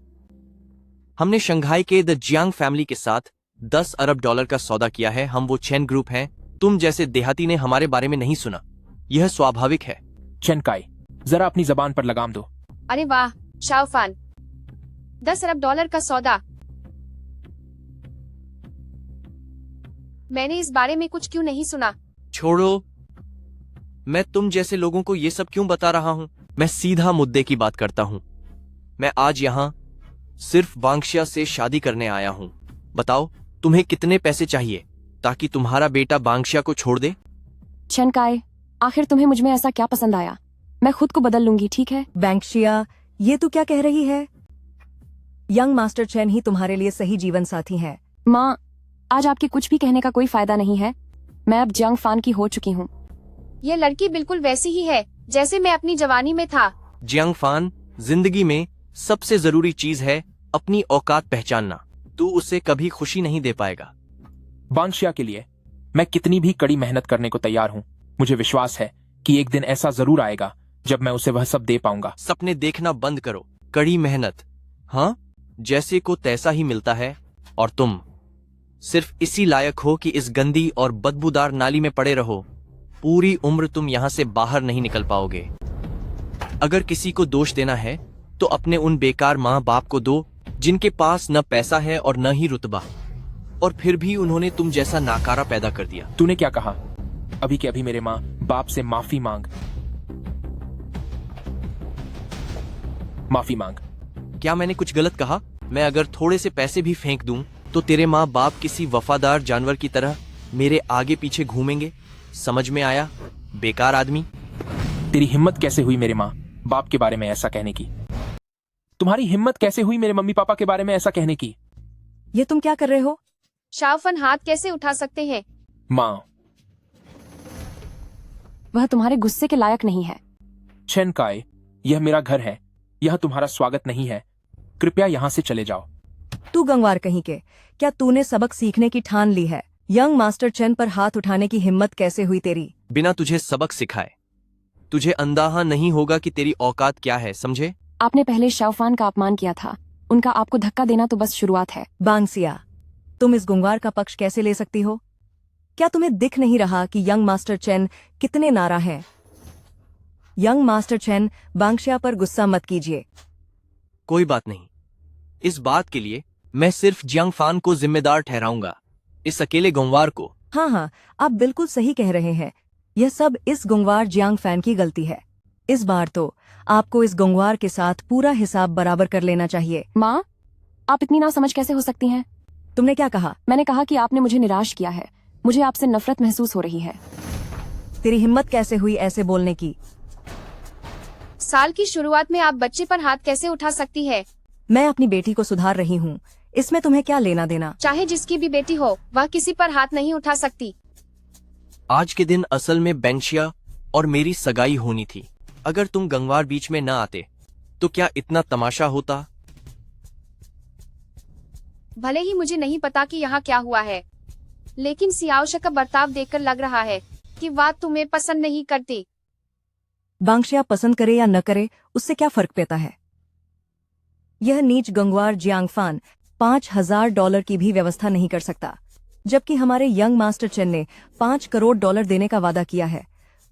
S9: हमने शंघाई के द जियांग फैमिली के साथ $10 अरब का सौदा किया है। हम वो चेन ग्रुप हैं। तुम जैसे देहाती ने हमारे बारे में नहीं सुना। यह स्वाभाविक है।
S6: चेनकाई, जरा अपनी जबान पर लगाम दो।
S8: अरे वाह शाओफान, $10 अरब का सौदा। मैंने इस बारे में कुछ क्यों नहीं सुना?
S9: छोड़ो, मैं तुम जैसे लोगों को ये सब क्यों बता रहा हूँ। मैं सीधा मुद्दे की बात करता हूँ। मैं आज यहाँ सिर्फ बांग्शिया से शादी करने आया हूँ। बताओ, तुम्हें कितने पैसे चाहिए ताकि तुम्हारा बेटा बांग्शिया को छोड़ दे?
S4: चेनकाई, आखिर तुम्हें मुझ में ऐसा क्या पसंद आया? मैं खुद को बदल लूंगी, ठीक है?
S7: बैंक्शिया, ये तू क्या कह रही है? यंग मास्टर चेन ही तुम्हारे लिए सही जीवन साथी है।
S4: माँ, आज आपके कुछ भी कहने का कोई फायदा नहीं है। मैं अब जियांग फान की हो चुकी हूँ।
S8: ये लड़की बिल्कुल वैसी ही है जैसे मैं अपनी जवानी में था।
S9: जियांग फान, जिंदगी में सबसे जरूरी चीज है अपनी औकात पहचानना। तू उसे कभी खुशी नहीं दे पाएगा।
S6: बांशिया के लिए मैं कितनी भी कड़ी मेहनत करने को तैयार हूँ। मुझे विश्वास है कि एक दिन ऐसा जरूर आएगा जब मैं उसे वह सब दे पाऊंगा।
S9: सपने देखना बंद करो। कड़ी मेहनत, हाँ, जैसे को तैसा ही मिलता है। और तुम सिर्फ इसी लायक हो कि इस गंदी और बदबूदार नाली में पड़े रहो। पूरी उम्र तुम यहाँ से बाहर नहीं निकल पाओगे। अगर किसी को दोष देना है तो अपने उन बेकार माँ बाप को दो जिनके पास न पैसा है और न ही रुतबा, और फिर भी उन्होंने तुम जैसा नाकारा पैदा कर दिया।
S6: तूने क्या कहा? अभी के अभी मेरे माँ बाप से माफी मांग। माफी मांग।
S9: क्या मैंने कुछ गलत कहा? मैं अगर थोड़े से पैसे भी फेंक दूं तो तेरे माँ बाप किसी वफादार जानवर की तरह मेरे आगे पीछे घूमेंगे। समझ में आया, बेकार आदमी?
S6: तेरी हिम्मत कैसे हुई मेरे माँ बाप के बारे में ऐसा कहने की? तुम्हारी हिम्मत कैसे हुई मेरे मम्मी पापा के बारे में ऐसा कहने की?
S7: ये तुम क्या कर रहे हो?
S8: शाओफन हाथ कैसे उठा सकते हैं?
S6: माँ,
S4: वह तुम्हारे गुस्से के लायक नहीं है।
S6: चेनकाई, यह मेरा घर है, यह तुम्हारा स्वागत नहीं है। कृपया यहाँ से चले जाओ।
S7: तू गंवार कहीं के, क्या तूने सबक सीखने की ठान ली है? यंग मास्टर चेन पर हाथ उठाने की हिम्मत कैसे हुई तेरी?
S9: बिना तुझे सबक सिखाए तुझे अंदाजा नहीं होगा कि तेरी औकात क्या है, समझे?
S4: आपने पहले शाओफान का अपमान किया था, उनका आपको धक्का देना तो बस शुरुआत है।
S7: बांग्सिया, तुम इस गुंगार का पक्ष कैसे ले सकती हो? क्या तुम्हें दिख नहीं रहा कि यंग मास्टर चेन कितने नारा हैं? यंग मास्टर चेन, बांग्शिया पर गुस्सा मत कीजिए।
S9: कोई बात नहीं। इस बात के लिए मैं सिर्फ जियांग फान को जिम्मेदार ठहराऊंगा, इस अकेले गंवार को।
S7: हाँ हाँ, आप बिल्कुल सही कह रहे हैं। यह सब इस गुंगवार जियांग फैन की गलती है। इस बार तो आपको इस गुंगवार के साथ पूरा हिसाब बराबर कर लेना चाहिए।
S4: माँ, आप इतनी नासमझ कैसे हो सकती हैं?
S7: तुमने क्या कहा?
S4: मैंने कहा कि आपने मुझे निराश किया है। मुझे आपसे नफरत महसूस हो रही है।
S7: तेरी हिम्मत कैसे हुई ऐसे बोलने की?
S8: साल की शुरुआत में आप बच्चे पर हाथ कैसे उठा सकती है?
S7: मैं अपनी बेटी को सुधार रही हूँ, इसमें तुम्हें क्या लेना देना?
S8: चाहे जिसकी भी बेटी हो, वह किसी पर हाथ नहीं उठा सकती।
S9: आज के दिन असल में बैंक्शिया और मेरी सगाई होनी थी। अगर तुम गंगवार बीच में न आते तो क्या इतना तमाशा होता?
S8: भले ही मुझे नहीं पता कि यहाँ क्या हुआ है, लेकिन सियाओशा का बर्ताव देखकर लग रहा है कि वह तुम्हें पसंद नहीं करती।
S7: बांग्शिया पसंद करे या न करे उससे क्या फर्क पड़ता है? यह नीच गंगवार जियांगफान $5,000 की भी व्यवस्था नहीं कर सकता, जबकि हमारे यंग मास्टर चेन ने $5 करोड़ देने का वादा किया है।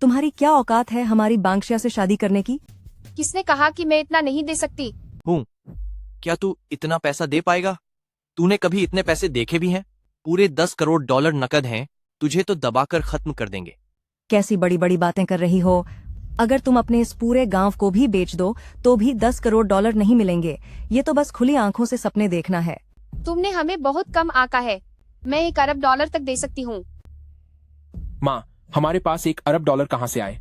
S7: तुम्हारी क्या औकात है हमारी बांग्शिया से शादी करने की?
S8: किसने कहा कि मैं इतना नहीं दे सकती?
S9: हूँ, क्या तू इतना पैसा दे पाएगा? तूने कभी इतने पैसे देखे भी हैं? पूरे $10 करोड़ नकद हैं, तुझे तो दबाकर खत्म कर देंगे।
S7: कैसी बड़ी बड़ी बातें कर रही हो? अगर तुम अपने इस पूरे गांव को भी बेच दो तो भी $10 करोड़ नहीं मिलेंगे। ये तो बस खुली आंखों से सपने देखना है।
S8: तुमने हमें बहुत कम आका है। मैं $1 अरब तक दे सकती हूँ।
S6: माँ, हमारे पास $1 अरब कहाँ से आए?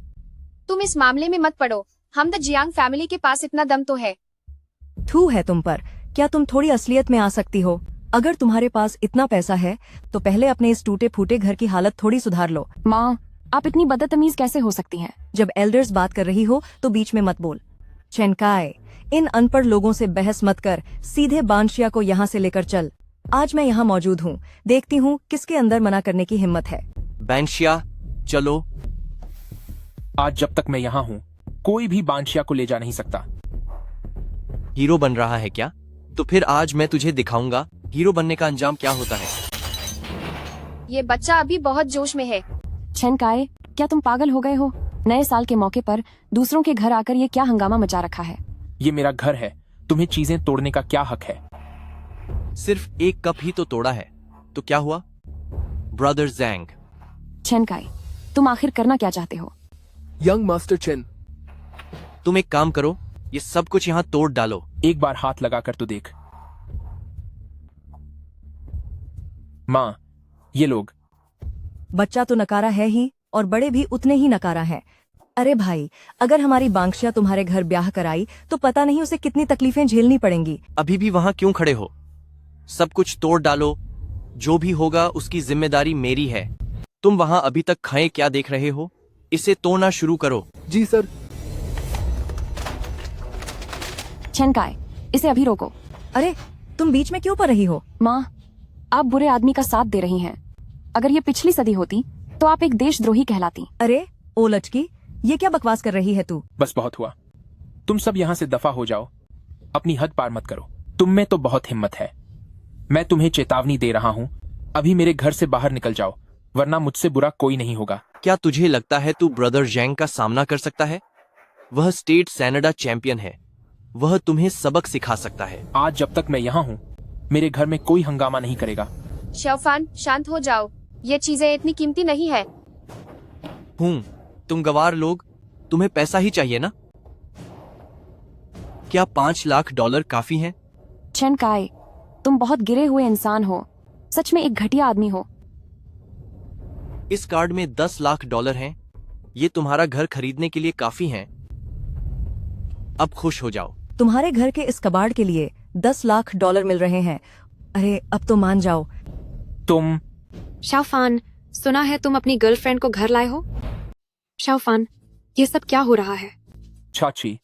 S8: तुम इस मामले में मत पड़ो। हम द जियांग फैमिली के पास इतना दम तो है।
S7: थू है तुम पर। क्या तुम थोड़ी असलियत में आ सकती हो? अगर तुम्हारे पास इतना पैसा है तो पहले अपने इस टूटे फूटे घर की हालत थोड़ी सुधार लो।
S4: माँ, आप इतनी बदतमीज कैसे हो सकती हैं?
S7: जब एल्डर्स बात कर रही हो तो बीच में मत बोल। चेनकाय, इन अनपढ़ लोगों से बहस मत कर, सीधे बांशिया को यहाँ से लेकर चल। आज मैं यहाँ मौजूद हूँ, देखती हूँ किसके अंदर मना करने की हिम्मत है।
S9: बैंक्शिया, चलो।
S6: आज जब तक मैं यहाँ हूँ, कोई भी बांशिया को ले जा नहीं सकता।
S9: हीरो बन रहा है क्या? तो फिर आज मैं तुझे दिखाऊंगा हीरो बनने का अंजाम क्या होता है।
S8: ये बच्चा अभी बहुत जोश में है।
S4: छनकाए, क्या तुम पागल हो गए हो? नए साल के मौके पर दूसरों के घर आकर ये क्या हंगामा मचा रखा है?
S6: ये मेरा घर है, तुम्हें चीजें तोड़ने का क्या हक है?
S9: सिर्फ एक कप ही तो तोड़ा है, तो क्या हुआ? ब्रदर जैंग।
S4: छनकाए, तुम आखिर करना क्या चाहते हो?
S6: यंग मास्टर चेन,
S9: तुम एक काम करो, ये सब कुछ यहाँ तोड़ डालो।
S6: एक बार हाथ लगा कर तो देख। माँ, ये लोग।
S7: बच्चा तो नकारा है ही और बड़े भी उतने ही नकारा हैं। अरे भाई, अगर हमारी बांग्शिया तुम्हारे घर ब्याह कराई तो पता नहीं उसे कितनी तकलीफें झेलनी पड़ेंगी।
S9: अभी भी वहां क्यों खड़े हो? सब कुछ तोड़ डालो, जो भी होगा उसकी जिम्मेदारी मेरी है। तुम वहां अभी तक खाए क्या देख रहे हो? इसे तोड़ना शुरू करो।
S6: जी सर।
S4: छनकाए, इसे अभी रोको।
S7: अरे, तुम बीच में क्यों पड़ रही हो?
S4: माँ, आप बुरे आदमी का साथ दे रही हैं। अगर ये पिछली सदी होती तो आप एक देशद्रोही कहलाती।
S7: अरे ओ लचकी, ये क्या बकवास कर रही है तू?
S6: बस बहुत हुआ, तुम सब यहाँ से दफा हो जाओ। अपनी हद पार मत करो। तुम में तो बहुत हिम्मत है। मैं तुम्हें चेतावनी दे रहा हूँ, अभी मेरे घर से बाहर निकल जाओ, वरना मुझसे बुरा कोई नहीं होगा।
S9: क्या तुझे लगता है तू ब्रदर जैंग का सामना कर सकता है? वह स्टेट सैनडा चैंपियन है, वह तुम्हें सबक सिखा सकता है।
S6: आज जब तक मैं यहाँ हूँ, मेरे घर में कोई हंगामा नहीं करेगा।
S8: शाओफान, शांत हो जाओ, ये चीजें इतनी कीमती नहीं है।
S9: तुम गवार लोग, तुम्हें पैसा ही चाहिए ना? क्या $5 लाख काफी हैं?
S4: छनकाए, तुम बहुत गिरे हुए इंसान हो, सच में एक घटिया आदमी हो।
S9: इस कार्ड में $10 लाख हैं, ये तुम्हारा घर खरीदने के लिए काफी हैं। अब खुश हो जाओ।
S7: तुम्हारे घर के इस कबाड़ के लिए $10 लाख मिल रहे हैं। अरे अब तो मान जाओ।
S6: तुम
S10: शाओफान, सुना है तुम अपनी गर्लफ्रेंड को घर लाए हो? शाओफान, ये सब क्या हो रहा है?
S6: चाची,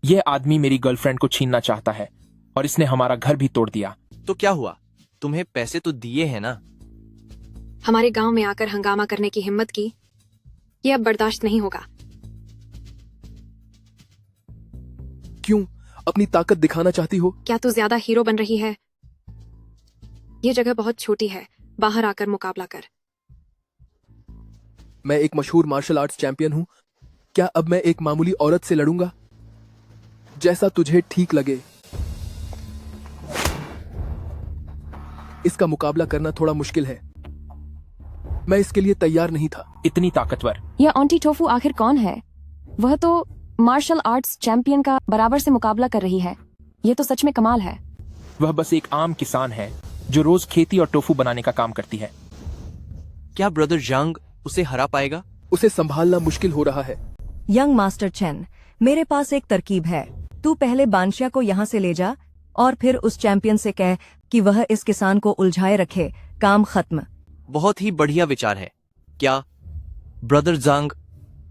S6: ये आदमी मेरी गर्लफ्रेंड को छीनना चाहता है और इसने हमारा घर भी तोड़ दिया।
S9: तो क्या हुआ? तुम्हें पैसे तो दिए हैं ना?
S10: हमारे गांव में आकर हंगामा करने की हिम्मत की, ये अब बर्दाश्त नहीं होगा।
S6: क्यों? अपनी ताकत दिखाना चाहती हो?
S10: क्या तू ज्यादा हीरो बन रही है? ये जगह बहुत छोटी है, बाहर आकर मुकाबला कर।
S6: मैं एक मशहूर मार्शल आर्ट्स चैंपियन हूँ। क्या अब मैं एक मामूली औरत से लड़ूंगा? जैसा तुझे ठीक लगे। इसका मुकाबला करना थोड़ा मुश्किल है, मैं इसके लिए तैयार नहीं था। इतनी ताकतवर।
S4: यह आंटी टोफू आखिर कौन है? वह तो मार्शल आर्ट्स चैंपियन का बराबर से मुकाबला कर रही है। यह तो सच में कमाल है।
S6: वह बस एक आम किसान है जो रोज खेती और टोफू बनाने का काम करती है।
S9: क्या ब्रदर जांग उसे हरा पाएगा?
S6: उसे संभालना मुश्किल हो रहा है।
S7: यंग मास्टर चेन, मेरे पास एक तरकीब है। तू पहले बांशिया को यहाँ से ले जा और फिर उस चैंपियन से कह कि वह इस किसान को उलझाए रखे। काम खत्म।
S9: बहुत ही बढ़िया विचार है। क्या ब्रदर जांग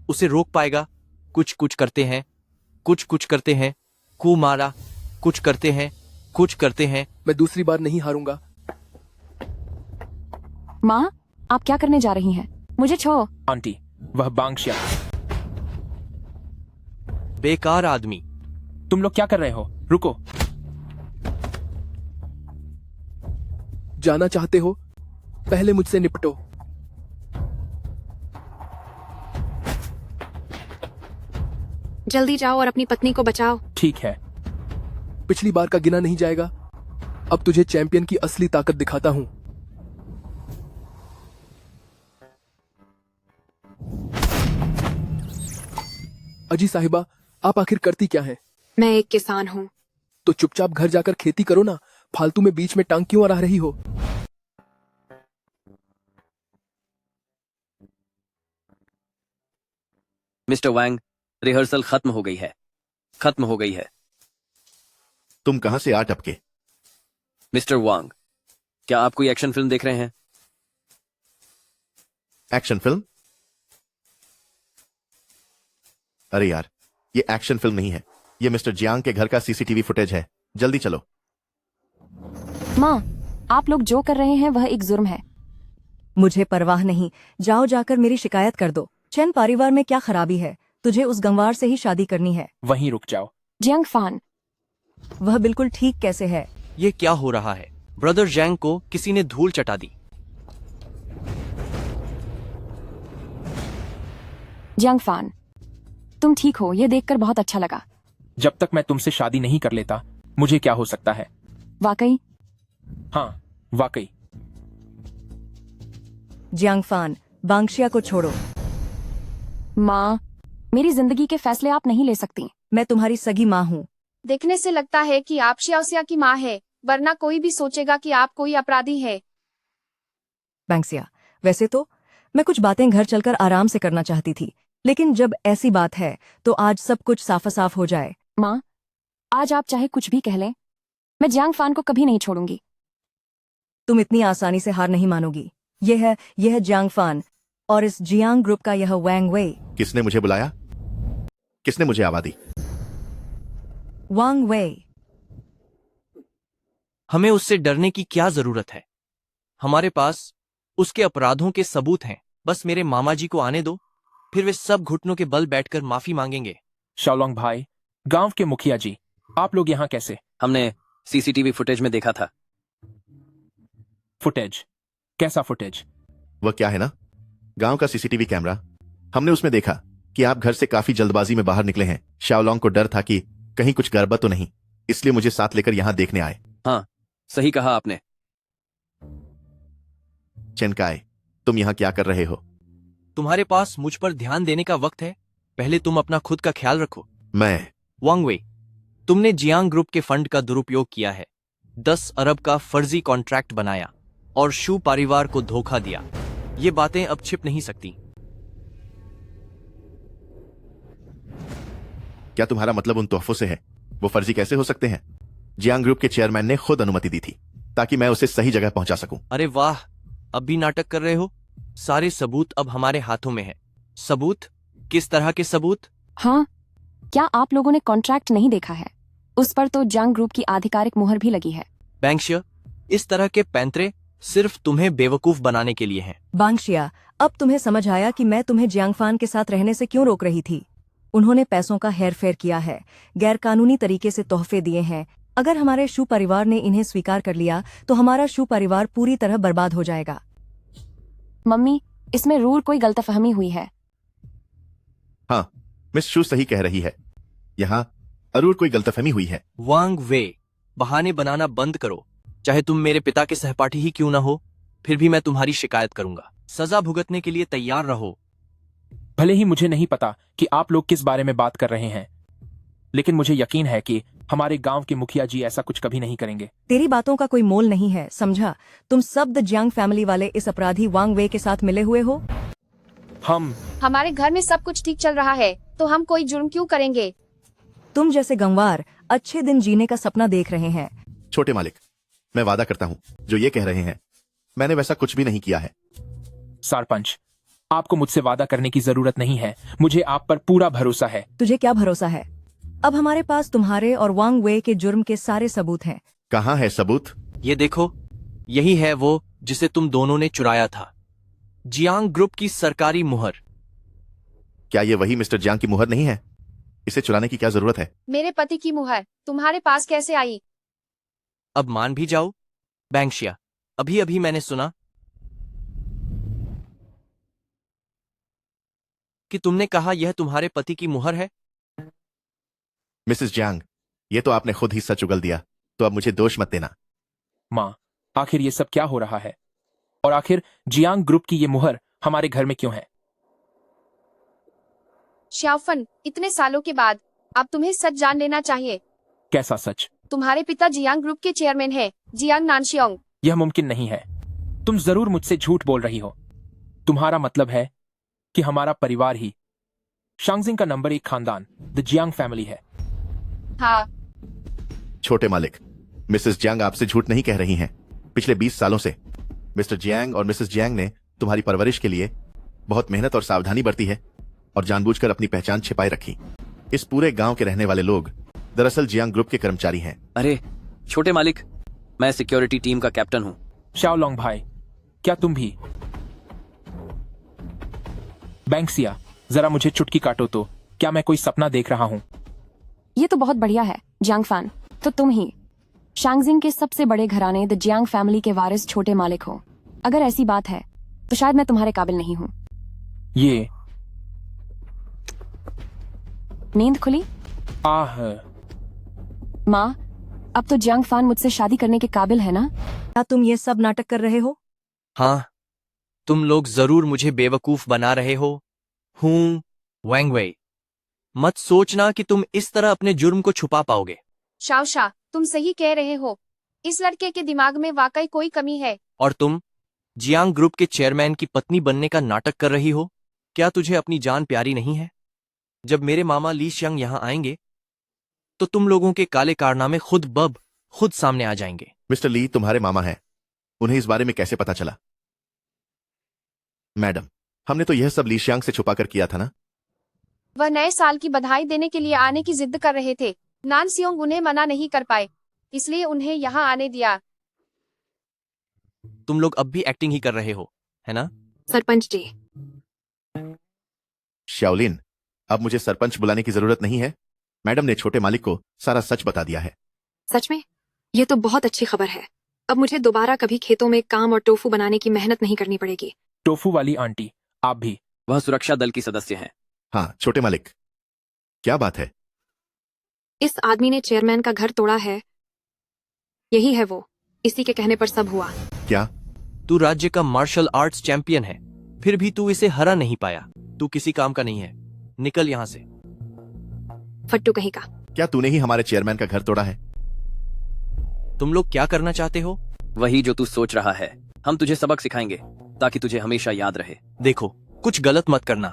S9: उसे रोक पाएगा? कुछ कुछ करते हैं, कुछ कुछ करते हैं, कू मारा, कुछ करते हैं, कुछ करते हैं।
S6: मैं दूसरी बार नहीं हारूंगा।
S4: माँ, आप क्या करने जा रही हैं? मुझे छो।
S6: आंटी, वह बांगशिया।
S9: बेकार आदमी।
S6: तुम लोग क्या कर रहे हो? रुको। जाना चाहते हो? पहले मुझसे निपटो।
S10: जल्दी जाओ और अपनी पत्नी को बचाओ।
S6: ठीक है, पिछली बार का गिना नहीं जाएगा। अब तुझे चैंपियन की असली ताकत दिखाता हूं। अजी साहिबा, आप आखिर करती क्या हैं?
S10: मैं एक किसान हूँ।
S6: तो चुपचाप घर जाकर खेती करो ना। फालतू में बीच में टांग क्यों आ रही हो?
S15: मिस्टर वैंग, रिहर्सल खत्म हो गई है। खत्म हो गई है।
S3: तुम कहां से आ टपके?
S15: मिस्टर वांग, क्या आप कोई एक्शन फिल्म देख रहे हैं?
S3: Action film? अरे यार, ये एक्शन फिल्म नहीं है। ये मिस्टर जियांग के घर का सीसीटीवी फुटेज है। जल्दी चलो।
S4: माँ, आप लोग जो कर रहे हैं वह एक जुर्म है।
S7: मुझे परवाह नहीं। जाओ जाकर मेरी शिकायत कर दो। चेन परिवार में क्या खराबी है? तुझे उस गंवार से ही शादी करनी है।
S6: वहीं रुक जाओ।
S4: जियांग फान,
S7: वह बिल्कुल ठीक कैसे है?
S9: ये क्या हो रहा है? ब्रदर जैंग को किसी ने धूल चटा दी।
S4: जियांग फान, तुम ठीक हो? ये देखकर बहुत अच्छा लगा।
S6: जब तक मैं तुमसे शादी नहीं कर लेता, मुझे क्या हो सकता है?
S4: वाकई?
S6: हाँ, वाकई।
S7: जियांग फान, बांगशिया को छोड़ो।
S4: माँ, मेरी जिंदगी के फैसले आप नहीं ले सकती।
S7: मैं तुम्हारी सगी माँ हूँ।
S8: देखने से लगता है कि आप श्याओसिया की माँ है, वरना कोई भी सोचेगा कि आप कोई अपराधी है।
S7: बैंक्सिया, वैसे तो मैं कुछ बातें घर चलकर आराम से करना चाहती थी, लेकिन जब ऐसी बात है तो आज सब कुछ साफ साफ हो जाए।
S4: माँ, आज आप चाहे कुछ भी कह लें, मैं जियांग फान को कभी नहीं छोड़ूंगी।
S7: तुम इतनी आसानी से हार नहीं मानोगी। यह है जियांग फान और इस जियांग ग्रुप का यह वैंग वे।
S3: किसने मुझे बुलाया? किसने मुझे आवाज दी?
S7: वांग वे।
S9: हमें उससे डरने की क्या जरूरत है? हमारे पास उसके अपराधों के सबूत हैं। बस मेरे मामा जी को आने दो, फिर वे सब घुटनों के बल बैठकर माफी मांगेंगे।
S6: शाओलोंग भाई, गांव के मुखिया जी, आप लोग यहाँ कैसे?
S15: हमने सीसीटीवी फुटेज में देखा था।
S6: फुटेज? कैसा फुटेज?
S3: वह क्या है ना, गांव का सीसीटीवी कैमरा। हमने उसमें देखा कि आप घर से काफी जल्दबाजी में बाहर निकले हैं। शाओलोंग को डर था कि कहीं कुछ गड़बड़ तो नहीं, इसलिए मुझे साथ लेकर यहां देखने आए।
S15: हाँ, सही कहा आपने।
S3: चेनकाई, तुम यहां क्या कर रहे हो?
S9: तुम्हारे पास मुझ पर ध्यान देने का वक्त है? पहले तुम अपना खुद का ख्याल रखो।
S3: मैं?
S9: वांग वे, तुमने जियांग ग्रुप के फंड का दुरुपयोग किया है। 10 अरब का फर्जी कॉन्ट्रैक्ट बनाया और शू परिवार को धोखा दिया। ये बातें अब छिप नहीं सकती।
S3: क्या तुम्हारा मतलब उन तोहफों से है? वो फर्जी कैसे हो सकते हैं? जियांग ग्रुप के चेयरमैन ने खुद अनुमति दी थी ताकि मैं उसे सही जगह पहुंचा सकूं।
S9: अरे वाह, अब भी नाटक कर रहे हो? सारे सबूत अब हमारे हाथों में है। सबूत? किस तरह के सबूत?
S4: हाँ, क्या आप लोगों ने कॉन्ट्रैक्ट नहीं देखा है? उस पर तो जियांग ग्रुप की आधिकारिक मुहर भी लगी है।
S9: बैंक्शिया, इस तरह के पैंतरे सिर्फ तुम्हें बेवकूफ बनाने के लिए हैं।
S7: बांगशिया, अब तुम्हें समझ आया कि मैं तुम्हें जियांग फान के साथ रहने से क्यों रोक रही थी। उन्होंने पैसों का हेरफेर किया है, गैरकानूनी तरीके से तोहफे दिए हैं। अगर हमारे शू परिवार ने इन्हें स्वीकार कर लिया तो हमारा शू परिवार पूरी तरह बर्बाद हो जाएगा।
S4: मम्मी, इसमें जरूर कोई गलतफहमी हुई है।
S3: हाँ, मिस शू सही कह रही है। यहाँ जरूर कोई गलतफहमी हुई है।
S9: वांग वे, बहाने बनाना बंद करो। चाहे तुम मेरे पिता के सहपाठी ही क्यों ना हो, फिर भी मैं तुम्हारी शिकायत करूंगा। सजा भुगतने के लिए तैयार रहो।
S6: भले ही मुझे नहीं पता कि आप लोग किस बारे में बात कर रहे हैं, लेकिन मुझे यकीन है कि हमारे गांव के मुखिया जी ऐसा कुछ कभी नहीं करेंगे।
S7: तेरी बातों का कोई मोल नहीं है, समझा? तुम सब द जियांग फैमिली वाले इस अपराधी वांग वे के साथ मिले हुए हो।
S8: हमारे घर में सब कुछ ठीक चल रहा है, तो हम कोई जुर्म क्यों करेंगे?
S7: तुम जैसे गंवार अच्छे दिन जीने का सपना देख रहे हैं।
S3: छोटे मालिक, मैं वादा करता हूँ जो ये कह रहे हैं मैंने वैसा कुछ भी नहीं किया है।
S6: सरपंच, आपको मुझसे वादा करने की जरूरत नहीं है, मुझे आप पर पूरा भरोसा है।
S7: तुझे क्या भरोसा है? अब हमारे पास तुम्हारे और वांग वे के जुर्म के सारे सबूत हैं।
S3: कहाँ है सबूत?
S9: ये देखो, यही है वो जिसे तुम दोनों ने चुराया था, जियांग ग्रुप की सरकारी मुहर।
S3: क्या ये वही मिस्टर जियांग की मुहर नहीं है? इसे चुराने की क्या जरूरत है?
S8: मेरे पति की मुहर तुम्हारे पास कैसे आई?
S9: अब मान भी जाओ बैंक्शिया, अभी अभी मैंने सुना कि तुमने कहा यह तुम्हारे पति की मुहर है।
S3: मिसेस जियांग, ये तो आपने खुद ही सच उगल दिया, तो अब मुझे दोष मत देना।
S6: माँ, आखिर ये सब क्या हो रहा है? और आखिर जियांग ग्रुप की ये मुहर हमारे घर में क्यों है?
S8: श्याफन, इतने सालों के बाद अब तुम्हें सच जान लेना चाहिए।
S6: कैसा सच?
S8: तुम्हारे पिता जियांग ग्रुप के चेयरमैन हैं, जियांग नानशियोंग।
S6: यह मुमकिन नहीं है। तुम जरूर मुझसे झूठ बोल रही हो। तुम्हारा मतलब है कि हमारा परिवार ही शांगजिंग का नंबर 1 खानदान द जियांग फैमिली है।
S8: हाँ।
S3: छोटे मालिक, मिसेस जियांग आपसे झूठ नहीं कह रही हैं। पिछले 20 सालों से मिस्टर जियांग और मिसेस जियांग ने तुम्हारी परवरिश के लिए बहुत मेहनत और सावधानी बरती है और जानबूझकर अपनी पहचान छिपाए रखी। इस पूरे गांव के रहने वाले लोग दरअसल जियांग ग्रुप के कर्मचारी हैं।
S15: अरे छोटे मालिक, मैं सिक्योरिटी टीम का कैप्टन हूँ।
S6: शाओलोंग भाई, क्या तुम भी? बैंक्सिया, जरा मुझे चुटकी काटो तो, क्या मैं कोई सपना देख रहा हूँ?
S4: ये तो बहुत बढ़िया है जियांग फैन, तो तुम ही शांगजिंग के सबसे बड़े घराने द जियांग फैमिली के वारिस छोटे मालिक हो। अगर ऐसी बात है तो शायद मैं तुम्हारे काबिल नहीं हूँ।
S6: ये
S4: नींद खुली?
S6: आह।
S4: माँ, अब तो जियांग फैन मुझसे शादी करने के काबिल है ना?
S7: क्या तुम ये सब नाटक कर रहे हो?
S9: हाँ, तुम लोग जरूर मुझे बेवकूफ बना रहे हो। हूँ वैंग वेई, मत सोचना कि तुम इस तरह अपने जुर्म को छुपा पाओगे।
S8: शाओशा, तुम सही कह रहे हो। इस लड़के के दिमाग में वाकई कोई कमी है।
S9: और तुम जियांग ग्रुप के चेयरमैन की पत्नी बनने का नाटक कर रही हो। क्या तुझे अपनी जान प्यारी नहीं है? जब मेरे मामा ली शियांग यहां आएंगे तो तुम लोगों के काले कारनामे खुद सामने आ जाएंगे।
S3: मिस्टर ली तुम्हारे मामा हैं, उन्हें इस बारे में कैसे पता चला? मैडम, हमने तो यह सब ली शियांग से छुपाकर किया था ना।
S8: वह नए साल की बधाई देने के लिए आने की जिद कर रहे थे। नानसियोंग उन्हें मना नहीं कर पाए, इसलिए उन्हें यहाँ आने दिया।
S9: तुम लोग अब भी एक्टिंग ही कर रहे हो, है ना?
S10: सरपंच जी।
S3: शाओलिन, अब मुझे सरपंच बुलाने की जरूरत नहीं है। मैडम ने छोटे मालिक को सारा सच बता दिया है।
S10: सच में? यह तो बहुत अच्छी खबर है। अब मुझे दोबारा कभी खेतों में काम और टोफू बनाने की मेहनत नहीं करनी पड़ेगी।
S6: टोफू वाली आंटी, आप भी?
S15: वह सुरक्षा दल की सदस्य हैं।
S3: हाँ छोटे मालिक, क्या बात है?
S10: इस आदमी ने चेयरमैन का घर तोड़ा है। यही है वो, इसी के कहने पर सब हुआ।
S3: क्या?
S9: तू राज्य का मार्शल आर्ट्स चैंपियन है, फिर भी तू इसे हरा नहीं पाया। तू किसी काम का नहीं है, निकल यहाँ से।
S10: फट्टू कहीं का।
S3: क्या तूने ही हमारे चेयरमैन का घर तोड़ा है?
S9: तुम लोग क्या करना चाहते हो?
S15: वही जो तू सोच रहा है। हम तुझे सबक सिखाएंगे ताकि तुझे हमेशा याद रहे।
S9: देखो, कुछ गलत मत करना।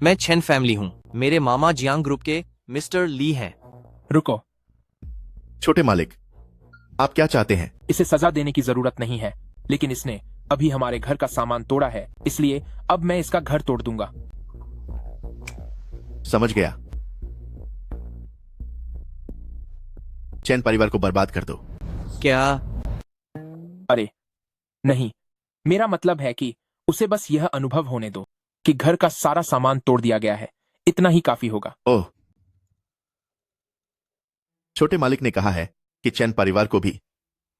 S9: मैं छेन फैमिली हूँ। मेरे मामा जियांग ग्रुप के मिस्टर ली हैं।
S6: रुको।
S3: छोटे मालिक, आप क्या चाहते हैं?
S6: इसे सजा देने की जरूरत नहीं है, लेकिन इसने अभी हमारे घर का सामान तोड़ा है, इसलिए अब मैं इसका घर तोड़ दूंगा।
S3: समझ गया। चैन परिवार को बर्बाद कर दो।
S9: क्या?
S6: अरे नहीं, मेरा मतलब है कि उसे बस यह अनुभव होने दो कि घर का सारा सामान तोड़ दिया गया है। इतना ही काफी होगा।
S3: ओह, छोटे मालिक ने कहा है कि चैन परिवार को भी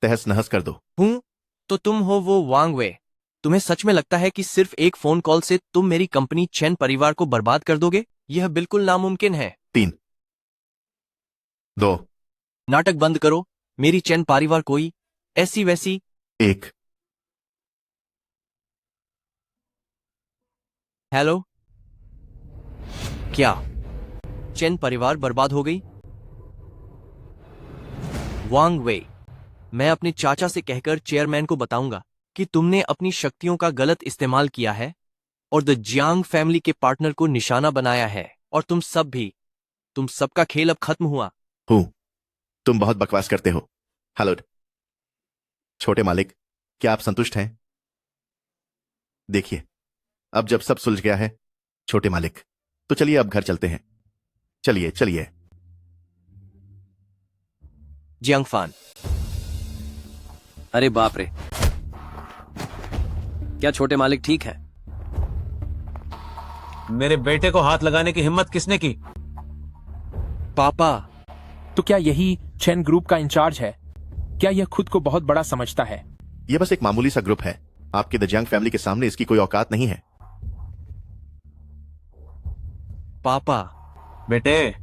S3: तहस नहस कर दो।
S9: हूँ तो तुम हो वो वांग वे। तुम्हें सच में लगता है कि सिर्फ एक फोन कॉल से तुम मेरी कंपनी चैन परिवार को बर्बाद कर दोगे? यह बिल्कुल नामुमकिन है।
S3: 3, 2,
S9: नाटक बंद करो। मेरी चैन परिवार कोई ऐसी वैसी
S3: 1।
S9: हेलो, क्या चैन परिवार बर्बाद हो गई? वांग वे, मैं अपने चाचा से कहकर चेयरमैन को बताऊंगा कि तुमने अपनी शक्तियों का गलत इस्तेमाल किया है और द जियांग फैमिली के पार्टनर को निशाना बनाया है, और तुम सब भी। तुम सबका खेल अब खत्म हुआ।
S3: हूं। तुम बहुत बकवास करते हो। हेलो छोटे मालिक, क्या आप संतुष्ट हैं? देखिए, अब जब सब सुलझ गया है छोटे मालिक, तो चलिए अब घर चलते हैं। चलिए चलिए।
S9: जियांग फान।
S15: अरे बाप रे, क्या छोटे मालिक ठीक है?
S13: मेरे बेटे को हाथ लगाने की हिम्मत किसने की?
S9: पापा।
S6: तो क्या यही चेन ग्रुप का इंचार्ज है? क्या यह खुद को बहुत बड़ा समझता है?
S3: यह बस एक मामूली सा ग्रुप है। आपके द जियांग फैमिली के सामने इसकी कोई औकात नहीं है।
S9: पापा।
S13: बेटे,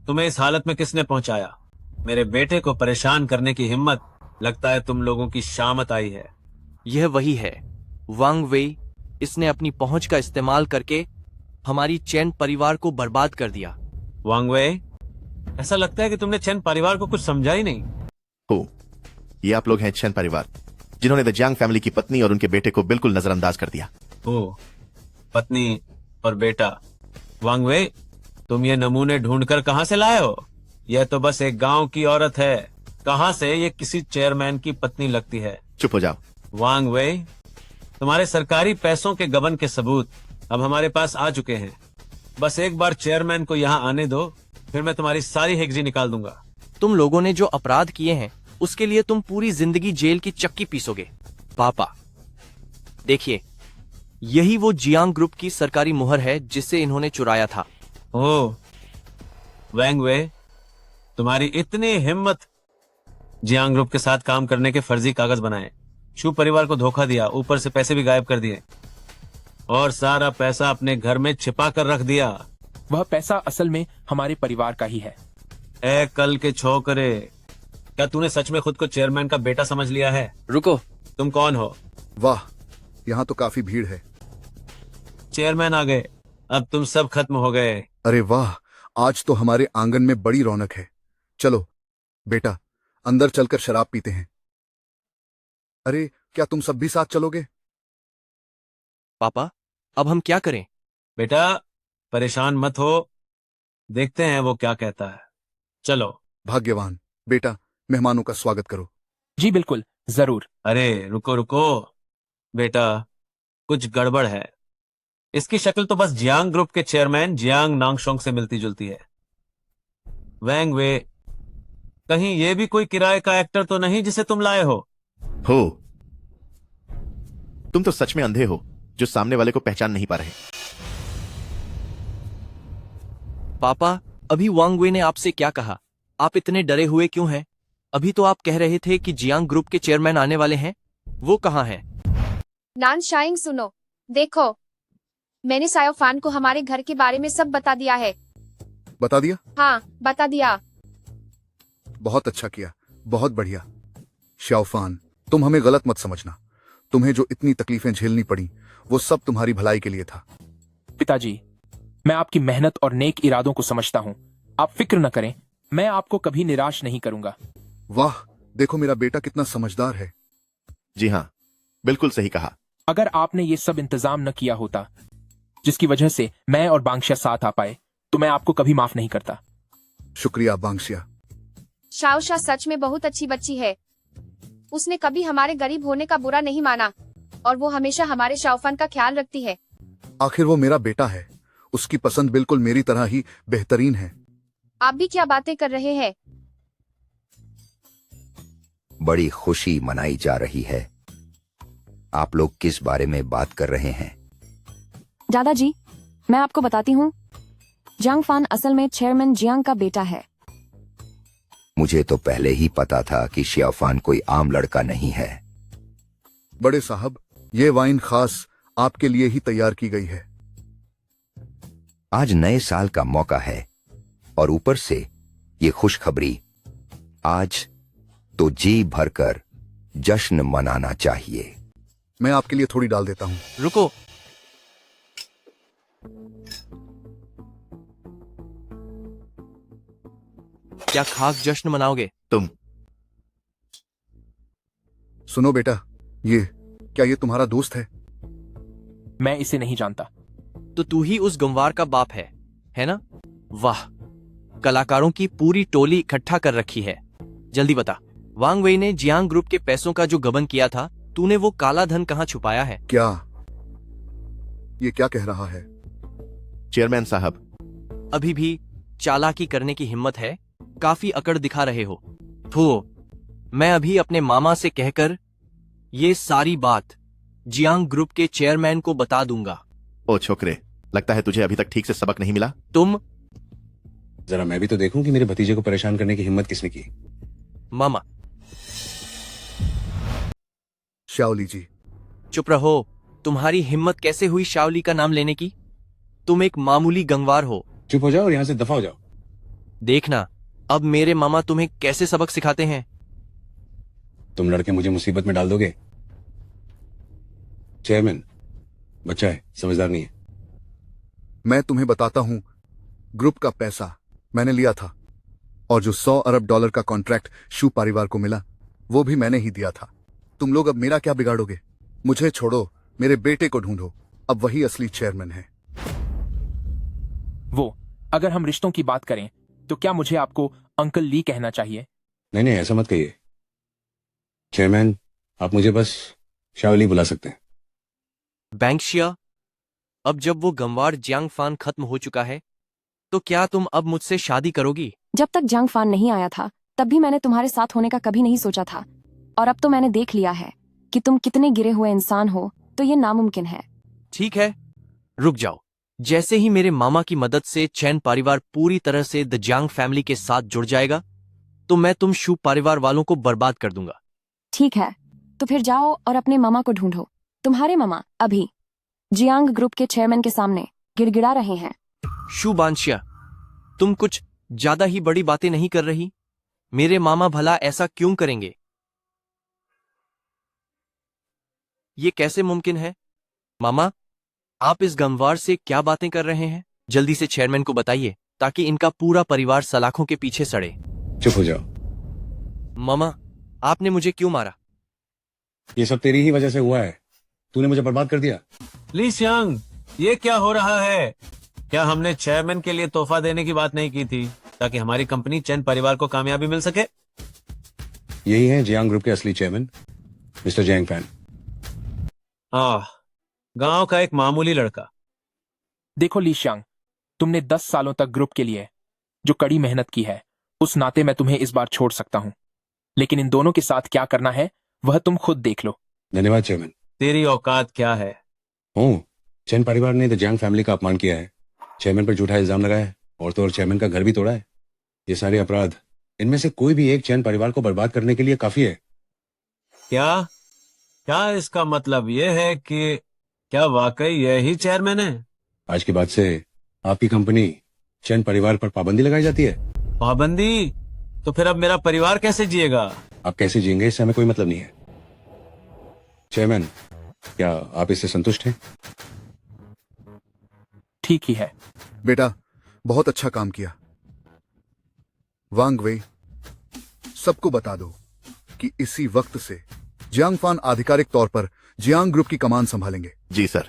S13: तुम्हें इस हालत में किसने पहुंचाया? मेरे बेटे को परेशान करने की हिम्मत, लगता है तुम लोगों की शामत आई है।
S9: यह वही है, वांग वेई। इसने अपनी पहुंच का इस्तेमाल करके हमारी चैन परिवार को बर्बाद कर दिया।
S13: वांग वेई, ऐसा लगता है कि तुमने चैन परिवार को कुछ समझा ही नहीं।
S3: हो, ये आप लोग हैं चैन परिवार, जिन्होंने द जियांग फैमिली की पत्नी और उनके बेटे को बिल्कुल नजरअंदाज कर दिया।
S13: हो, पत्नी और बेटा। वांग वेई, तुम ये नमूने ढूंढकर कहां से लाए हो? यह तो बस एक गांव की औरत है, कहां से ये किसी चेयरमैन की पत्नी लगती है?
S3: चुप हो जाओ।
S13: वांग वेई, तुम्हारे सरकारी पैसों के गबन के सबूत अब हमारे पास आ चुके हैं। बस एक बार चेयरमैन को यहाँ आने दो, फिर मैं तुम्हारी सारी हिगजी निकाल दूंगा।
S9: तुम लोगों ने जो अपराध किए हैं, उसके लिए तुम पूरी जिंदगी जेल की चक्की पीसोगे। पापा, देखिए, यही वो जियांग ग्रुप की सरकारी मुहर है जिसे इन्होंने चुराया था।
S13: ओह, वांग वेई, तुम्हारी इतनी हिम्मत! जियांग ग्रुप के साथ काम करने के फर्जी कागज बनाए, शू परिवार को धोखा दिया, ऊपर से पैसे भी गायब कर दिए, और सारा पैसा अपने घर में छिपा कर रख दिया।
S6: वह पैसा असल में हमारे परिवार का ही है।
S13: ए कल के छोकरे, क्या तूने सच में खुद को चेयरमैन का बेटा समझ लिया है?
S15: रुको,
S13: तुम कौन हो?
S1: वाह, यहाँ तो काफी भीड़ है।
S13: चेयरमैन आ गए, अब तुम सब खत्म हो गए।
S1: अरे वाह, आज तो हमारे आंगन में बड़ी रौनक है। चलो बेटा, अंदर चलकर शराब पीते हैं। अरे, क्या तुम सब भी साथ चलोगे?
S9: पापा, अब हम क्या करें?
S13: बेटा, परेशान मत हो, देखते हैं वो क्या कहता है। चलो।
S1: भाग्यवान बेटा, मेहमानों का स्वागत करो।
S6: जी बिल्कुल, जरूर।
S13: अरे रुको रुको बेटा, कुछ गड़बड़ है। इसकी शक्ल तो बस जियांग ग्रुप के चेयरमैन जियांग नांगशोंग से मिलती जुलती है। वांग वेई, कहीं ये भी कोई किराए का एक्टर तो नहीं जिसे तुम लाए हो?
S3: तुम तो सच में अंधे हो, जो सामने वाले को पहचान नहीं पा रहे।
S9: पापा, अभी वांग वेई ने आपसे क्या कहा? आप इतने डरे हुए क्यों हैं? अभी तो आप कह रहे थे कि जियांग ग्रुप के चेयरमैन आने वाले हैं। वो कहाँ हैं?
S8: नान शाइंग, सुनो, देखो, मैंने सायोफान को हमारे घर के बारे में सब बता दिया है।
S1: बता दिया?
S8: हाँ, बता दिया।
S1: बहुत अच्छा किया, बहुत बढ़िया। शाओफान, तुम हमें गलत मत समझना। तुम्हें जो इतनी तकलीफें झेलनी पड़ी, वो सब तुम्हारी भलाई के लिए था।
S6: पिताजी, मैं आपकी मेहनत और नेक इरादों को समझता हूँ। आप फिक्र न करें, मैं आपको कभी निराश नहीं करूंगा।
S1: वाह, देखो मेरा बेटा कितना समझदार है।
S3: जी हाँ, बिल्कुल सही कहा।
S6: अगर आपने ये सब इंतजाम न किया होता, जिसकी वजह से मैं और बांग्शिया साथ आ पाए, तो मैं आपको कभी माफ नहीं करता।
S1: शुक्रिया बांग्शिया।
S8: शाओशा सच में बहुत अच्छी बच्ची है। उसने कभी हमारे गरीब होने का बुरा नहीं माना, और वो हमेशा हमारे शाओफान का ख्याल रखती है।
S1: आखिर वो मेरा बेटा है, उसकी पसंद बिल्कुल मेरी तरह ही बेहतरीन है।
S8: आप भी क्या बातें कर रहे हैं?
S11: बड़ी खुशी मनाई जा रही है। आप लोग किस बारे में बात कर रहे हैं?
S4: दादाजी, मैं आपको बताती हूँ, जियांग फान असल में चेयरमैन जियांग का बेटा है।
S11: मुझे तो पहले ही पता था कि शियाफान कोई आम लड़का नहीं है।
S1: बड़े साहब, ये वाइन खास आपके लिए ही तैयार की गई है।
S11: आज नए साल का मौका है, और ऊपर से ये खुशखबरी। आज तो जी भरकर जश्न मनाना चाहिए।
S1: मैं आपके लिए थोड़ी डाल देता हूँ।
S9: रुको, क्या खास जश्न मनाओगे?
S3: तुम
S1: सुनो बेटा, क्या ये तुम्हारा दोस्त है?
S6: मैं इसे नहीं जानता।
S9: तो तू ही उस गंवार का बाप है ना? वाह, कलाकारों की पूरी टोली इकट्ठा कर रखी है। जल्दी बता, वांग वेई ने जियांग ग्रुप के पैसों का जो गबन किया था, तूने वो काला धन कहाँ छुपाया है?
S1: क्या ये क्या कह रहा है?
S3: चेयरमैन साहब,
S9: अभी भी चालाकी करने की हिम्मत है? काफी अकड़ दिखा रहे हो। थो, मैं अभी अपने मामा से कहकर ये सारी बात जियांग ग्रुप के चेयरमैन को बता दूंगा।
S3: ओ छोकरे, लगता है तुझे अभी तक ठीक से सबक नहीं मिला।
S9: तुम
S16: जरा मैं भी तो देखूं कि मेरे भतीजे को परेशान करने की हिम्मत किसने की।
S9: मामा।
S1: शाओली जी।
S9: चुप रहो। तुम्हारी हिम्मत कैसे हुई शाओली का नाम लेने की? तुम एक मामूली गंगवार हो।
S16: चुप हो जाओ और यहाँ से दफा हो जाओ।
S9: देखना अब मेरे मामा तुम्हें कैसे सबक सिखाते हैं।
S16: तुम लड़के मुझे मुसीबत में डाल दोगे। चेयरमैन बच्चा है, समझदार नहीं है।
S1: मैं तुम्हें बताता हूं, ग्रुप का पैसा मैंने लिया था और जो $100 अरब का कॉन्ट्रैक्ट शू परिवार को मिला वो भी मैंने ही दिया था। तुम लोग अब मेरा क्या बिगाड़ोगे? मुझे छोड़ो, मेरे बेटे को ढूंढो, अब वही असली चेयरमैन है।
S6: वो, अगर हम रिश्तों की बात करें तो क्या मुझे आपको अंकल ली कहना चाहिए?
S16: नहीं नहीं, ऐसा मत कहिए चेयरमैन, आप मुझे बस शाओली बुला सकते हैं।
S9: बैंक्शिया, अब जब वो गंवार जियांग फान खत्म हो चुका है तो क्या तुम अब मुझसे शादी करोगी?
S4: जब तक जंग फान नहीं आया था तब भी मैंने तुम्हारे साथ होने का कभी नहीं सोचा था, और अब तो मैंने देख लिया है कि तुम कितने गिरे हुए इंसान हो, तो ये नामुमकिन है।
S9: ठीक है, रुक जाओ। जैसे ही मेरे मामा की मदद से चैन परिवार पूरी तरह से द जियांग फैमिली के साथ जुड़ जाएगा तो मैं तुम शू परिवार वालों को बर्बाद कर दूंगा।
S4: ठीक है, तो फिर जाओ और अपने मामा को ढूंढो। तुम्हारे मामा अभी जियांग ग्रुप के चेयरमैन के सामने गिड़गिड़ा रहे हैं।
S9: शू बांशिया, तुम कुछ ज्यादा ही बड़ी बातें नहीं कर रही? मेरे मामा भला ऐसा क्यों करेंगे? ये कैसे मुमकिन है? मामा, आप इस गंवार से क्या बातें कर रहे हैं? जल्दी से चेयरमैन को बताइए ताकि इनका पूरा परिवार सलाखों के पीछे सड़े।
S16: चुप हो जाओ।
S9: मामा, आपने मुझे क्यों मारा?
S16: ये सब तेरी ही वजह से हुआ है। तूने मुझे बर्बाद कर दिया।
S13: ली सियांग, ये क्या हो रहा है? क्या हमने चेयरमैन के लिए तोहफा देने की बात नहीं की थी ताकि हमारी कंपनी चैन परिवार को कामयाबी मिल सके?
S16: यही है जियांग ग्रुप के असली चेयरमैन, मिस्टर जियांग फैन।
S13: गांव का एक मामूली लड़का।
S6: देखो ली शियांग, तुमने 10 सालों तक ग्रुप के लिए जो कड़ी मेहनत की है, उस नाते मैं तुम्हें इस बार छोड़ सकता हूं, लेकिन इन दोनों के साथ क्या करना है वह तुम खुद देख लो।
S16: धन्यवाद चेयरमैन।
S13: तेरी औकात क्या है?
S16: चैन परिवार ने द जियांग फैमिली का अपमान किया है, चेयरमैन पर झूठा इल्जाम लगाया है और तो और चेयरमैन का घर भी तोड़ा है। ये सारे अपराध, इनमें से कोई भी एक चैन परिवार को बर्बाद करने के लिए काफी है।
S13: क्या क्या इसका मतलब ये है कि क्या वाकई यही चेयरमैन है?
S16: आज के बाद से आपकी कंपनी चैन परिवार पर पाबंदी लगाई जाती है।
S13: पाबंदी? तो फिर अब मेरा परिवार कैसे जिएगा?
S16: आप कैसे जिएंगे इससे हमें कोई मतलब नहीं है। चेयरमैन, क्या आप इससे संतुष्ट हैं?
S6: ठीक ही है।
S1: बेटा, बहुत अच्छा काम किया। वांग वेई, सबको बता दो कि इसी वक्त से जियांग फान आधिकारिक तौर पर जियांग ग्रुप की कमान संभालेंगे।
S3: जी सर।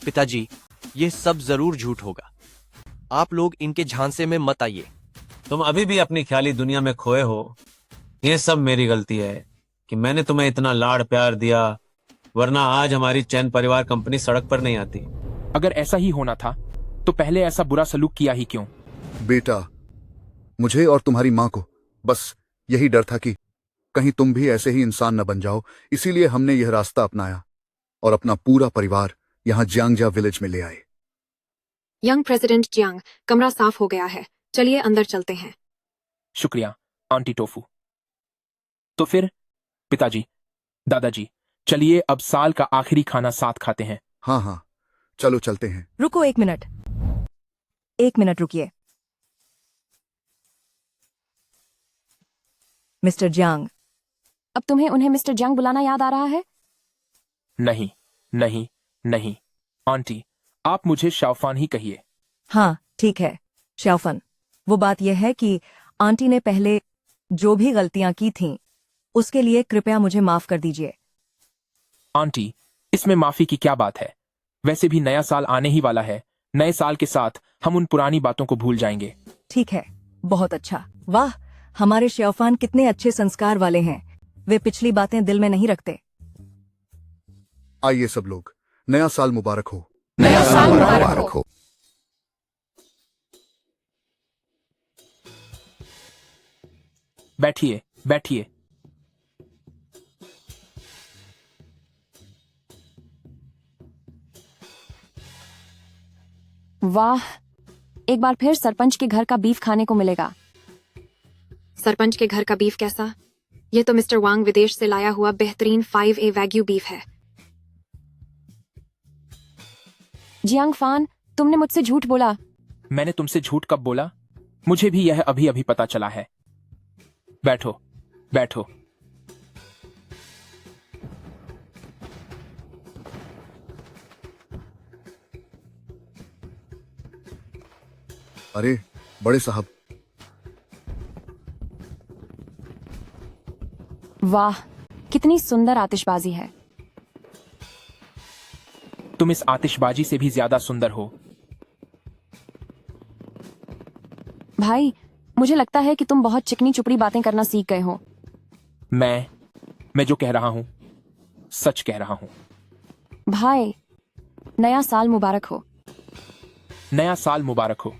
S9: पिताजी, ये सब जरूर झूठ होगा। आप लोग इनके झांसे में मत आइए।
S13: तुम अभी भी अपनी ख्याली दुनिया में खोए हो। ये सब मेरी गलती है कि मैंने तुम्हें इतना लाड़ प्यार दिया, वरना आज हमारी चैन परिवार कंपनी सड़क पर नहीं आती।
S6: अगर ऐसा ही होना था तो पहले ऐसा बुरा सलूक किया ही क्यों?
S1: बेटा, मुझे और तुम्हारी मां को बस यही डर था कि कहीं तुम भी ऐसे ही इंसान न बन जाओ, इसीलिए हमने यह रास्ता अपनाया और अपना पूरा परिवार यहाँ जियांगजा विलेज में ले आए।
S10: यंग प्रेसिडेंट जियांग, कमरा साफ हो गया है, चलिए अंदर चलते हैं।
S6: शुक्रिया आंटी टोफू। तो फिर पिताजी, दादाजी, चलिए अब साल का आखिरी खाना साथ खाते हैं।
S1: हाँ हाँ, चलो चलते हैं।
S7: रुको 1 मिनट, 1 मिनट रुकिए। Mister Jiang.
S4: अब तुम्हें उन्हें मिस्टर जियांग बुलाना याद आ रहा है?
S6: नहीं नहीं नहीं आंटी, आप मुझे शाओफान ही कहिए।
S7: हाँ ठीक है शाओफन। वो बात यह है कि आंटी ने पहले जो भी गलतियां की थीं उसके लिए कृपया मुझे माफ कर दीजिए।
S6: आंटी, इसमें माफी की क्या बात है? वैसे भी नया साल आने ही वाला है। नए साल के साथ हम उन पुरानी बातों को भूल जाएंगे।
S7: ठीक है, बहुत अच्छा। वाह, हमारे श्याफान कितने अच्छे संस्कार वाले हैं। वे पिछली बातें दिल में नहीं रखते।
S1: आइए सब लोग, नया साल मुबारक हो।
S7: नया साल मुबारक हो।
S6: बैठिए, बैठिए।
S4: वाह, एक बार फिर सरपंच के घर का बीफ खाने को मिलेगा।
S10: सरपंच के घर का बीफ कैसा? ये तो मिस्टर वांग विदेश से लाया हुआ बेहतरीन 5A वैग्यू बीफ है।
S4: जियांग फान, तुमने मुझसे झूठ बोला।
S6: मैंने तुमसे झूठ कब बोला? मुझे भी यह अभी अभी पता चला है। बैठो, बैठो।
S1: अरे बड़े साहब,
S4: वाह, कितनी सुंदर आतिशबाजी है।
S6: तुम इस आतिशबाजी से भी ज्यादा सुंदर हो।
S4: भाई, मुझे लगता है कि तुम बहुत चिकनी चुपड़ी बातें करना सीख गए हो।
S6: मैं जो कह रहा हूं सच कह रहा हूं।
S4: भाई, नया साल मुबारक हो।
S6: नया साल मुबारक हो।